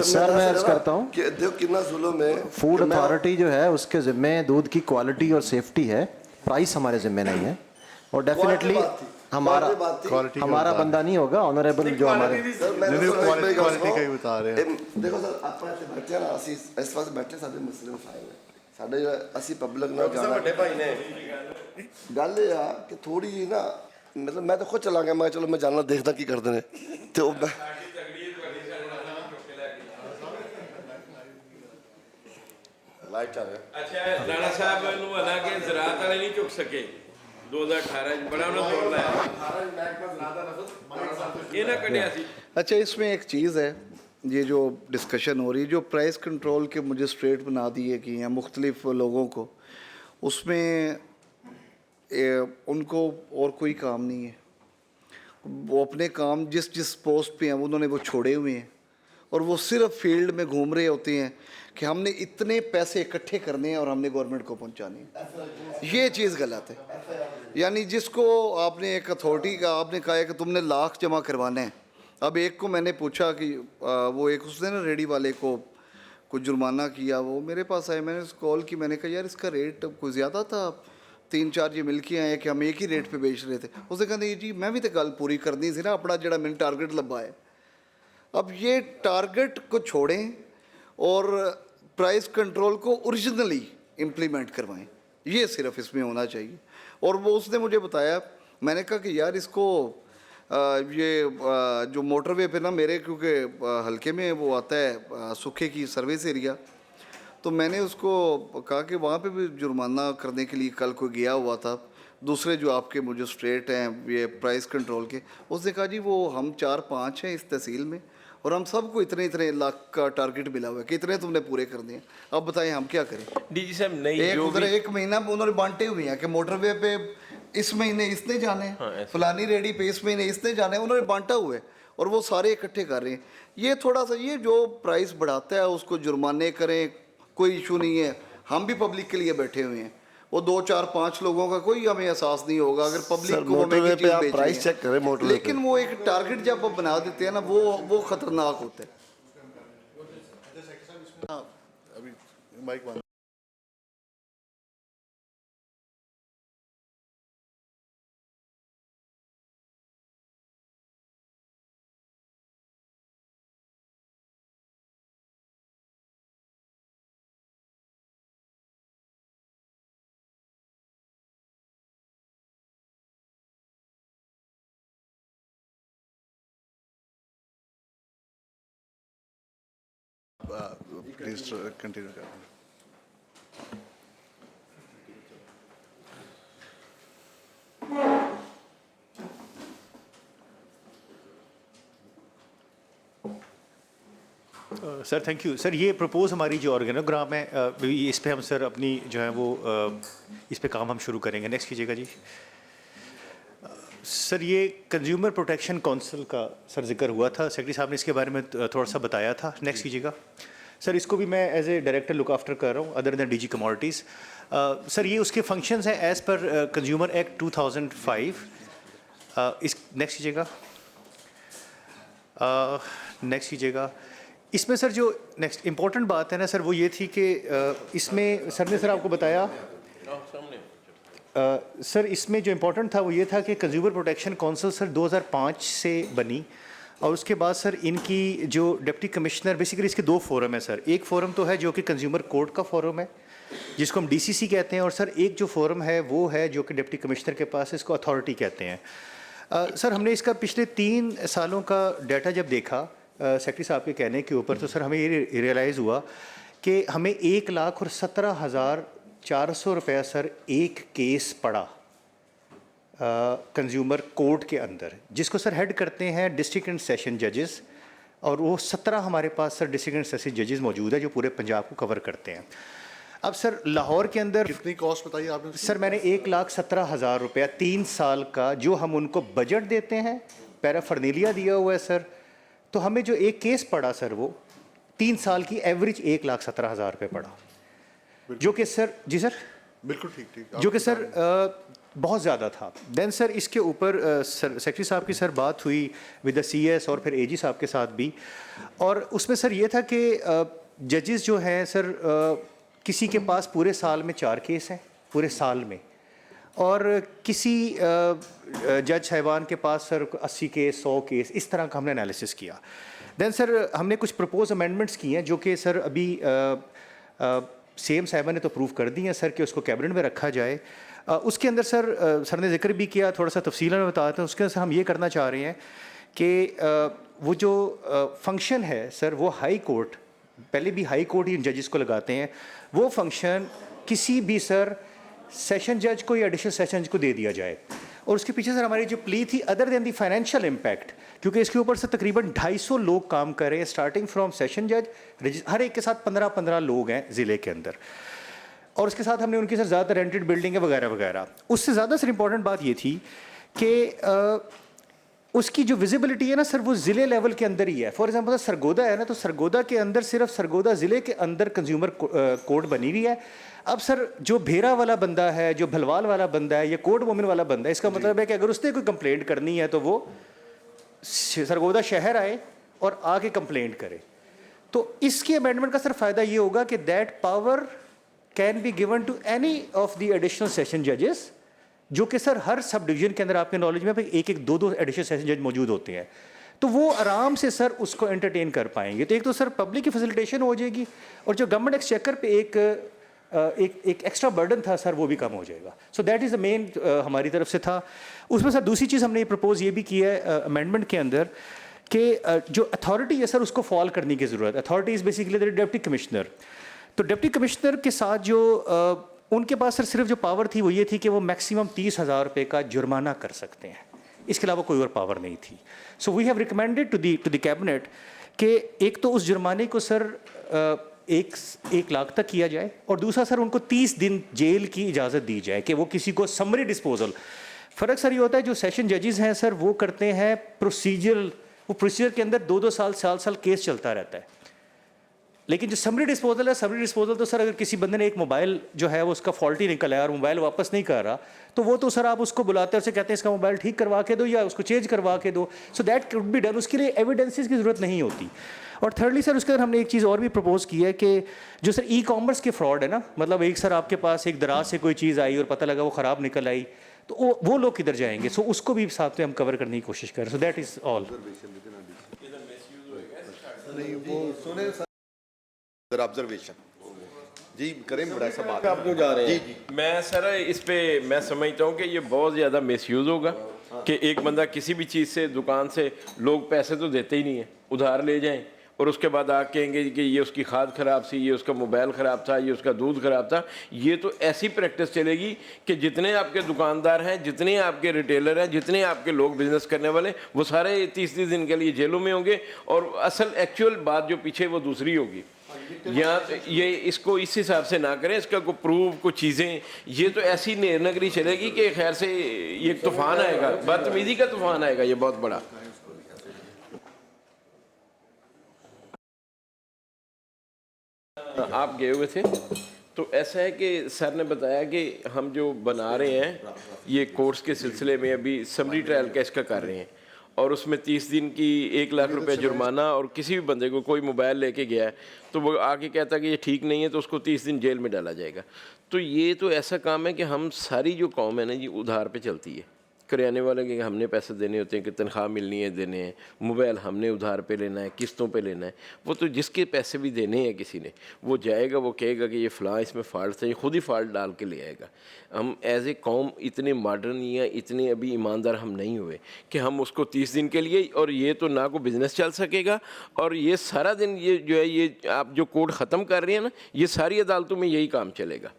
सर मैं अर्ज करता हूँ कि देखो कितना जुल्म है। फूड अथॉरिटी जो है उसके ज़िम्मे दूध की क्वालिटी और सेफ्टी है, प्राइस हमारे ज़िम्मे नहीं है, और डेफिनेटली हमारा बंदा नहीं होगा ऑनरेबल जो हमारे क्वालिटी का ही बता रहे हैं। देखो सर ਆਪਾਂ ਇੱਥੇ ਬੈਠੇ ਨਾ, ਅਸੀਂ ਇਸ ਵਾਸਤੇ ਬੈਠੇ ਸਾਡੇ ਮੁਸਲਿਮ ਭਾਈ ਨੇ, ਸਾਡੇ ਅਸੀਂ ਪਬਲਿਕ ਨਾਲ ਜਾਣਾ ਵੱਡੇ ਭਾਈ ਨੇ। ਗੱਲ ਇਹ ਆ ਕਿ ਥੋੜੀ ਜਿਹੀ ਨਾ, मतलब मैं तो खुद चला गया, मैं चलो मैं जानना देखता की करते हैं तो लाइट चल रहा। अच्छा राणा साहब ਨੂੰ ਹਨਾ ਕਿ ਜ਼ਰਾਅਤ ਵਾਲੇ ਨਹੀਂ ਚੁੱਕ ਸਕੇ 2018 ਚ बड़ा उन्होंने तोड़ लाया ये ना कटिया सी। अच्छा इसमें एक चीज़ है, ये जो डिस्कशन हो रही है, जो प्राइस कंट्रोल के मजिस्ट्रेट बना दिए गए हैं मुख्तलिफ लोगों को, उसमें उनको और कोई काम नहीं है। वो अपने काम जिस जिस पोस्ट पे हैं उन्होंने वो छोड़े हुए हैं, और वो सिर्फ फील्ड में घूम रहे होते हैं कि हमने इतने पैसे इकट्ठे करने हैं और हमने गवर्नमेंट को पहुंचाने हैं। ये चीज़ गलत है। यानी जिसको आपने एक अथॉरिटी का आपने कहा है कि तुमने लाख जमा करवाना है, अब एक को मैंने पूछा कि वो एक उसने ना रेडी वाले को कुछ जुर्माना किया, वो मेरे पास आए, मैंने उसको कॉल की, मैंने कहा यार इसका रेट कुछ ज़्यादा था, 3-4 ये मिल के आए कि हम एक ही रेट पे बेच रहे थे। उसने कहा जी मैं भी तो गल पूरी करनी सी ना, अपना जड़ा मैंने टारगेट लब्बा है। अब ये टारगेट को छोड़ें और प्राइस कंट्रोल को ओरिजिनली इम्प्लीमेंट करवाएं, ये सिर्फ इसमें होना चाहिए। और वो उसने मुझे बताया, मैंने कहा कि यार इसको जो मोटरवे पे ना मेरे, क्योंकि हल्के में वो आता है सूखे की सर्विस एरिया, तो मैंने उसको कहा कि वहाँ पे भी जुर्माना करने के लिए कल कोई गया हुआ था, दूसरे जो आपके मजिस्ट्रेट हैं ये प्राइस कंट्रोल के, उसने कहा जी वो हम 4-5 हैं इस तहसील में, और हम सबको इतने इतने लाख का टारगेट मिला हुआ है कि इतने तुमने पूरे करने हैं, अब बताएं हम क्या करें। डीजी साहब नहीं, एक उधर एक महीना उन्होंने बांटे हुए हैं कि मोटरवे पे इस महीने इसने जाने हैं, फलानी रेडी पे इस महीने इसने जाने हैं, उन्होंने बांटा हुआ है और वो सारे इकट्ठे कर रहे हैं। ये थोड़ा सा ये जो प्राइस बढ़ाता है उसको जुर्माने करें, कोई इशू नहीं है, हम भी पब्लिक के लिए बैठे हुए हैं। वो 2-4-5 लोगों का कोई हमें एहसास नहीं होगा अगर पब्लिक को मोटरवे पे आप प्राइस चेक करें मोटरवे, लेकिन वो एक टारगेट जब आप बना देते हैं ना वो खतरनाक होता है। अभी माइक बंद। प्लीज कंटिन्यू करें। Sir thank you sir. ये प्रपोज हमारी जो ऑर्गेनोग्राम है इस पे हम सर अपनी जो है वो इस पे काम हम शुरू करेंगे। नेक्स्ट कीजिएगा जी। सर ये कंज्यूमर प्रोटेक्शन काउंसिल का सर जिक्र हुआ था, सेक्रेटरी साहब ने इसके बारे में थोड़ा सा बताया था। नेक्स्ट कीजिएगा सर। इसको भी मैं as a director look after कर रहा हूँ other than DG commodities. Sir ये उसके फंक्शंस हैं एज़ पर कंज्यूमर एक्ट 2005। इस नेक्स्ट कीजिएगा। नेक्स्ट कीजिएगा। इसमें सर जो नेक्स्ट इम्पॉर्टेंट बात है ना सर वो ये थी कि इसमें सर ने सर आपको बताया सर इसमें जो इम्पोर्टेंट था वो ये था कि कंज्यूमर प्रोटेक्शन काउंसिल सर 2005 से बनी और उसके बाद सर इनकी जो डिप्टी कमिश्नर बेसिकली इसके दो फोरम है सर। एक फोरम तो है जो कि कंज्यूमर कोर्ट का फोरम है जिसको हम डीसीसी कहते हैं, और सर एक जो फोरम है वो है जो कि डिप्टी कमिश्नर के पास इसको अथॉरिटी कहते हैं। सर हमने इसका पिछले 3 सालों का डाटा जब देखा सेक्रेटरी साहब के कहने के ऊपर तो सर हमें ये रियलाइज़ हुआ कि हमें 1,17,400 रुपया सर एक केस पड़ा कंज्यूमर कोर्ट के अंदर, जिसको सर हेड करते हैं डिस्ट्रिक्ट एंड सेशन जजेस, और वो 17 हमारे पास सर डिस्ट्रिक्ट एंड सेशन जजेस मौजूद है जो पूरे पंजाब को कवर करते हैं। अब सर लाहौर के अंदर कितनी कॉस्ट बताइए आपने? सर मैंने 1,17,000 रुपया 3 साल का जो हम उनको बजट देते हैं, पैराफर्नीलिया दिया हुआ है सर, तो हमें जो एक केस पड़ा सर वो 3 साल की एवरेज 1,17,000 रुपये पड़ा, जो कि सर जी सर बिल्कुल ठीक जो कि सर बहुत ज़्यादा था। देन सर इसके ऊपर सर सेक्रेटरी साहब की सर बात हुई विद द CS और फिर AG साहब के साथ भी, और उसमें सर ये था कि जजेस जो हैं सर किसी के पास पूरे साल में 4 केस हैं पूरे साल में, और किसी जज साहिबान के पास सर 80 केस 100 केस, इस तरह का हमने एनालिसिस किया। देन सर हमने कुछ प्रपोज अमेंडमेंट्स किए हैं जो कि सर अभी सीएम साहिबा ने तो अप्रूव कर दी हैं सर कि उसको कैबिनेट में रखा जाए। उसके अंदर सर ने जिक्र भी किया, थोड़ा सा तफसील में बताते हैं। उसके अंदर हम ये करना चाह रहे हैं कि वो जो फंक्शन है सर वो हाई कोर्ट, पहले भी हाई कोर्ट ही जजेस को लगाते हैं, वो फंक्शन किसी भी सर सेशन जज को या एडिशनल सेशन जज को दे दिया जाए। और उसके पीछे सर हमारी जो प्ली थी other than the financial impact, क्योंकि इसके ऊपर से तकरीबन 250 लोग काम कर रहे हैं स्टार्टिंग फ्रॉम सेशन जज, हर एक के साथ 15-15 लोग हैं ज़िले के अंदर, और उसके साथ हमने उनकी सर ज़्यादातर रेंटेड बिल्डिंग है वगैरह वगैरह। उससे ज़्यादा सर इंपॉर्टेंट बात ये थी कि उसकी जो विजिबिलिटी है ना सर वो ज़िले लेवल के अंदर ही है। फॉर एग्जांपल सरगोदा है ना, तो सरगोदा के अंदर सिर्फ सरगोदा ज़िले के अंदर कंज्यूमर कोर्ट बनी हुई है। अब सर जो भेरा वाला बंदा है, जो भलवाल वाला बंदा है, या कोर्ट वोमेन वाला बंदा है, इसका मतलब है कि अगर उसने कोई कंप्लेंट करनी है तो वो सरगोदा शहर आए और आके कंप्लेंट करे। तो इसकी अमेंडमेंट का सर फ़ायदा ये होगा कि that power can be given to any of the additional session जजेस, जो कि सर हर सब डिवीजन के अंदर आपके नॉलेज में 1-1, 2-2 एडिशनल सेशन जज मौजूद होते हैं, तो वो आराम से सर उसको एंटरटेन कर पाएंगे। तो एक तो सर पब्लिक की फैसिलिटेशन हो जाएगी, और जो गवर्नमेंट एक्सचेकर पे एक एक्स्ट्रा बर्डन था सर वो भी कम हो जाएगा। सो दैट इज़ द मेन हमारी तरफ से था। उसमें सर दूसरी चीज़ हमने ये प्रपोज ये भी की है अमेंडमेंट के अंदर कि जो अथॉरिटी है सर उसको फॉल करने की ज़रूरत है। Authority is basically the deputy commissioner. तो डिप्टी कमिश्नर के साथ जो उनके पास सर सिर्फ जो पावर थी वो ये थी कि वो मैक्सिमम 30,000 रुपये का जुर्माना कर सकते हैं, इसके अलावा कोई और पावर नहीं थी। So we have recommended to the cabinet कि एक तो उस जुर्माने को सर 1 लाख तक किया जाए, और दूसरा सर उनको 30 दिन जेल की इजाज़त दी जाए कि वो किसी को समरी डिस्पोजल। फ़र्क सर ये होता है जो सेशन जजेस हैं सर वो करते हैं प्रोसीजरल, वो प्रोसीजर के अंदर 2-2 साल केस चलता रहता है। लेकिन जो समरी डिस्पोजल है, समरी डिस्पोजल तो सर अगर किसी बंदे ने एक मोबाइल जो है वो उसका फॉल्टी निकल आया और मोबाइल वापस नहीं कर रहा, तो वो तो सर आप उसको बुलाते हैं, उससे कहते हैं इसका मोबाइल ठीक करवा के दो या उसको चेंज करवा के दो। So that could be done, उसके लिए एविडेंसेस की ज़रूरत नहीं होती। और थर्डली सर उसके अंदर हमने एक चीज़ और भी प्रपोज की है कि जो सर ई-कॉमर्स के फ्रॉड है ना, मतलब एक सर आपके पास एक दराज से कोई चीज़ आई और पता लगा वो ख़राब निकल आई, तो वो लोग किधर जाएंगे। सो उसको भी साथ में हम कवर करने की कोशिश करें। So that is all. Observation जी करें, बड़ा सा बात आप क्यों जा रहे हैं? जी मैं सर इस पे मैं समझता हूँ कि ये बहुत ज़्यादा मिसयूज़ होगा कि एक बंदा किसी भी चीज़ से दुकान से, लोग पैसे तो देते ही नहीं है, उधार ले जाएं और उसके बाद आके कहेंगे कि ये उसकी खाद ख़राब थी, ये उसका मोबाइल ख़राब था, ये उसका दूध ख़राब था। ये तो ऐसी प्रैक्टिस चलेगी कि जितने आपके दुकानदार हैं, जितने आपके रिटेलर हैं, जितने आपके लोग बिज़नेस करने वाले, वो सारे 30-30 दिन के लिए जेलों में होंगे और असल एक्चुअल बात जो पीछे वो दूसरी होगी। यहाँ ये इसको इस हिसाब से ना करें, इसका कोई प्रूफ कुछ चीज़ें, ये तो ऐसी नगरी चलेगी कि खैर से ये तूफ़ान आएगा, बदतमीज़ी का तूफ़ान आएगा ये बहुत बड़ा। आप गए हुए थे तो ऐसा है कि सर ने बताया कि हम जो बना रहे हैं ये कोर्स के सिलसिले में अभी समरी ट्रायल का इसका कर रहे हैं और उसमें 30 दिन की 1 लाख रुपए जुर्माना और किसी भी बंदे को कोई मोबाइल लेके गया है तो वो आके कहता कि ये ठीक नहीं है तो उसको 30 दिन जेल में डाला जाएगा। तो ये तो ऐसा काम है कि हम सारी जो कौम है ना जी उधार पे चलती है। करियाने वाले के हमने पैसे देने होते हैं कि तनख्वाह मिलनी है देने हैं, मोबाइल हमने उधार पे लेना है, किस्तों पे लेना है। वो तो जिसके पैसे भी देने हैं किसी ने वो जाएगा, वो कहेगा कि ये फ़लाँ इसमें फ़ाल्ट है, ये खुद ही फ़ाल्ट डाल के ले आएगा। हम एज ए कौम इतने मॉडर्न या इतने अभी ईमानदार हम नहीं हुए कि हम उसको 30 दिन के लिए, और ये तो ना को बिज़नेस चल सकेगा और ये सारा दिन ये जो है ये आप जो कोड ख़त्म कर रहे हैं ना, ये सारी अदालतों में यही काम चलेगा।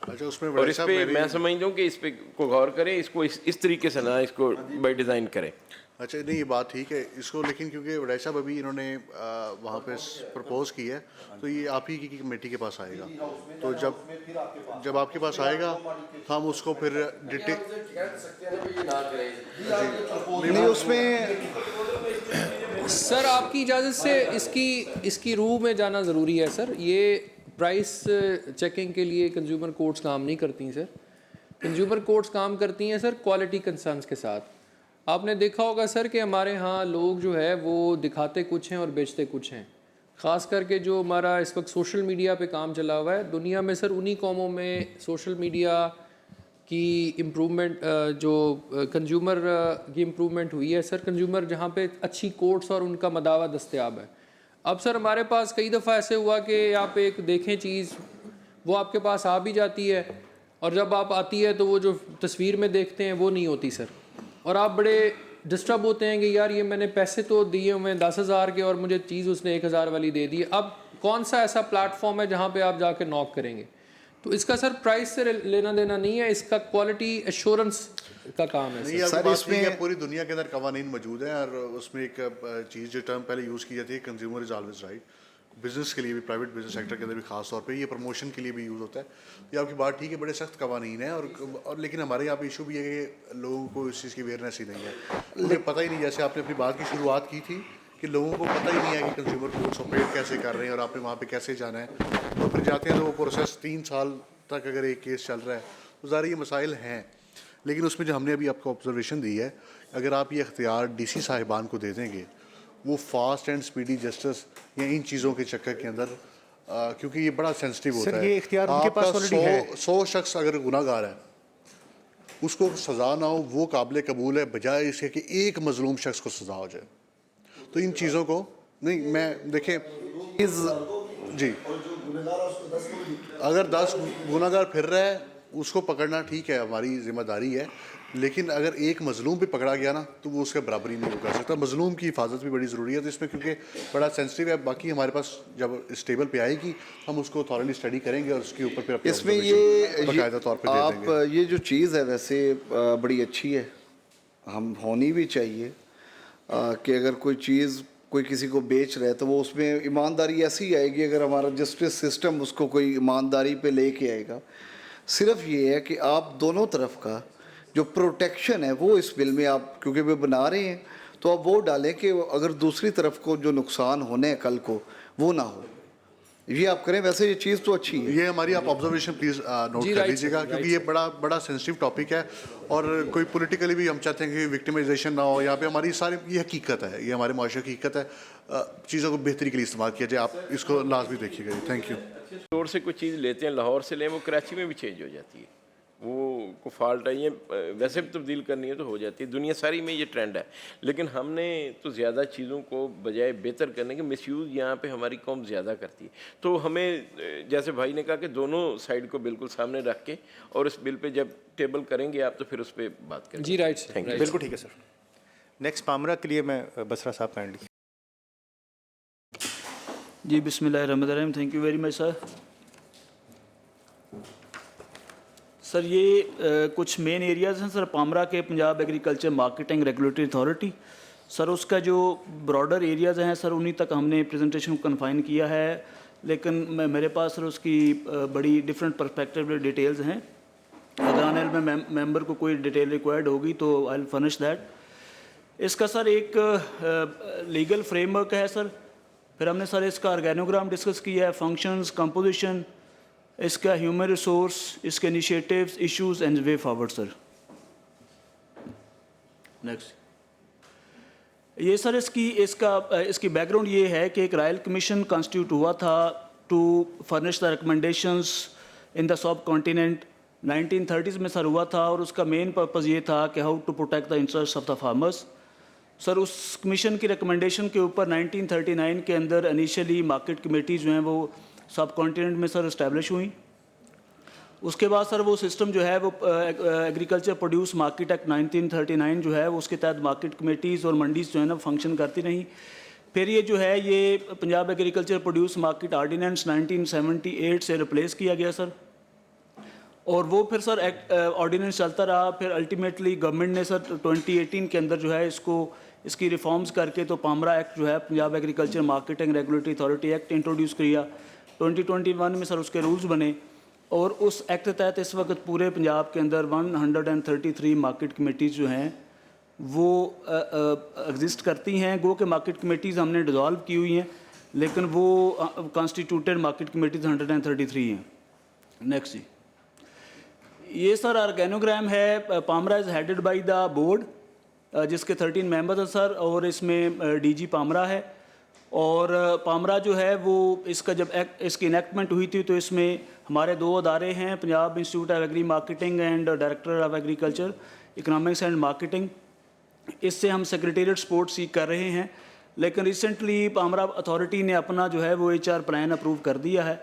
अच्छा, उसमें और इस पे मैं समझता हूँ कि इस पे को गौर करें, इसको इस तरीके से ना इसको बाय डिज़ाइन करें। अच्छा, नहीं ये बात ठीक है इसको, लेकिन क्योंकि वड़ैच साहब अभी इन्होंने वहाँ पे प्रपोज की है तो ये आप ही की कमेटी के पास आएगा। तो जब आपके पास आएगा तो हम उसको फिर डिटेल नहीं उसमें सर आपकी इजाज़त से इसकी रूह में जाना ज़रूरी है सर। ये प्राइस चेकिंग के लिए कंज्यूमर कोर्ट्स काम नहीं करती सर। कंज्यूमर कोर्ट्स काम करती हैं सर क्वालिटी कंसर्न्स के साथ। आपने देखा होगा सर कि हमारे यहाँ लोग जो है वो दिखाते कुछ हैं और बेचते कुछ हैं। ख़ास करके जो हमारा इस वक्त सोशल मीडिया पे काम चला हुआ है दुनिया में सर, उन्हीं कौमों में सोशल मीडिया की इम्प्रूवमेंट जो कंज्यूमर की इम्प्रूवमेंट हुई है सर। कंज्यूमर जहाँ पे अच्छी कोर्ट्स और उनका मदावा दस्तयाब है। अब सर हमारे पास कई दफ़ा ऐसे हुआ कि आप एक देखें चीज़ वो आपके पास आ भी जाती है और जब आप आती है तो वो जो तस्वीर में देखते हैं वो नहीं होती सर, और आप बड़े डिस्टर्ब होते हैं कि यार ये मैंने पैसे तो दिए हुए 10,000 के और मुझे चीज़ उसने 1,000 वाली दे दी। अब कौन सा ऐसा प्लेटफॉर्म है जहाँ पे आप जाके नॉक करेंगे? तो इसका सर प्राइस से लेना देना नहीं है, इसका क्वालिटी एश्योरेंस का काम है सर। इसमें पूरी दुनिया के अंदर कवानीन मौजूद हैं और उसमें एक चीज़ जो टर्म पहले यूज़ की जाती है consumer is always right. Business के लिए भी, प्राइवेट बिजनेस सेक्टर के अंदर भी खास तौर पे ये प्रमोशन के लिए भी यूज़ होता है। ये आपकी बात ठीक है, बड़े सख्त कवानीन है और लेकिन हमारे यहाँ पे इशू भी है कि लोगों को इस चीज़ की अवेयरनेस ही नहीं है, उन्हें पता ही नहीं। जैसे आपने अपनी बात की शुरुआत की थी कि लोगों को पता ही नहीं है कि कंज्यूमर कोर्ट्स ऑपरेट कैसे कर रहे हैं और आपने वहाँ पे कैसे जाना है। तो फिर जाते हैं तो वो प्रोसेस 3 साल तक अगर एक केस चल रहा है तो ज़ाहिर ये मसाइल हैं। लेकिन उसमें जो हमने अभी आपको ऑब्जर्वेशन दी है, अगर आप ये इख्तियार डीसी साहिबान को दे देंगे, वो फास्ट एंड स्पीडी जस्टिस या इन चीज़ों के चक्कर के अंदर क्योंकि ये बड़ा सेंसिटिव होता है। ये इख्तियार उनके पास ऑलरेडी है। 100 शख्स अगर गुनाहगार है उसको सज़ा ना हो वो काबिल कबूल है, बजाय इसके कि एक मजलूम शख्स को सज़ा हो जाए। तो इन चीज़ों को नहीं, मैं देखें जी, अगर 10 गुनाहगार फिर रहा है उसको पकड़ना ठीक है, हमारी जिम्मेदारी है, लेकिन अगर एक मजलूम भी पकड़ा गया ना तो वो उसका बराबरी नहीं कर सकता। मजलूम की हिफाजत भी बड़ी ज़रूरी है तो इसमें क्योंकि बड़ा सेंसिटिव है। बाकी हमारे पास जब इस टेबल पे आएगी हम उसको थॉरली स्टडी करेंगे और उसके ऊपर फिर इसमें बाकायदा तौर पे दे देंगे। ये जो चीज़ है वैसे बड़ी अच्छी है, हम होनी भी चाहिए कि अगर कोई चीज़ कोई किसी को बेच रहा है तो वो उसमें ईमानदारी ऐसी आएगी अगर हमारा जस्टिस सिस्टम उसको कोई ईमानदारी पे लेके आएगा। सिर्फ ये है कि आप दोनों तरफ का जो प्रोटेक्शन है वो इस बिल में आप क्योंकि वे बना रहे हैं तो आप वो डालें कि अगर दूसरी तरफ को जो नुकसान होने हैं कल को वो ना हो, ये आप करें। वैसे ये चीज़ तो अच्छी है। ये हमारी आप ऑब्जर्वेशन प्लीज़ नोट कर लीजिएगा क्योंकि ये बड़ा सेंसिटिव टॉपिक है और कोई पॉलिटिकली भी हम चाहते हैं कि विक्टिमाइजेशन ना हो। यहाँ पे हमारी सारी ये हकीकत है, ये हमारे माशरे की हकीकत है। चीज़ों को बेहतरी के लिए इस्तेमाल किया जाए, आप इसको लाजमी देखिएगा। Thank you. स्टोर से कोई चीज़ लेते हैं, लाहौर से लें, वो कराची में भी चेंज हो जाती है, वो को फॉल्ट है, ये वैसे भी तब्दील करनी है तो हो जाती है। दुनिया सारी में ये ट्रेंड है, लेकिन हमने तो ज़्यादा चीज़ों को बजाय बेहतर करने के मिसयूज़ यहाँ पे हमारी कौम ज़्यादा करती है। तो हमें जैसे भाई ने कहा कि दोनों साइड को बिल्कुल सामने रख के और इस बिल पे जब टेबल करेंगे आप तो फिर उस पर बात करेंगे। जी राइट, थैंक यू। बिल्कुल ठीक है सर। नेक्स्ट पामरा के लिए मैं बसरा साहब काइंडली। जी बिस्मिल्लाहिर्रहमानिर्रहीम, thank you very much sir. Sir ये कुछ मेन एरियाज़ हैं सर पामरा के, Punjab agriculture marketing regulatory authority. Sir उसका जो ब्रॉडर एरियाज़ हैं सर उन्हीं तक हमने प्रेजेंटेशन को कन्फाइन किया है, लेकिन मेरे पास सर उसकी बड़ी डिफरेंट पर्सपेक्टिव डिटेल्स हैं। अगर आने में मेंबर को कोई डिटेल रिक्वायर्ड होगी तो आई विल फर्निश दैट। इसका सर एक लीगल फ्रेमवर्क है सर, फिर हमने सर इसका ऑर्गेनोग्राम डिस्कस किया है, फंक्शंस, कंपोजिशन, इसका ह्यूमन रिसोर्स, इसके initiatives, issues and way forward sir. Next, ये सर इसकी बैकग्राउंड ये है कि एक रॉयल कमीशन कॉन्स्टिट्यूट हुआ था to furnish the recommendations in the subcontinent. 1930s में सर हुआ था और उसका मेन पर्पज़ ये था कि how to protect the interest of the farmers. Sir उस कमीशन की रिकमेंडेशन के ऊपर 1939 के अंदर इनिशियली मार्केट कमेटी जो हैं वो सब कॉन्टिनेंट में सर इस्टेब्लिश हुई। उसके बाद सर वो सिस्टम जो है वो एग्रीकल्चर प्रोड्यूस मार्केट एक्ट 1939 जो है वो उसके तहत मार्केट कमेटीज़ और मंडीज़ जो है ना फंक्शन करती रहीं। फिर ये जो है ये Punjab agriculture produce market ordinance 1978 से रिप्लेस किया गया सर, और वो फिर सर ऑर्डिनेंस चलता रहा। फिर अल्टीमेटली गवर्नमेंट ने सर 2018 के अंदर जो है इसकी रिफॉर्म्स करके तो पामरा एक्ट जो है Punjab agriculture marketing regulatory authority act introduce किया। 2021 में सर उसके रूल्स बने और उस एक्ट के तहत इस वक्त पूरे पंजाब के अंदर 133 मार्केट कमेटीज़ जो हैं वो एग्जिस्ट करती हैं। गो के मार्केट कमेटीज़ हमने डिज़ोल्व की हुई हैं, लेकिन वो कॉन्स्टिट्यूटेड मार्केट कमेटीज़ 133 हैं। नेक्स्ट जी, ये सर ऑर्गेनोग्राम है। PAMRA is headed by the board जिसके 13 मेंबर्स हैं सर, और इसमें डीजी पामरा है। और पामरा जो है वो इसका जब इसकी इनेक्टमेंट हुई थी तो इसमें हमारे 2 अदारे हैं, Punjab institute of agri marketing and director of agriculture economics and marketing. इससे हम सेक्रेटेरिएट सपोर्ट सीख कर रहे हैं, लेकिन रिसेंटली पामरा अथॉरिटी ने अपना जो है वो HR प्लान अप्रूव कर दिया है।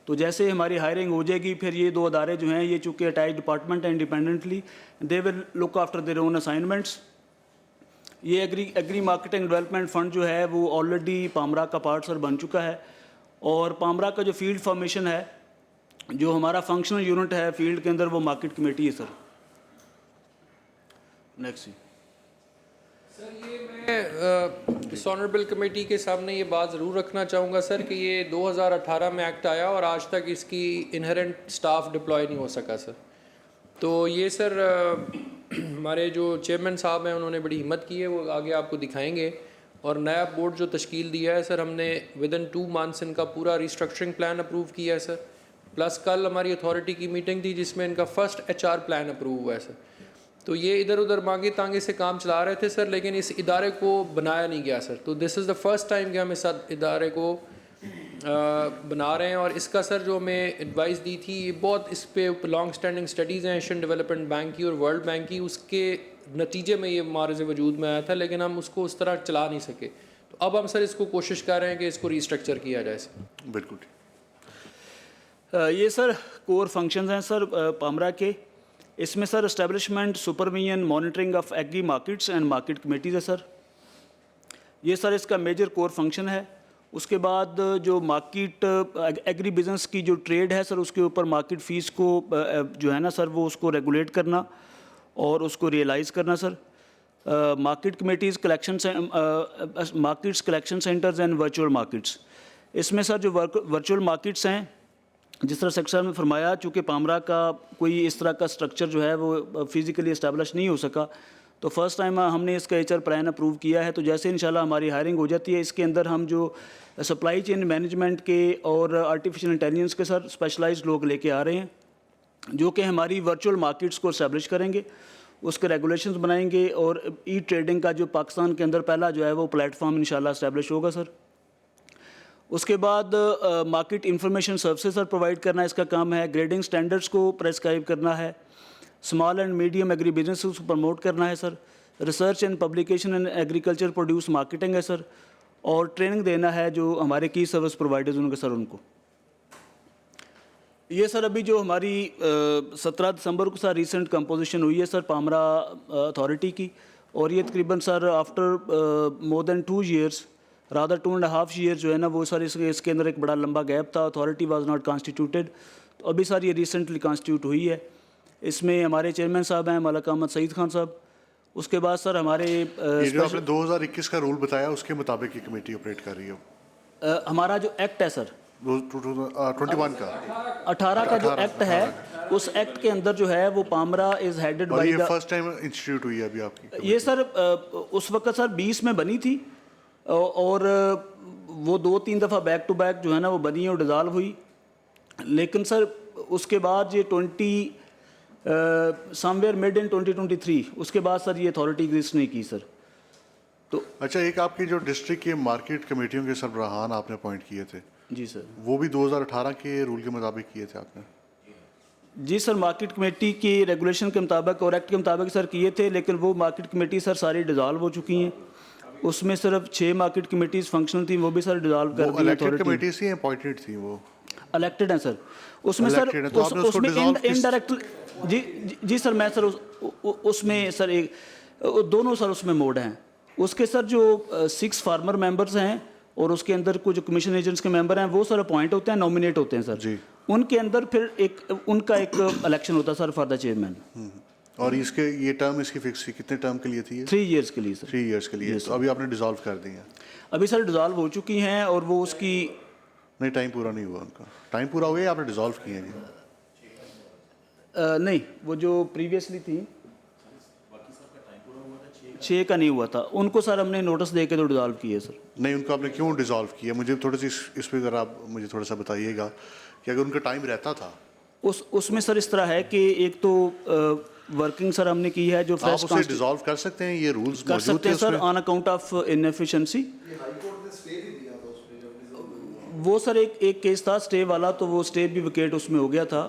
तो जैसे हमारी हायरिंग हो जाएगी फिर ये 2 अदारे जो हैं ये चूँकि अटैच डिपार्टमेंट है independently, they will look after their own assignments. ये एग्री मार्केटिंग डेवलपमेंट फंड जो है वो ऑलरेडी पामरा का पार्ट सर बन चुका है। और पामरा का जो फील्ड फॉर्मेशन है, जो हमारा फंक्शनल यूनिट है फील्ड के अंदर, वो मार्केट कमेटी है सर। नेक्स्ट सर, ये मैं इस ऑनरेबल कमेटी के सामने ये बात ज़रूर रखना चाहूँगा सर कि ये 2018 में एक्ट आया और आज तक इसकी इनहेरेंट स्टाफ डिप्लॉय नहीं हो सका सर। तो ये सर हमारे जो चेयरमैन साहब हैं उन्होंने बड़ी हिम्मत की है, वो आगे आपको दिखाएंगे। और नया बोर्ड जो तश्कील दिया है सर, हमने विदिन 2 मंथ्स इनका पूरा रिस्ट्रक्चरिंग प्लान अप्रूव किया है सर। प्लस कल हमारी अथॉरिटी की मीटिंग थी जिसमें इनका फर्स्ट HR प्लान अप्रूव हुआ है सर। तो ये इधर उधर मांगे तांगे से काम चला रहे थे सर, लेकिन इस इदारे को बनाया नहीं गया सर। तो this is the first time कि हम इस इदारे को बना रहे हैं। और इसका सर जो हमें एडवाइस दी थी, ये बहुत इस पे लॉन्ग स्टैंडिंग स्टडीज़ हैं एशियन डेवलपमेंट बैंक की और वर्ल्ड बैंक की, उसके नतीजे में ये मार्ज वजूद में आया था, लेकिन हम उसको उस तरह चला नहीं सके। तो अब हम सर इसको कोशिश कर रहे हैं कि इसको रिस्ट्रक्चर किया जाए सर। बिल्कुल। ये सर कोर फंक्शंस हैं सर पामरा के। इसमें sir establishment, supervision, monitoring of agri markets and market committees है सर। ये सर इसका मेजर कोर फंक्शन है। उसके बाद जो मार्केट एग्री बिजनेस की जो ट्रेड है सर, उसके ऊपर मार्केट फ़ीस को जो है ना सर वो उसको रेगुलेट करना और उसको रियलाइज़ करना sir. Market committees, markets collection centres and virtual markets. इसमें सर जो वर्चुअल मार्केट्स हैं, जिस तरह सेक्टर में फरमाया, चूँकि पामरा का कोई इस तरह का स्ट्रक्चर जो है वो फिज़िकली इस्टेब्लिश नहीं हो सका, तो फर्स्ट टाइम हमने इसका HR प्लान अप्रूव किया है। तो जैसे इंशाल्लाह हमारी हायरिंग हो जाती है, इसके अंदर हम जो सप्लाई चेन मैनेजमेंट के और आर्टिफिशियल इंटेलिजेंस के सर स्पेशलाइज्ड लोग लेके आ रहे हैं, जो कि हमारी वर्चुअल मार्केट्स को इस्टेब्लिश करेंगे, उसके रेगुलेशंस बनाएंगे और ट्रेडिंग का जो पाकिस्तान के अंदर पहला जो है वो प्लेटफॉर्म इंशाल्लाह इस्टेब्लिश होगा सर। उसके बाद market information services sir provide करना इसका काम है। ग्रेडिंग स्टैंडर्ड्स को प्रेस्क्राइब करना है। Small and medium agri business को प्रमोट करना है sir. Research and publication and agriculture produce marketing है सर। और ट्रेनिंग देना है जो हमारे की सर्विस प्रोवाइडर्स उनके सर उनको। ये सर अभी जो हमारी 17 दिसंबर को सर रिसेंट कंपोजिशन हुई है सर पामरा अथॉरिटी की, और ये तकरीबन sir after more than 2 years rather 2.5 year जो है ना वो सर इसके अंदर एक बड़ा लंबा गैप था, अथॉरिटी वाज नॉट कॉन्स्टिट्यूटेड। तो अभी सर ये रिसेंटली कॉन्स्टिट्यूट हुई है। इसमें हमारे चेयरमैन साहब हैं मलक अहमद सईद खान साहब। उसके बाद सर हमारे ये जो आपने 2021 का रूल बताया उसके मुताबिक ये कमेटी ऑपरेट कर रही है। हमारा जो एक्ट है सर 21 का 18 का जो एक्ट है, उस एक्ट के अंदर जो है वो पामरा इज़ हेडेड बाय ये फर्स्ट टाइम इंस्टीट्यूट हुई है अभी आपकी? ये सर उस वक्त सर 20 में बनी थी और वो 2-3 दफ़ा बैक टू बैक जो है ना वो बनी और डिज़ाल्व हुई। लेकिन सर उसके बाद ये समवेयर मिड इन 2023 उसके बाद सर ये अथॉरिटी एग्जिस्ट नहीं की सर। तो अच्छा, एक आपकी जो डिस्ट्रिक्ट के मार्केट कमेटियों के सरबराहान आपने अपॉइंट किए थे, जी सर, वो भी 2018 के रूल के मुताबिक किए थे आपने? जी सर, मार्केट कमेटी की रेगुलेशन के मुताबिक और एक्ट के मुताबिक सर किए थे, लेकिन वो मार्केट कमेटी सर सारी डिज़ॉल्व हो चुकी हैं। उसमें सिर्फ 6 मार्केट कमेटीज़ फंक्शनल थी, वो भी सर डिज़ॉल्व कर दी। इलेक्टेड कमेटीज थी, अपॉइंटेड थी? वो इलेक्टेड हैं सर। उसमें सर उसमें इनडायरेक्ट जी सर, मैं सर उसमें सर एक दोनों सर उसमें मोड हैं। उसके सर जो 6 फार्मर मेंबर्स हैं और उसके अंदर कुछ कमीशन एजेंट्स के मेंबर हैं, वो सर अपॉइंट होते हैं, नॉमिनेट होते हैं सर जी। उनके अंदर फिर उनका एक इलेक्शन होता है सर फॉर द चेयरमैन। और इसके ये टर्म इसकी फिक्स थी, कितने टर्म के लिए थी? 3 इयर्स के लिए सर। 3 इयर्स के लिए। तो अभी आपने डिसॉल्व कर दी है? अभी सर डिसॉल्व हो चुकी हैं और वो उसकी नहीं, टाइम पूरा नहीं हुआ उनका। टाइम पूरा हो गया, आपने डिसॉल्व किए जी? नहीं, वो जो प्रीवियसली थी 6 का नहीं हुआ था, उनको सर हमने नोटिस दे के तो डिसॉल्व किए सर। नहीं, उनको आपने क्यों डिसॉल्व किया? मुझे थोड़ी सी इस पर ज़रा आप मुझे थोड़ा सा बताइएगा कि अगर उनका टाइम रहता था। उसमें सर इस तरह है कि एक तो वर्किंग सर हमने की है जो फ्रेश उसे डिसॉल्व कर सकते हैं, ये रूल्स कर सकते हैं sir on account of inefficiency. वो सर एक केस था स्टे वाला, तो वो स्टे भी विकेट उसमें हो गया था।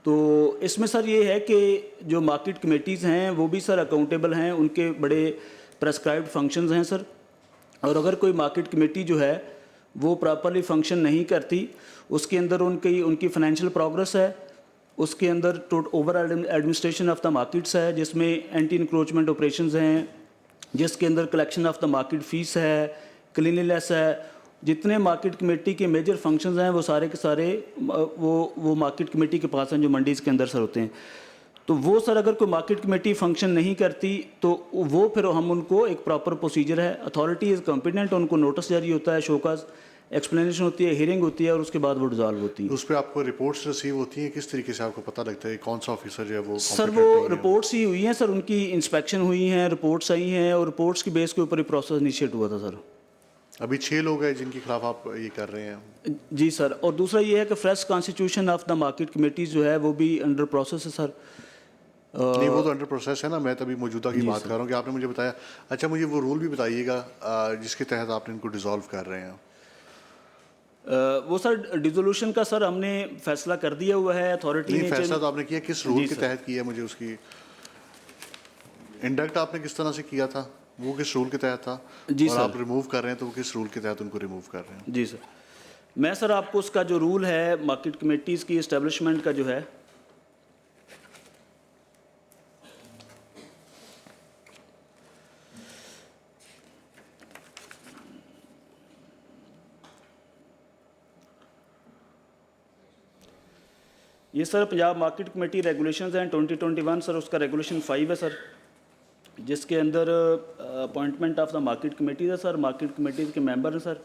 तो इसमें सर ये है कि जो मार्केट कमेटीज़ हैं वो भी सर अकाउंटेबल हैं, उनके बड़े प्रेस्क्राइब्ड फंक्शंस हैं सर। और अगर कोई मार्केट कमेटी जो है वो प्रॉपरली फंक्शन नहीं करती, उसके अंदर उनकी फाइनेंशियल प्रोग्रेस है, उसके अंदर over administration of the markets है, जिसमें एंटी इंक्रोचमेंट ऑपरेशंस हैं, जिसके अंदर collection of the market fees है, क्लीनलीनेस है, जितने मार्केट कमेटी के मेजर फंक्शंस हैं वो सारे के सारे वो मार्केट कमेटी के पास हैं जो मंडीज़ के अंदर सर होते हैं। तो वो सर अगर कोई मार्केट कमेटी फंक्शन नहीं करती तो वो फिर हम उनको एक प्रॉपर प्रोसीजर है, अथॉरिटी इज़ कॉम्पिटेंट, उनको नोटिस जारी होता है, शोकाज एक्सप्लेनेशन होती है, हियरिंग होती है और उसके बाद वो डिसॉल्व होती है। उस पर आपको रिपोर्ट्स रिसीव होती हैं, किस तरीके से आपको पता लगता है कौन सा ऑफिसर जो है वो? सर वो रिपोर्ट्स ही हुई हैं सर, उनकी इंस्पेक्शन हुई हैं, रिपोर्ट्स आई हैं और रिपोर्ट्स की बेस के ऊपर ही प्रोसेस इनिशिएट हुआ था सर। अभी 6 लोग हैं जिनके खिलाफ आप ये कर रहे हैं? जी सर। और दूसरा ये है कि fresh constitution of the market committees जो है वो भी अंडर प्रोसेस है सर। नहीं, वो तो अंडर प्रोसेस है ना, मैं तभी मौजूदा की बात कर रहा हूँ कि आपने मुझे बताया। अच्छा, मुझे वो रूल भी बताइएगा जिसके तहत आपने इनको डिसॉल्व कर रहे हैं। वो सर डिसोल्यूशन का सर हमने फैसला कर दिया हुआ है, अथॉरिटी ने। फैसला तो आपने किया, किस रूल के तहत किया? मुझे उसकी इंडक्ट आपने किस तरह से किया था, वो किस रूल के तहत था? जी और सर। आप रिमूव कर रहे हैं तो वो किस रूल के तहत उनको रिमूव कर रहे हैं? जी सर, मैं सर आपको उसका जो रूल है मार्केट कमेटीज़ की इस्टेब्लिशमेंट का जो है, ये sir Punjab market committee regulations हैं 2021 सर, उसका रेगुलेशन 5 है सर, जिसके अंदर appointment of the market committee है सर, मार्केट कमेटीज़ के मेंबर हैं सर,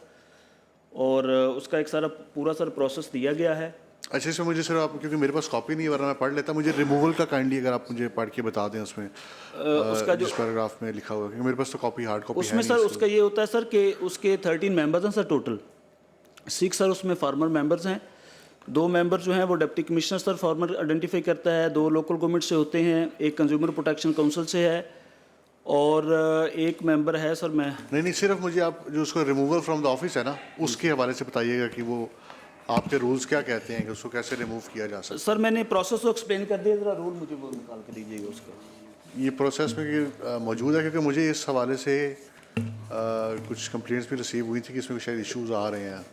और उसका एक सारा पूरा सर प्रोसेस दिया गया है। अच्छा, इसमें मुझे सर आप, क्योंकि मेरे पास कॉपी नहीं है वरना मैं पढ़ लेता, मुझे रिमूवल का काइंडली अगर आप मुझे पढ़ के बता दें उसमें उसका जो जिस पैराग्राफ में लिखा हुआ है, क्योंकि मेरे पास तो कॉपी हार्ड कॉपी उसमें सर उसका ये होता है सर कि उसके 13 मेंबर्स हैं सर टोटल, 6 सर उसमें फार्मर मेंबर्स हैं, 2 मेंबर जो हैं वो deputy commissioner sir farmer identify करता है, 2 लोकल गवर्नमेंट से होते हैं, एक कंज्यूमर प्रोटेक्शन काउंसिल से है और एक मेंबर है सर मैं नहीं, सिर्फ मुझे आप जो उसको रिमूवल फ्रॉम द ऑफिस है ना उसके हवाले से बताइएगा कि वो आपके रूल्स क्या कहते हैं कि उसको कैसे रिमूव किया जा सकता है। सर मैंने प्रोसेस को एक्सप्लेन कर दिया, ज़रा रूल मुझे वो निकाल के दीजिएगा उसका। ये प्रोसेस में मौजूद है, क्योंकि मुझे इस हवाले से कुछ कंप्लेंट्स भी रिसीव हुई थी कि इसमें शायद इश्यूज आ रहे हैं,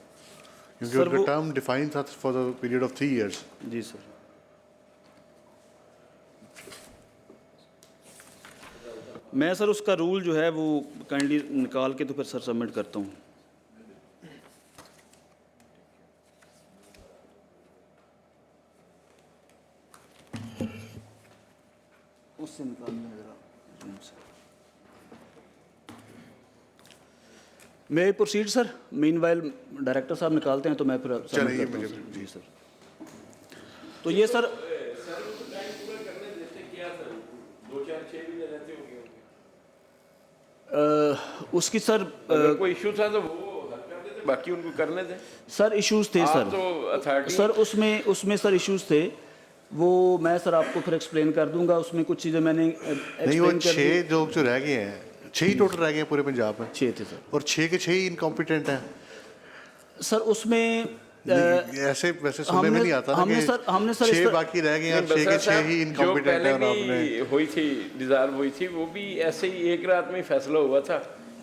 क्योंकि उनका टर्म डिफाइन था for the period of 3 years. जी सर। मैं सर उसका रूल जो है वो काइंडली निकाल के तो फिर सर सबमिट करता हूँ। उससे निकालना है जरा। मैं प्रोसीड सर, मीनवाइल डायरेक्टर साहब निकालते हैं तो मैं फिर चलिए submit करता मुझे हूँ। जी जी सर। तो ये सर उसकी सर कोई इशू था तो वो हल कर देते, बाकी उनको करने दें। सर इश्यूज थे आप सर, तो अथॉरिटी सर उसमें सर इश्यूज थे, वो मैं सर आपको फिर एक्सप्लेन कर दूंगा। उसमें कुछ चीज़ें मैंने नहीं, वो explain कर दी। 6 लोग जो रह गए हैं, 6 ही टोटल रह गए हैं पूरे पंजाब में। 6 थे सर, और 6 के 6 ही इनकॉम्पिटेंट हैं। सर उसमें ऐसे वैसे सुनने में नहीं आता ना कि हमने सर 6 बाकी रह गए हैं, 6 के 6 ही इनकॉम्पिटेंट हैं। और आपने हुई थी डिज़ाल्व हुई थी, वो भी ऐसे ही एक रात में फैसला हुआ था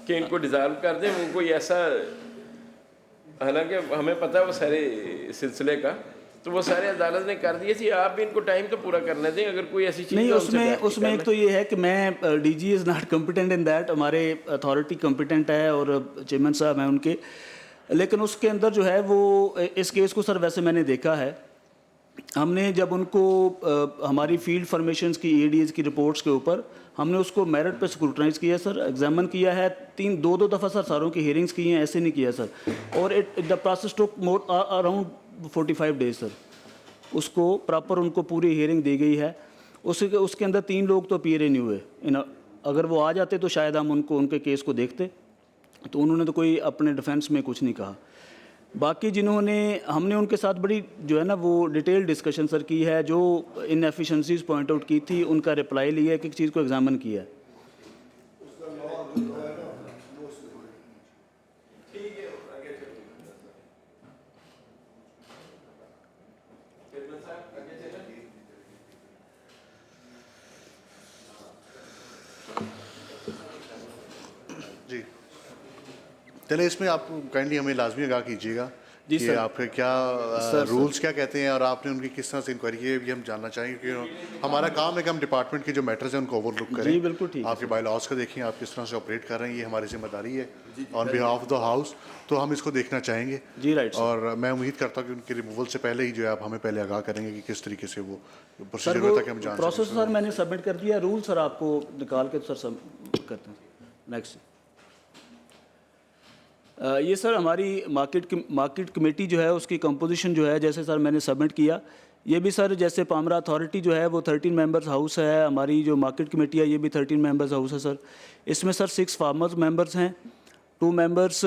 कि इनको डिज़ाल्व कर दें। वो कोई ऐसा, हालांकि हमें पता है वो सारे सिलसिले का, तो वो सारे अदालत ने कर दिए थी। आप भी इनको टाइम तो पूरा करने दें, अगर कोई ऐसी चीज़ नहीं। है, उनसे उसमें एक तो ये है कि मैं DG is not competent in that, हमारे अथॉरिटी कॉम्पिटेंट है और चेयरमैन साहब हैं उनके। लेकिन उसके अंदर जो है वो इस केस को सर वैसे मैंने देखा है, हमने जब उनको हमारी फील्ड फॉर्मेशंस की एडीएज की रिपोर्ट्स के ऊपर हमने उसको मेरिट पे स्क्रूटनाइज किया सर, एग्जामिन किया है, 2 दफ़ा सर सारों की हियरिंग्स की हैं, ऐसे नहीं किया सर। और the process took more around 45 days sir. उसको प्रॉपर उनको पूरी हियरिंग दी गई है। उसके अंदर 3 लोग तो अपीयर ही नहीं हुए। अगर वो आ जाते तो शायद हम उनके केस को देखते, तो उन्होंने तो कोई अपने डिफेंस में कुछ नहीं कहा। बाकी जिन्होंने, हमने उनके साथ बड़ी जो है ना वो डिटेल डिस्कशन सर की है, जो इनएफिशिएंसीज पॉइंट आउट की थी उनका रिप्लाई लिया, एक एक चीज़ को एग्जामिन किया है। जी चलिए, इसमें आप काइंडली हमें लाजमी आगाह कीजिएगा जी कि सर। आपके क्या रूल्स क्या कहते हैं और आपने उनकी किस तरह से इंक्वायरी की है, ये हम जानना चाहेंगे। क्योंकि हमारा काम है कि हम डिपार्टमेंट के जो मैटर्स हैं उनको ओवरलुक करें। जी बिल्कुल ठीक। आपके बाय लॉज का देखें, आप किस तरह से ऑपरेट कर रहे हैं, ये हमारी जिम्मेदारी है on behalf of the house. तो हम इसको देखना चाहेंगे जी। राइट। और मैं उम्मीद करता हूँ कि उनके रिमूवल से पहले ही जो है आप हमें पहले आगाह करेंगे कि किस तरीके से वो सर प्रोसीजर वो होता है कि हम जान प्रोसेस सकें। सर मैंने सबमिट कर दिया, रूल सर आपको निकाल के सर सब करते हैं। नेक्स्ट ये सर हमारी मार्केट कमेटी जो है उसकी कंपोजिशन जो है, जैसे सर मैंने सबमिट किया, ये भी सर जैसे पामरा अथॉरिटी जो है वो 13 मेंबर्स हाउस है, हमारी जो मार्केट कमेटी है ये भी 13 मेंबर्स हाउस है सर। इसमें सर 6 फार्मर्स मेंबर्स हैं, 2 members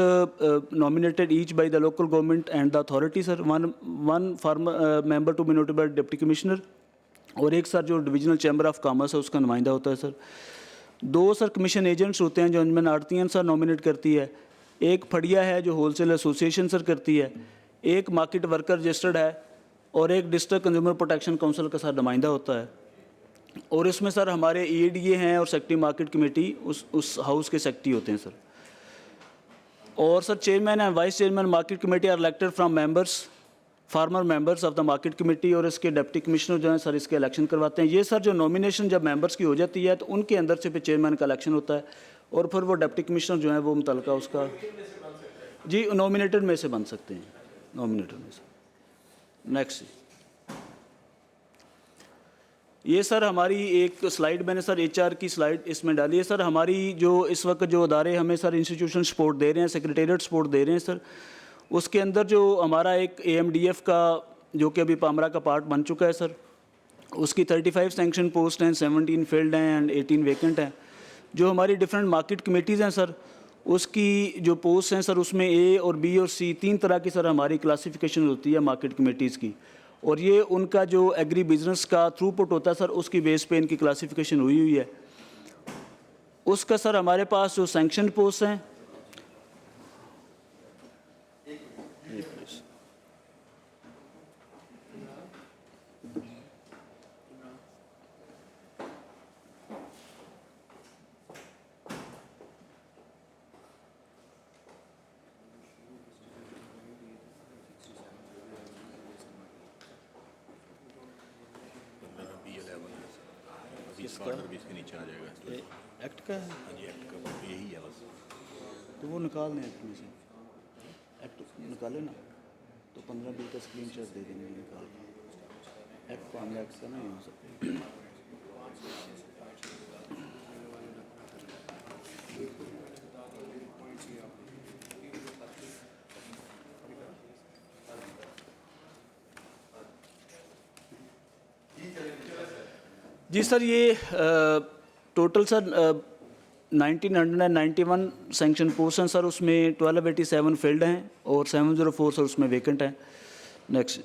nominated each by the local government and the authority sir, one farmer member to be noted by deputy commissioner, और एक सर जो डिविजनल चैम्बर ऑफ कॉमर्स है उसका नुमाइंदा होता है सर। 2 सर कमीशन एजेंट्स होते हैं जो अंजमन आड़तियाँ सर नॉमिनेट करती है, एक फड़िया है जो होलसेल एसोसिएशन सर करती है, एक मार्केट वर्कर रजिस्टर्ड है, और एक डिस्ट्रिक्ट कंज्यूमर प्रोटेक्शन काउंसिल का सर नुमाइंदा होता है। और इसमें सर हमारे EADA हैं और सेक्रेटरी मार्केट कमेटी उस हाउस के सेक्रेटरी होते हैं सर। और sir chairman and vice chairman market committee are elected from members farmer members of the market committee, और इसके डिप्टी कमिश्नर जो हैं सर इसके इलेक्शन करवाते हैं। ये सर जो नॉमिनेशन जब मेंबर्स की हो जाती है तो उनके अंदर से फिर चेयरमैन का इलेक्शन होता है, और फिर वो डिप्टी कमिश्नर जो है वो मुतलका उसका जी नॉमिनेटेड में से बन सकते हैं, नॉमिनेटेड में से। नेक्स्ट ये सर हमारी एक स्लाइड मैंने सर HR की स्लाइड इसमें डाली है सर। हमारी जो इस वक्त जो अदारे हमें सर इंस्टीट्यूशन सपोर्ट दे रहे हैं, सेक्रेटेरिएट सपोर्ट दे रहे हैं सर, उसके अंदर जो हमारा एक AMDF का जो कि अभी पामरा का पार्ट बन चुका है सर, उसकी 35 सैंक्शन पोस्ट हैं, 17 फील्ड हैं एंड 18 वेकेंट हैं। जो हमारी डिफरेंट मार्केट कमेटीज़ हैं सर, उसकी जो पोस्ट हैं सर उसमें A और B और C 3 तरह की सर हमारी क्लासिफिकेशन होती है मार्केट कमेटीज़ की, और ये उनका जो एग्री बिजनेस का थ्रूपुट होता है सर उसकी बेस पे इनकी क्लासिफिकेशन हुई है। उसका सर हमारे पास जो सैंक्शन पोस्ट हैं, किसका भी इसके नीचे आ जाएगा एक्ट का है। हाँ जी, एक्ट का यही है बस, तो वो निकाल लें एक्ट में से, एक्ट निकाले ना तो 15 बिल का स्क्रीन शॉट दे देंगे निकाल के। एक्ट को हमने एक्ट का नहीं हो सकता। जी सर, ये टोटल सर 1991 सैंक्शन पोस्ट हैं सर, उसमें 1287 फील्ड हैं और 704 सर उसमें वेकेंट हैं। नेक्स्ट,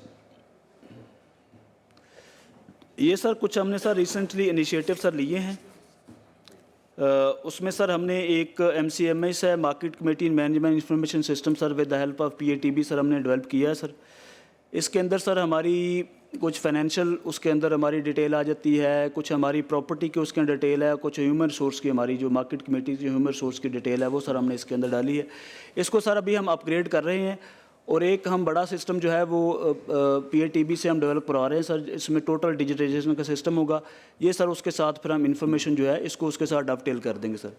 ये सर कुछ हमने सर रिसेंटली इनिशिएटिव सर लिए हैं। उसमें सर हमने एक MCMS है, market committee management information system sir, with the help of PATB sir हमने डेवलप किया है सर। इसके अंदर सर हमारी कुछ फाइनेंशियल उसके अंदर हमारी डिटेल आ जाती है, कुछ हमारी प्रॉपर्टी की उसके अंदर डिटेल है, कुछ ह्यूमन रिसोर्स की हमारी जो मार्केट कमेटी की ह्यूमन रिसोर्स की डिटेल है वो सर हमने इसके अंदर डाली है। इसको सर अभी हम अपग्रेड कर रहे हैं और एक हम बड़ा सिस्टम जो है वो PATB से हम डेवलप करवा रहे हैं सर। इसमें टोटल डिजिटाइजेशन का सिस्टम होगा ये सर, उसके साथ फिर हम इंफॉर्मेशन जो है इसको उसके साथ डॉवटेल कर देंगे सर।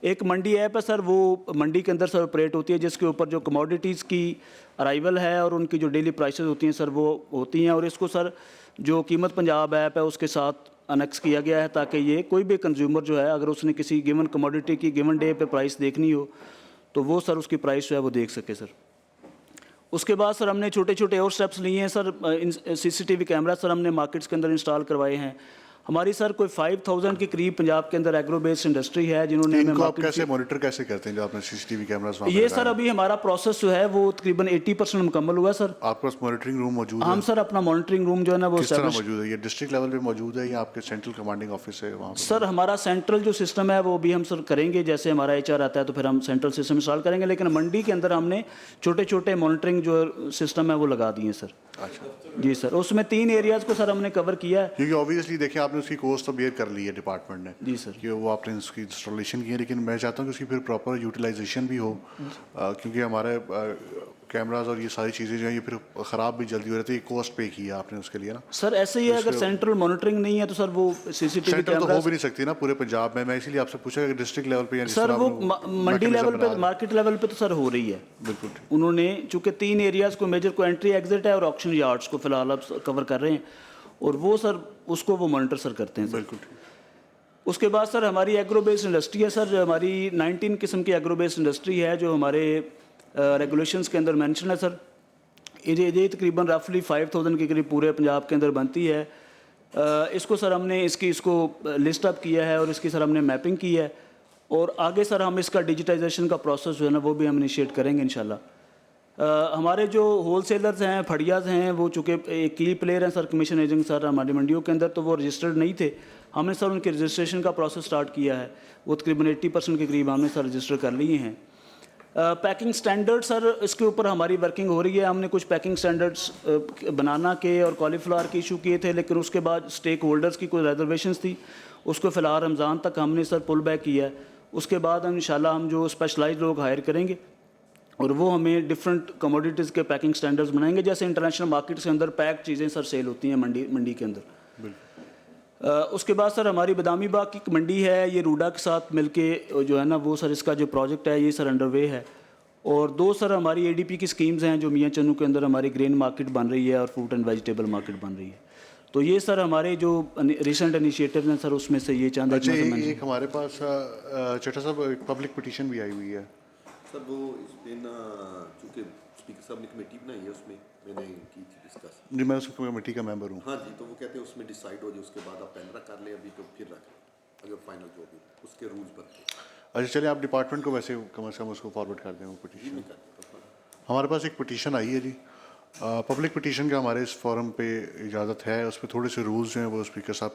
एक मंडी ऐप है सर, वो मंडी के अंदर सर ऑपरेट होती है, जिसके ऊपर जो कमोडिटीज़ की अराइवल है और उनकी जो डेली प्राइसेस होती हैं सर वो होती हैं, और इसको सर जो कीमत पंजाब ऐप है उसके साथ अनेक्स किया गया है, ताकि ये कोई भी कंज्यूमर जो है अगर उसने किसी गिवन कमोडिटी की गिवन डे पे प्राइस देखनी हो तो वो सर उसकी प्राइस जो है वो देख सके सर। उसके बाद सर हमने छोटे छोटे और स्टेप्स लिए हैं सर। CCTV कैमरा सर हमने मार्केट्स के अंदर इंस्टॉल करवाए हैं। हमारी सर कोई 5000 के करीब पंजाब के अंदर एग्रो बेस्ड इंडस्ट्री है जिन्होंने इनको आप कैसे मॉनिटर कैसे करते हैं जो आपने CCTV कैमरास वहाँ पे ये लगाए सर हैं? अभी हमारा प्रोसेस जो है वो तकरीबन 80% मुकम्मल हुआ सर। आपके पास मॉनिटरिंग रूम मौजूद है? हम सर अपना मॉनिटरिंग रूम जो है ना वो किस तरह establish- मौजूद है? ये डिस्ट्रिक्ट लेवल पे मौजूद है या आपके सेंट्रल कमांडिंग ऑफिस है वहाँ पे? सर हमारा सेंट्रल जो सिस्टम है वो भी हम सर करेंगे, जैसे हमारा HR आता है तो फिर हम सेंट्रल सिस्टम इंस्टॉल करेंगे, लेकिन मंडी के अंदर हमने छोटे छोटे मॉनिटरिंग जो सिस्टम है वो लगा दिए हैं सर। अच्छा जी सर, उसमें 3 एरियाज़ को सर हमने कवर किया है। क्योंकि ऑब्वियसली देखिए आपने उसकी कोर्स तो बेयर कर ली है डिपार्टमेंट ने जी सर, कि वो आपने उसकी इंस्टॉलेशन की है, लेकिन मैं चाहता हूँ कि उसकी फिर प्रॉपर यूटिलाइजेशन भी हो, क्योंकि हमारे कैमराज और ये सारी चीज़ें जो हैं ये फिर ख़राब भी जल्दी हो रही थी। कॉस्ट पे की है आपने उसके लिए ना सर ऐसे ही है, अगर सेंट्रल मॉनिटरिंग नहीं है तो सर वो CCTV सेंट्रल तो हो कैमरा भी नहीं सकती ना पूरे पंजाब में। मैं इसीलिए आपसे पूछा कि डिस्ट्रिक्ट लेवल पे या जिस सर तरह वो आपने मंडी mechanism लेवल पे बना- मार्केट लेवल पे तो सर हो रही है बिल्कुल। उन्होंने, चूँकि 3 एरियाज़ को मेजर को एंट्री एग्जिट है और ऑक्शन यार्ड्स को फिलहाल अब कवर कर रहे हैं, और वो सर उसको वो मॉनिटर सर करते हैं बिल्कुल। उसके बाद सर हमारी एग्रो बेस्ड इंडस्ट्री है सर, हमारी 19 किस्म की एग्रो बेस्ड इंडस्ट्री है जो हमारे रेगुलेशंस के अंदर मेंशन है सर। ये तकरीबन रफली 5000 के करीब पूरे पंजाब के अंदर बनती है। इसको सर हमने इसको लिस्ट अप किया है और इसकी सर हमने मैपिंग की है, और आगे सर हम इसका डिजिटाइजेशन का प्रोसेस जो है ना वो भी हम इनिशिएट करेंगे इंशाल्लाह। हमारे जो होलसेलर्स हैं, फड़ियाज हैं, वो चूँकि एक की प्लेयर हैं सर, कमीशन एजेंट सर हमारी मंडियों के अंदर, तो वो रजिस्टर्ड नहीं थे। हमने सर उनके रजिस्ट्रेशन का प्रोसेस स्टार्ट किया है, वो तकरीबन 80% के करीब हमने सर रजिस्टर कर लिए हैं। पैकिंग स्टैंडर्ड सर इसके ऊपर हमारी वर्किंग हो रही है। हमने कुछ पैकिंग स्टैंडर्ड्स बनाना के और कॉलीफ्लावर के इशू किए थे, लेकिन उसके बाद स्टेक होल्डर्स की कोई रिजर्वेशंस थी, उसको फ़िलहाल रमज़ान तक हमने सर पुल बैक किया है। उसके बाद हम इंशाल्लाह हम जो स्पेशलाइज्ड लोग हायर करेंगे और वो हमें डिफरेंट कमोडिटीज़ के पैकिंग स्टैंडर्ड्स बनाएंगे, जैसे इंटरनेशनल मार्केट्स के अंदर पैक चीज़ें सर सेल होती हैं मंडी के अंदर। उसके बाद सर हमारी बदामी बाग की मंडी है, ये रूडा के साथ मिलके जो है ना वो सर इसका जो प्रोजेक्ट है ये सर अंडरवे है। और 2 सर हमारी ADP की स्कीम्स हैं जो मियाँ चन्नू के अंदर हमारी ग्रेन मार्केट बन रही है और फ्रूट एंड वेजिटेबल मार्केट बन रही है। तो ये सर हमारे जो रिसेंट इनिशिएटिव हैं सर उसमें से ये चंद अच्छा एक हमारे पास चट्टा साहब एक पब्लिक पिटीशन भी आई हुई है सर। वो इस पे ना चूँकि स्पीकर साहब ने कमेटी बनाई है उसमें मैंने की थी डिस्कस। जी मैं उस कमेटी का मेंबर हूँ। हाँ जी, तो वो कहते हैं उसमें डिसाइड हो जाए, उसके बाद आप पेन रख कर लें अभी तो फिर रखें अगर फाइनल जो भी उसके रूल्स बनते। अच्छा चलिए आप डिपार्टमेंट को वैसे कम से कम उसको फॉरवर्ड कर दें वो पिटीशन। हमारे पास एक पिटीशन आई है जी, पब्लिक पिटीशन का हमारे इस फोरम पे इजाज़त है। उसमें थोड़े से रूल्स जो हैं वो स्पीकर साहब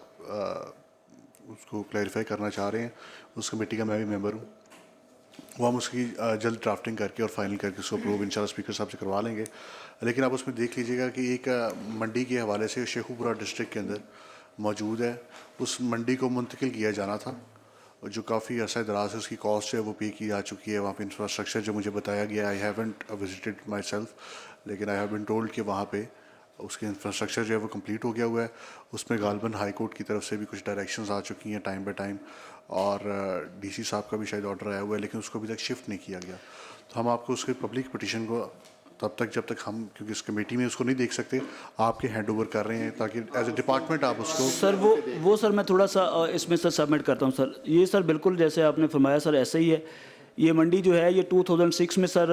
उसको क्लैरिफाई करना चाह रहे हैं। उस कमेटी का मैं भी मेंबर हूँ। वो हम उसकी जल्द ड्राफ्टिंग करके और फाइनल करके उसको अप्रूव इंशाल्लाह स्पीकर साहब से करवा लेंगे। लेकिन आप उसमें देख लीजिएगा कि एक मंडी के हवाले से शेखुपुरा डिस्ट्रिक्ट के अंदर मौजूद है, उस मंडी को मुंतकिल किया जाना था, जो काफ़ी अर्सा दराज है उसकी कॉस्ट है वो पे की जा चुकी है। वहाँ पे इंफ्रास्ट्रक्चर जो मुझे बताया गया, I haven't visited my self, लेकिन आई हैव बीन टोल्ड कि वहाँ पे उसके इंफ्रास्ट्रक्चर जो है वो कंप्लीट हो गया हुआ है। उसमें गालबन हाई कोर्ट की तरफ से भी कुछ डायरेक्शंस आ चुकी हैं टाइम बाय टाइम, और डीसी साहब का भी शायद ऑर्डर आया हुआ है, लेकिन उसको अभी तक शिफ्ट नहीं किया गया। तो हम आपको उसके पब्लिक पिटीशन को तब तक जब तक हम, क्योंकि इस कमेटी में उसको नहीं देख सकते, आपके हैंड ओवर कर रहे हैं ताकि एज ए डिपार्टमेंट आप उसको। सर वो सर मैं थोड़ा सा इसमें सर सबमिट करता हूँ सर। ये सर बिल्कुल जैसे आपने फरमाया सर ऐसा ही है। ये मंडी जो है ये 2006 में सर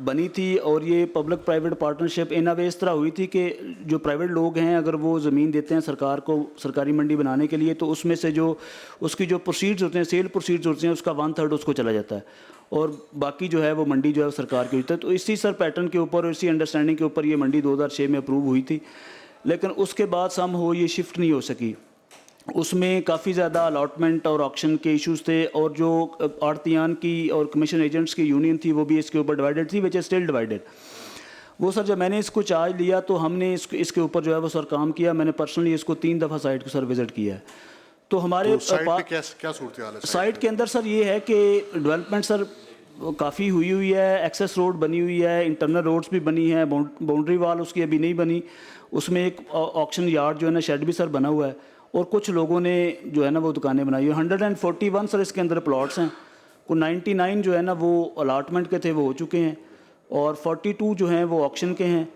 बनी थी, और ये पब्लिक प्राइवेट पार्टनरशिप इन वे इस तरह हुई थी कि जो प्राइवेट लोग हैं अगर वो ज़मीन देते हैं सरकार को सरकारी मंडी बनाने के लिए, तो उसमें से जो उसकी जो प्रोसीड्स होते हैं, सेल प्रोसीड्स होते हैं, उसका 1/3 उसको चला जाता है, और बाकी जो है वो मंडी जो है सरकार की होती है। तो इसी सर पैटर्न के ऊपर और इसी अंडरस्टैंडिंग के ऊपर ये मंडी 2006 में अप्रूव हुई थी, लेकिन उसके बाद सम हो ये शिफ्ट नहीं हो सकी। उसमें काफ़ी ज़्यादा अलॉटमेंट और ऑक्शन के इश्यूज़ थे, और जो आड़तियान की और कमीशन एजेंट्स की यूनियन थी वो भी इसके ऊपर डिवाइडेड थी, विच इज़ स्टिल डिवाइडेड। वो सर जब मैंने इसको चार्ज लिया तो हमने इसके ऊपर जो है वो सर काम किया। मैंने पर्सनली इसको 3 दफ़ा साइट को सर विज़िट किया है। तो हमारे क्या सूरत हाल है साइट के अंदर सर ये है कि डेवलपमेंट सर काफ़ी हुई है, एक्सेस रोड बनी हुई है, इंटरनल रोड्स भी बनी है, बाउंड्री वाल उसकी अभी नहीं बनी। उसमें एक ऑक्शन यार्ड जो है ना शेड भी सर बना हुआ है, और कुछ लोगों ने जो है ना वो दुकानें बनाई हुई। 141 सर इसके अंदर प्लॉट्स हैं, को 99 जो है ना वो अलाटमेंट के थे वो हो चुके हैं, और 42 जो हैं वो ऑक्शन के हैं।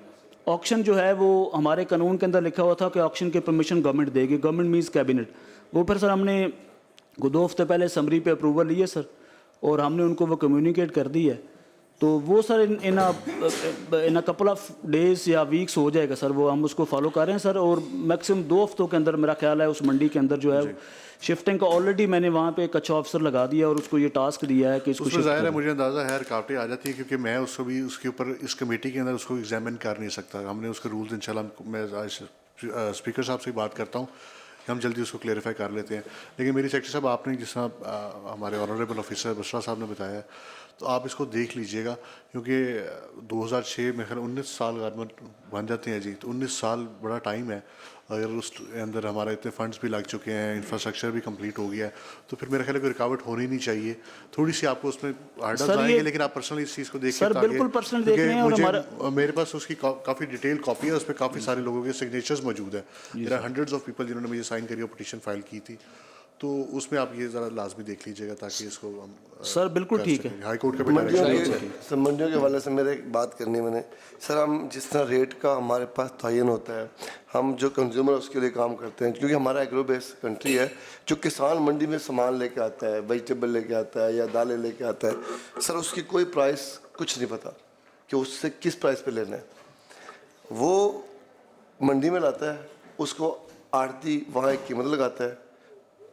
ऑक्शन जो है वो हमारे कानून के अंदर लिखा हुआ था कि ऑक्शन के परमिशन गवर्नमेंट देगी, गवर्नमेंट मीन्स कैबिनेट। वो फिर सर हमने 2 हफ्ते पहले समरी पे अप्रूवल लिए सर, और हमने उनको वो कम्युनिकेट कर दी है। तो वो sir in a couple of days या वीक्स हो जाएगा सर, वो हम उसको फॉलो कर रहे हैं सर, और मैक्सिमम 2 हफ्तों के अंदर मेरा ख्याल है उस मंडी के अंदर जो है शिफ्टिंग का ऑलरेडी मैंने वहाँ पे एक अच्छा ऑफिसर लगा दिया और उसको ये टास्क दिया है कि इसको उसमें ज़ाहिर है मुझे अंदाज़ा है रुकावटें आ जाती है, क्योंकि मैं उसको भी उसके ऊपर इस कमेटी के अंदर उसको एग्जामिन कर नहीं सकता। हमने उसके रूल्स इंशाल्लाह मैं आज स्पीकर साहब से बात करता हूँ, हम जल्दी उसको क्लेरिफाई कर लेते हैं। लेकिन मेरी सेक्रेटरी साहब, आपने जिस तरह हमारे ऑनरेबल ऑफिसर बशरा साहब ने बताया, तो आप इसको देख लीजिएगा, क्योंकि 2006 में 19 साल गवर्नमेंट बन जाते हैं जी, तो 19 साल बड़ा टाइम है। अगर उस अंदर हमारे इतने फंड्स भी लग चुके हैं, इंफ्रास्ट्रक्चर भी कंप्लीट हो गया है, तो फिर मेरा ख्याल है कोई रुकावट होनी नहीं चाहिए। थोड़ी सी आपको उसमें हर्डल्स आएंगे, लेकिन आप पर्सनली इस चीज़ को देख सर बिल्कुल पर्सनल देख रहे हैं। और हमारा मेरे पास उसकी काफ़ी डिटेल कॉपी है, उस पर काफ़ी सारे लोगों के सिग्नेचर्स मौजूद है। There are hundreds of people जिन्होंने मुझे साइन करी और पिटीशन फाइल की थी, तो उसमें आप ये ज़रा लाजमी देख लीजिएगा ताकि इसको हम सर बिल्कुल ठीक है। हाई कोर्ट का भी डायरेक्शन सर मंडियों के हवाले से मेरे एक बात करनी है मैंने सर, हम जिस तरह रेट का हमारे पास तयन होता है, हम जो कंज्यूमर उसके लिए काम करते हैं, क्योंकि हमारा एग्रो बेस्ड कंट्री है। जो किसान मंडी में सामान लेके आता है, वेजिटेबल लेके आता है या दालें लेके आता है, सर उसकी कोई प्राइस कुछ नहीं पता कि उससे किस प्राइस पे लेना है। वो मंडी में लाता है, उसको आड़ती वहाँ एक कीमत लगाता है,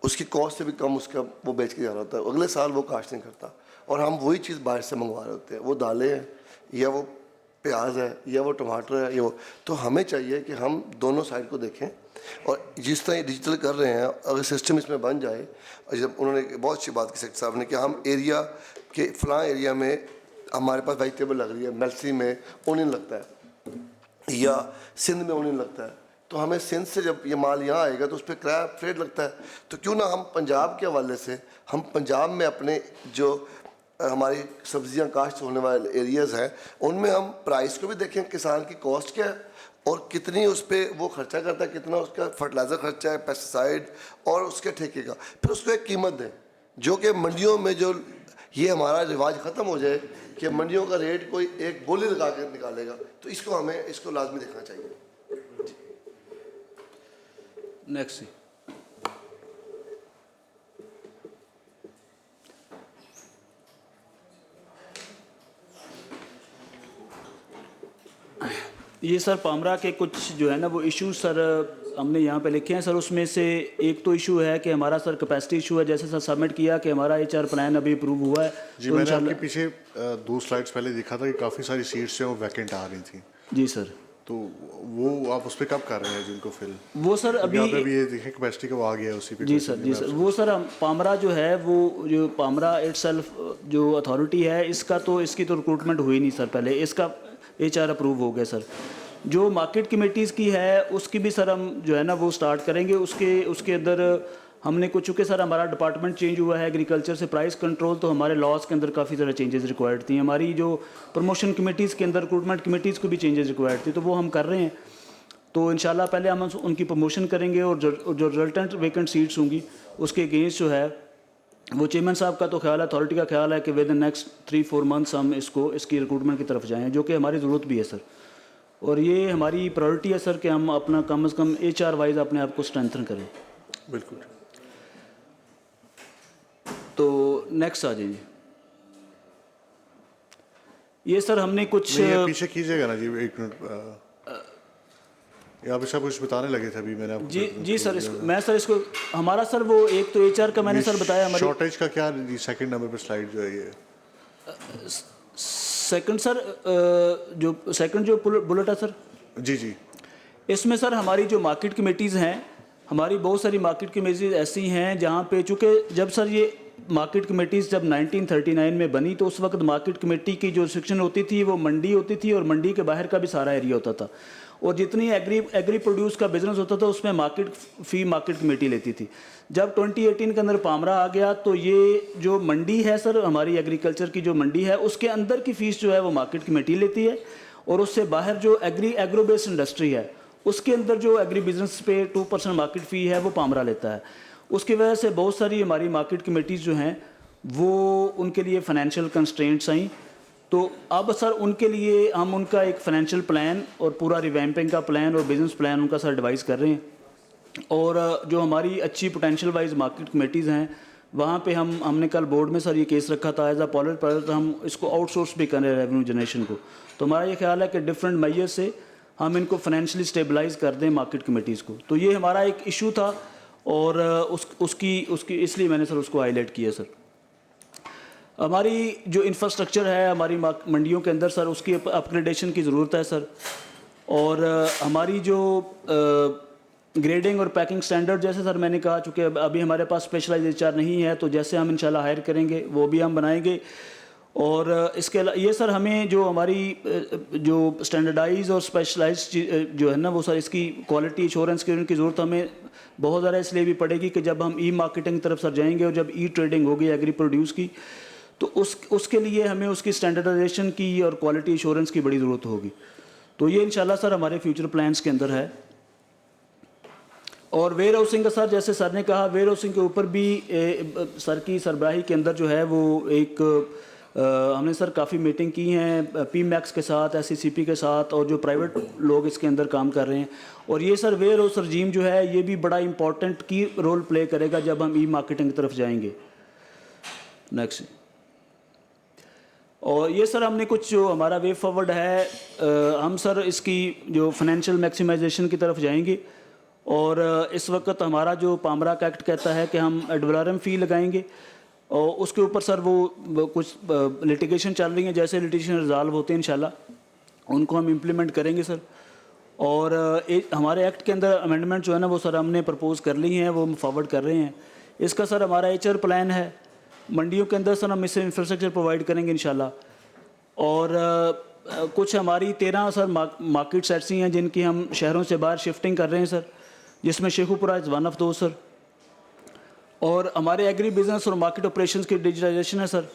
उसकी कॉस्ट से भी कम उसका वो बेच के जा रहा होता है। अगले साल वो कास्ट नहीं करता, और हम वही चीज़ बाहर से मंगवा रहे होते हैं। वो दालें हैं या वो प्याज है या वो टमाटर है या वो, तो हमें चाहिए कि हम दोनों साइड को देखें, और जिस तरह डिजिटल कर रहे हैं अगर सिस्टम इसमें बन जाए। और जब उन्होंने बहुत अच्छी बात की सेक्रेटरी साहब ने कि हम एरिया के फलां एरिया में हमारे पास वेजिटेबल लग रही है, मेलसी में ओनियन लगता है या सिंध में ओनियन लगता है, तो हमें सिंध से जब ये माल यहाँ आएगा तो उस पर किराया फ्रेट लगता है। तो क्यों ना हम पंजाब के हवाले से, हम पंजाब में अपने जो हमारी सब्जियां काश्त होने वाले एरियाज़ हैं उनमें हम प्राइस को भी देखें, किसान की कॉस्ट क्या है और कितनी उस पर वो खर्चा करता है, कितना उसका फर्टिलाइज़र खर्चा है, पेस्टिसाइड और उसके ठेके का, फिर उसको एक कीमत दें। जो कि मंडियों में जो ये हमारा रिवाज ख़त्म हो जाए कि मंडियों का रेट कोई एक बोली लगा कर निकालेगा, तो इसको हमें इसको लाजमी देखना चाहिए। नेक्स्ट ये सर पामरा के कुछ जो है ना वो इश्यूज सर हमने यहाँ पे लिखे हैं सर। उसमें से एक तो इशू है कि हमारा सर कैपेसिटी इशू है, जैसे सर सबमिट किया कि हमारा HR प्लान अभी अप्रूव हुआ है। जी, तो मैंने आपके पीछे 2 स्लाइड्स पहले देखा था कि काफ़ी सारी सीट्स जो वैकेंट आ रही थी। जी सर, तो वो आप उस पर कब कर रहे हैं जिनको फिल? वो सर अभी ये देखें कैपेसिटी का वो आ गया है उसी पे। जी सर वो सर पामरा जो है वो जो पामरा इटसेल्फ जो अथॉरिटी है इसका तो इसकी तो रिक्रूटमेंट हुई नहीं सर, पहले इसका HR अप्रूव हो गया सर। जो मार्केट कमेटीज़ की है उसकी भी सर हम जो है ना वो स्टार्ट करेंगे। उसके अंदर हमने कुछ, चूँकि सर हमारा डिपार्टमेंट चेंज हुआ है एग्रीकल्चर से प्राइस कंट्रोल, तो हमारे लॉज के अंदर काफ़ी सारे चेंजेस रिक्वायर्ड थी। हमारी जो प्रमोशन कमेटीज़ के अंदर रिक्रूटमेंट कमेटीज़ को भी चेंजेस रिक्वायर्ड थी, तो वो हम कर रहे हैं। तो इंशाल्लाह पहले हम उनकी प्रमोशन करेंगे और जो रिजल्टेंट वेकेंट सीट्स होंगी उसके अगेंस्ट जो है वो चेयरमैन साहब का तो ख्याल है, अथॉरिटी का ख्याल है कि विद इन नेक्स्ट 3-4 मंथ्स हम इसकी रिक्रूटमेंट की तरफ जाएँ, जो कि हमारी ज़रूरत भी है सर। और ये हमारी प्रायोरिटी है सर कि हम अपना कम से कम HR वाइज अपने आप को स्ट्रेंथन करें। बिल्कुल। तो नेक्स्ट आ जाइए। ये सर हमने कुछ पीछे कीजिएगा ना जी, 1 मिनट। आप इसका कुछ बताने लगे थे अभी, मैंने आपको जी सर, मैं सर इसको हमारा सर वो एक तो HR का मैंने सर बताया हमारी शॉर्टेज का क्या, सेकंड नंबर पे स्लाइड जो है ये सेकंड सर, जो सेकंड जो बुलेट है सर, जी इसमें सर हमारी जो मार्केट कमेटीज़ हैं, हमारी बहुत सारी मार्केट कमेटीज़ ऐसी हैं जहाँ पे, चूँकि जब सर ये मार्केट कमेटीज़ जब 1939 में बनी तो उस वक्त मार्केट कमेटी की जो सेक्शन होती थी वो मंडी होती थी और मंडी के बाहर का भी सारा एरिया होता था, और जितनी एग्री प्रोड्यूस का बिजनेस होता था उसमें मार्केट फी मार्केट कमेटी लेती थी। जब 2018 के अंदर पामरा आ गया तो ये जो मंडी है सर, हमारी एग्रीकल्चर की जो मंडी है उसके अंदर की फ़ीस जो है वो मार्केट कमेटी लेती है, और उससे बाहर जो एग्रो बेस्ड इंडस्ट्री है उसके अंदर जो एग्री बिजनेस पे 2% मार्केट फ़ी है वो पामरा लेता है। उसकी वजह से बहुत सारी हमारी मार्केट कमेटीज़ जो हैं वो उनके लिए फाइनेंशियल कंस्ट्रेंट्स आई, तो अब सर उनके लिए हम उनका एक फाइनेंशियल प्लान और पूरा रिवैम्पिंग का प्लान और बिजनेस प्लान उनका सर डिवाइस कर रहे हैं। और जो हमारी अच्छी पोटेंशियल वाइज मार्केट कमेटीज़ हैं वहाँ पे हमने कल बोर्ड में सर ये केस रखा था एज अ पॉलिट पर, हम इसको आउटसोर्स भी कर रहे हैं रेवेन्यू जनरेशन को। तो हमारा ये ख्याल है कि डिफरेंट मेजर से हम इनको फाइनेंशियली स्टेबलाइज कर दें मार्केट कमेटीज़ को। तो ये हमारा एक इशू था और उसकी इसलिए मैंने सर उसको हाईलाइट किया सर। हमारी जो इंफ्रास्ट्रक्चर है हमारी मंडियों के अंदर सर उसकी अपग्रेडेशन की ज़रूरत है सर, और हमारी जो ग्रेडिंग और पैकिंग स्टैंडर्ड, जैसे सर मैंने कहा चूँकि अभी हमारे पास स्पेशलाइज HR नहीं है, तो जैसे हम इंशाल्लाह हायर करेंगे वो भी हम बनाएंगे। और इसके ये सर हमें जो हमारी जो स्टैंडर्डाइज और स्पेशलाइज जो है ना वो सर इसकी क्वालिटी एश्योरेंस की उनकी ज़रूरत हमें बहुत ज़्यादा इसलिए भी पड़ेगी कि जब हम मार्केटिंग की तरफ सर जाएंगे और जब ट्रेडिंग होगी एग्री प्रोड्यूस की, तो उसके लिए हमें उसकी स्टैंडर्डाइजेशन की और क्वालिटी एश्योरेंस की बड़ी ज़रूरत होगी। तो ये इंशाल्लाह सर हमारे फ्यूचर प्लान्स के अंदर है। और वेयर हाउसिंग का सर, जैसे सर ने कहा, वेयर हाउसिंग के ऊपर भी सर की सरबराही के अंदर जो है वो एक हमने सर काफ़ी मीटिंग की हैं PMAX के साथ, SCCP के साथ, और जो प्राइवेट लोग इसके अंदर काम कर रहे हैं। और ये सर वेयर हाउस रजीम जो है ये भी बड़ा इंपॉर्टेंट की रोल प्ले करेगा जब हम मार्केटिंग की तरफ जाएंगे। नेक्स्ट। और ये सर हमने कुछ जो हमारा वे फॉरवर्ड है, हम सर इसकी जो फाइनेंशियल मैक्सिमाइजेशन की तरफ जाएंगे। और इस वक्त हमारा जो पामरा का एक्ट कहता है कि हम एड वैलोरम फ़ी लगाएंगे, और उसके ऊपर सर वो कुछ लिटिगेशन चल रही है, जैसे लिटिगेशन रिजॉल्व होते हैं इंशाल्लाह उनको हम इम्प्लीमेंट करेंगे सर। और हमारे एक्ट के अंदर अमेंडमेंट जो है ना वो सर हमने प्रपोज़ कर ली हैं, वो हम फॉरवर्ड कर रहे हैं। इसका सर हमारा HR प्लान है, मंडियों के अंदर सर हम इससे इंफ्रास्ट्रक्चर प्रोवाइड करेंगे इंशाल्लाह। और कुछ हमारी 13 सर मार्केट्स ऐसी हैं जिनकी हम शहरों से बाहर शिफ्टिंग कर रहे हैं सर, जिसमें शेखुपुरा इज़ वन ऑफ दो सर। और हमारे एग्री बिजनेस और मार्केट ऑपरेशंस की डिजिटाइजेशन है सर।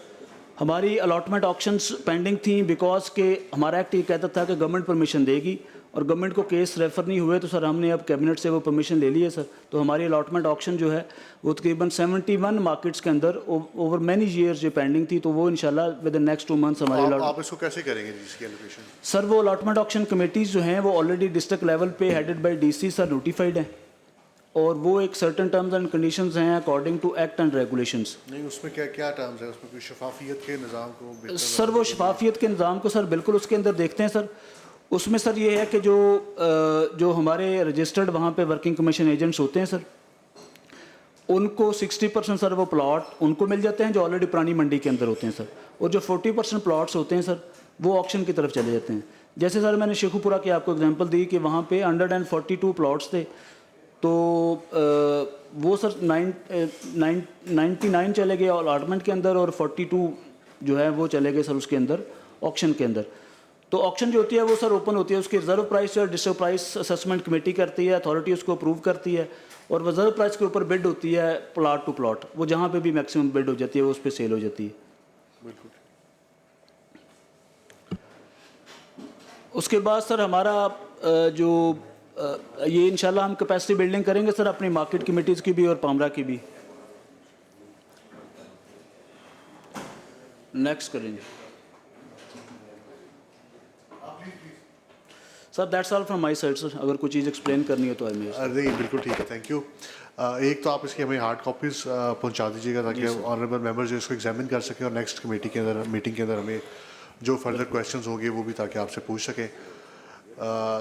हमारी अलॉटमेंट ऑक्शंस पेंडिंग थी बिकॉज के हमारा एक्ट ये कहता था कि गवर्नमेंट परमिशन देगी, और गवर्नमेंट को केस रेफ़र नहीं हुए, तो सर हमने अब कैबिनेट से वो परमिशन ले ली है सर। तो हमारी अलॉटमेंट ऑक्शन जो है वो तकरीबन 71 मार्केट्स के अंदर ओवर मैनी ईयर्स जो पेंडिंग थी, तो वो इंशाल्लाह विद इन नेक्स्ट 2 मंथ्स हमारी आप इसको कैसे करेंगे इसकी एलोकेशन? सर वो अलॉटमेंट ऑक्शन कमेटीज़ जो हैं वो ऑलरेडी डिस्ट्रिक्ट लेवल पे headed by DC sir notified हैं, और वो एक सर्टन टर्म्स एंड कंडीशंस हैं according to act and regulations. नहीं, उसमें क्या टर्म्स है? उसमें कोई शफाफियत के निज़ाम को सर वो शफाफियत के निज़ाम को सर बिल्कुल उसके अंदर देखते हैं सर। उसमें सर ये है कि जो हमारे रजिस्टर्ड वहाँ पे वर्किंग कमीशन एजेंट्स होते हैं सर, उनको 60% सर वो प्लॉट उनको मिल जाते हैं जो ऑलरेडी पुरानी मंडी के अंदर होते हैं सर, और जो 40% प्लॉट्स होते हैं सर वो ऑक्शन की तरफ चले जाते हैं। जैसे सर मैंने शेखुपुरा की आपको एग्जांपल दी कि वहाँ पे 142 प्लॉट्स थे, तो वो सर 99 चले गए अलॉटमेंट के अंदर, और 42 जो है वो चले गए सर उसके अंदर ऑक्शन के अंदर। तो ऑक्शन जो होती है वो सर ओपन होती है, उसकी रिजर्व प्राइस और डिस्टर्ब प्राइस असेसमेंट कमेटी करती है, अथॉरिटी उसको अप्रूव करती है और रिजर्व प्राइस के ऊपर बिड होती है प्लॉट टू प्लॉट, वो जहाँ पे भी मैक्सिमम बिड हो जाती है वो उस पर सेल हो जाती है। उसके बाद सर हमारा जो ये इंशाल्लाह हम कैपेसिटी बिल्डिंग करेंगे सर अपनी मार्केट कमेटीज़ की भी और पामरा की भी। नेक्स्ट करेंगे sir, that's all from my side sir, अगर कोई चीज़ एक्सप्लेन करनी है तो आई मे। अरे बिल्कुल ठीक है, थैंक यू। एक तो आप इसकी हमें हार्ड कॉपीज़ पहुंचा दीजिएगा ताकि ऑनरेबल मेंबर जो इसको एग्जामिन कर सकें और नेक्स्ट कमेटी के अंदर मीटिंग के अंदर हमें जो फर्दर क्वेश्चंस होंगे वो भी ताकि आपसे पूछ सकें।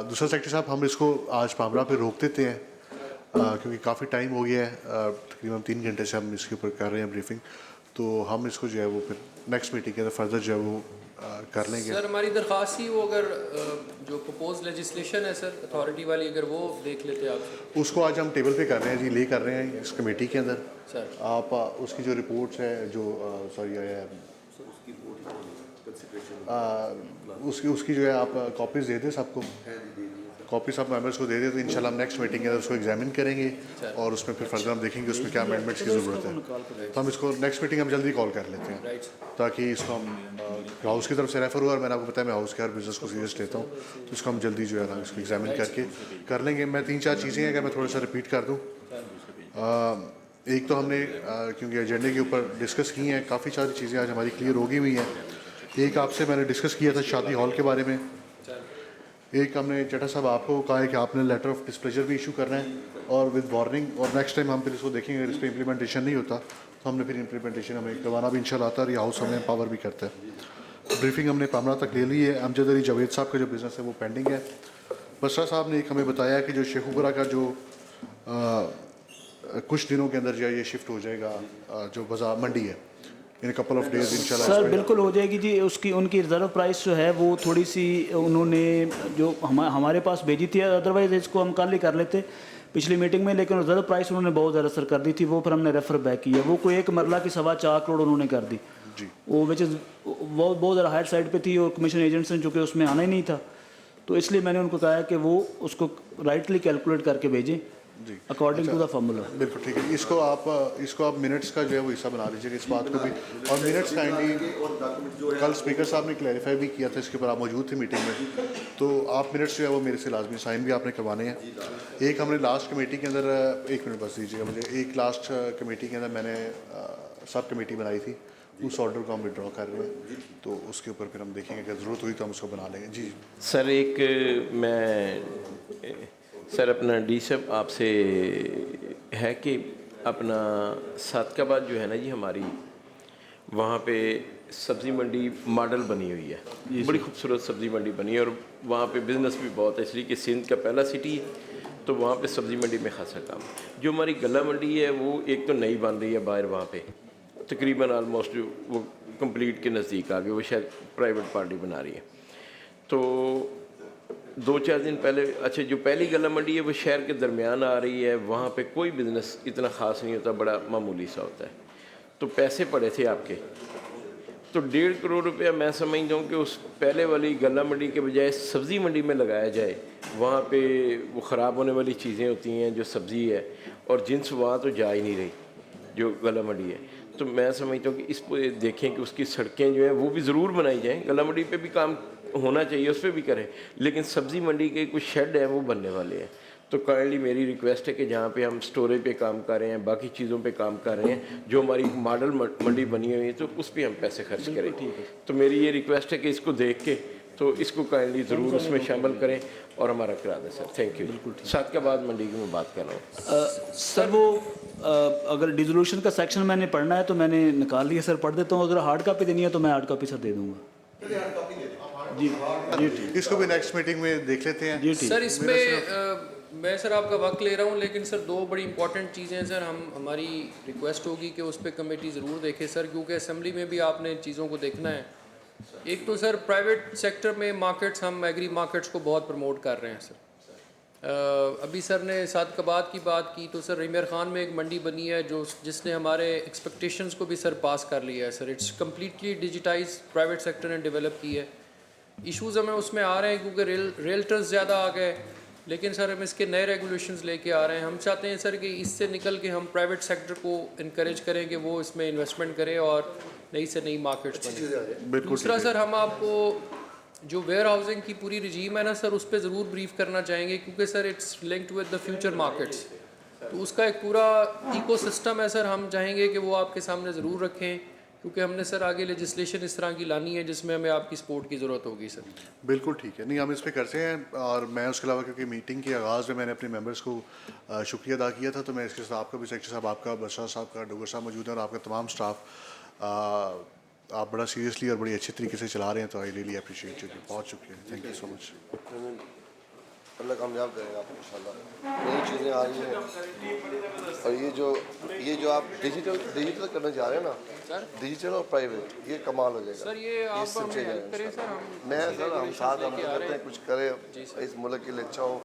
दूसरा सेक्रेटरी साहब, हम इसको आज पामरा पे रोक देते हैं क्योंकि काफ़ी टाइम हो गया है, तकरीबन 3 घंटे से हम इसके ऊपर कर रहे हैं ब्रीफिंग, तो हम इसको जो है वो फिर नेक्स्ट मीटिंग के अंदर फर्दर जो है वो कर लेंगे। सर हमारी दरख्वास्त ही वो अगर जो प्रपोज लेजिस्लेशन है सर अथॉरिटी वाली, अगर वो देख लेते आप उसको आज हम टेबल पे कर रहे हैं जी, ले कर रहे हैं इस कमेटी के अंदर। सर आप उसकी जो रिपोर्ट्स है जो सॉरी उसकी जो है आप कॉपीज़ दे दें सबको, कॉपीज आप मेंबर्स को दे दें तो इंशाल्लाह हम नेक्स्ट मीटिंग के अंदर उसको एग्जामिन करेंगे और उसमें फिर फर्दर हम देखेंगे उसमें क्या अमेंडमेंट्स की ज़रूरत है। तो हम इसको नेक्स्ट मीटिंग हम जल्दी कॉल कर लेते हैं ताकि इसको हम हाउस की तरफ से रेफर हुआ और मैंने आपको बताया मैं हाउस के हर बिजनेस को सीरियस लेता हूँ, तो इसको हम जल्दी जो है ना इसको एग्जामिन करके कर लेंगे। मैं 3-4 चीज़ें हैं अगर मैं थोड़ा सा रिपीट कर दूँ। एक तो हमने क्योंकि एजेंडे के ऊपर डिस्कस की हैं, काफ़ी सारी चीज़ें आज हमारी क्लियर हो गई हुई हैं। एक आपसे मैंने डिस्कस किया था शादी हॉल के बारे में, एक हमने चटा साहब आपको कहा है कि आपने लेटर ऑफ डिस्प्लेजर भी इशू करना है और विद वार्निंग, और नेक्स्ट टाइम हम फिर इसको देखेंगे अगर इस पर इम्प्लीमेंटेशन नहीं होता तो हमने फिर इम्प्लीमेंटेशन हमें करवाना भी इंशाल्लाह आता है और ये हाउस हमें पावर भी करता है। ब्रीफिंग हमने पामरा तक ले ली है। अमजद अली जावेद साहब का जो बिज़नेस है वो पेंडिंग है। बसरा साहब ने एक हमें बताया कि जो शेखुपुरा का जो कुछ दिनों के अंदर जो है ये शिफ्ट हो जाएगा जो बाजार मंडी है इन कपल ऑफ डेज इंशाल्लाह। सर बिल्कुल हो जाएगी जी, उसकी उनकी रिजर्व प्राइस जो है वो थोड़ी सी उन्होंने जो हमारे पास भेजी थी, अदरवाइज इसको हम कल ही कर लेते पिछली मीटिंग में, लेकिन रिजर्व प्राइस उन्होंने बहुत ज़्यादा सर कर दी थी, वो फिर हमने रेफर बैक किया। वो कोई एक मरला की 4.25 करोड़ उन्होंने कर दी जी, वो विच इज़ बहुत ज़्यादा हायर साइड पे थी और कमीशन एजेंट्स ने चूँकि उसमें आना ही नहीं था, तो इसलिए मैंने उनको कहा कि वो उसको राइटली कैलकुलेट करके भेजें जी अकॉर्डिंग टू द फार्मूला। बिल्कुल ठीक है। इसको आप मिनट्स का जो है वो हिस्सा बना लीजिएगा इस बात को भी, और मिनट्स काइंडली कल स्पीकर साहब ने क्लैरिफाई भी किया था इसके ऊपर, आप मौजूद थे मीटिंग में, तो आप मिनट्स जो है वो मेरे से लाजमी साइन भी आपने करवाने हैं। एक हमने लास्ट कमेटी के अंदर 1 मिनट बस दीजिएगा मुझे, एक लास्ट कमेटी के अंदर मैंने सब कमेटी बनाई थी, उस ऑर्डर को हम विड्रॉ कर रहे हैं, तो उसके ऊपर फिर हम देखेंगे अगर ज़रूरत हुई तो हम उसको बना लेंगे। जी सर एक मैं सर अपना डी साहब आपसे है कि अपना सादकाबाद जो है ना जी हमारी वहाँ पे सब्ज़ी मंडी मॉडल बनी हुई है, बड़ी खूबसूरत सब्ज़ी मंडी बनी है और वहाँ पे बिज़नेस भी बहुत है, इसलिए कि सिंध का पहला सिटी है तो वहाँ पे सब्ज़ी मंडी में खासा काम। जो हमारी गला मंडी है वो एक तो नई बन रही है बाहर, वहाँ पे तकरीबन आलमोस्ट वो कंप्लीट के नज़दीक आ गए, वो शायद प्राइवेट पार्टी बना रही है। तो 2-4 दिन पहले, अच्छा जो पहली गला मंडी है वो शहर के दरमियान आ रही है, वहाँ पे कोई बिज़नेस इतना ख़ास नहीं होता, बड़ा मामूली सा होता है। तो पैसे पड़े थे आपके, तो 1.5 करोड़ रुपया मैं समझता हूँ कि उस पहले वाली गला मंडी के बजाय सब्ज़ी मंडी में लगाया जाए। वहाँ पे वो ख़राब होने वाली चीज़ें होती हैं जो सब्ज़ी है, और जिन्स वहाँ तो जा ही नहीं रही जो गला मंडी है। तो मैं समझता हूँ कि इस पर देखें कि उसकी सड़कें जो हैं वो भी ज़रूर बनाई जाएँ, गला मंडी पे भी काम होना चाहिए, उस पर भी करें, लेकिन सब्ज़ी मंडी के कुछ शेड हैं वो बनने वाले हैं। तो काइंडली मेरी रिक्वेस्ट है कि जहाँ पे हम स्टोरेज पे काम कर रहे हैं, बाकी चीज़ों पे काम कर रहे हैं, जो हमारी मॉडल मंडी बनी हुई है तो उस पर हम पैसे खर्च करें। तो मेरी ये रिक्वेस्ट है कि इसको देख के तो इसको काइंडली ज़रूर उसमें शामिल करें और हमारा करा दें सर। Thank you. सादकाबाद मंडी की मैं बात कर रहा हूँ सर। वो अगर डिसोल्यूशन का सेक्शन मैंने पढ़ना है तो मैंने निकाल लिया सर, पढ़ देता हूँ। अगर हार्ड कापी देनी है तो मैं हार्ड कापी सर दे दूँगा। जी जी ठीक, इसको भी नेक्स्ट मीटिंग में देख लेते हैं। जी ठीक सर। इसमें मैं सर आपका वक्त ले रहा हूँ, लेकिन सर 2 बड़ी इंपॉर्टेंट चीज़ें हैं सर, हमारी रिक्वेस्ट होगी कि उस पर कमेटी ज़रूर देखे सर, क्योंकि असम्बली में भी आपने चीज़ों को देखना है। एक तो सर प्राइवेट सेक्टर में मार्केट्स, हम एग्री मार्केट्स को बहुत प्रमोट कर रहे हैं सर। अभी सर ने सादकाबाद की बात की, तो सर रिमियर खान में एक मंडी बनी है जिसने हमारे एक्सपेक्टेशंस को भी सर पास कर लिया है sir. It's completely digitise private sector ने डेवलप की है। इश्यूज़ हमें उसमें आ रहे हैं क्योंकि रियल्टर्स ज़्यादा आ गए, लेकिन सर हम इसके नए रेगुलेशंस लेके आ रहे हैं। हम चाहते हैं सर कि इससे निकल के हम प्राइवेट सेक्टर को इनकरेज करें कि वो इसमें इन्वेस्टमेंट करे और नई से नई मार्केट्स बने। दूसरा सर हम आपको जो वेयर हाउसिंग की पूरी रजीम है ना सर, उस पर ज़रूर ब्रीफ करना चाहेंगे क्योंकि sir it's linked with the future markets, तो उसका एक पूरा इकोसिस्टम है सर, हम चाहेंगे कि वो आपके सामने ज़रूर रखें क्योंकि हमने सर आगे लेजिस्लेशन इस तरह की लानी है जिसमें हमें आपकी सपोर्ट की ज़रूरत होगी सर। बिल्कुल ठीक है, नहीं हम इस पे करते हैं। और मैं उसके अलावा क्योंकि मीटिंग के आगाज़ में मैंने अपने मेंबर्स को शुक्रिया अदा किया था, तो मैं इसके साथ आपका भी, सेक्रेटरी साहब आपका, बशर साहब का, डोगर साहब मौजूद है और आपका तमाम स्टाफ, आप बड़ा सीरियसली और बड़ी अच्छे तरीके से चला रहे हैं, तो आई रियली अप्रिशिएट यू। बहुत शुक्रिया, थैंक यू सो मच। अल्लाह कामयाब करेगा आपको इंशाल्लाह। नई चीज़ें आ रही हैं और ये जो आप डिजिटल करने जा रहे हैं ना सर, डिजिटल और प्राइवेट, ये कमाल हो जाएगा सर। ये आप हमें हेल्प करें सर, हम साथ हम करते हैं, कुछ करें इस मुल्क के लिए अच्छा हो।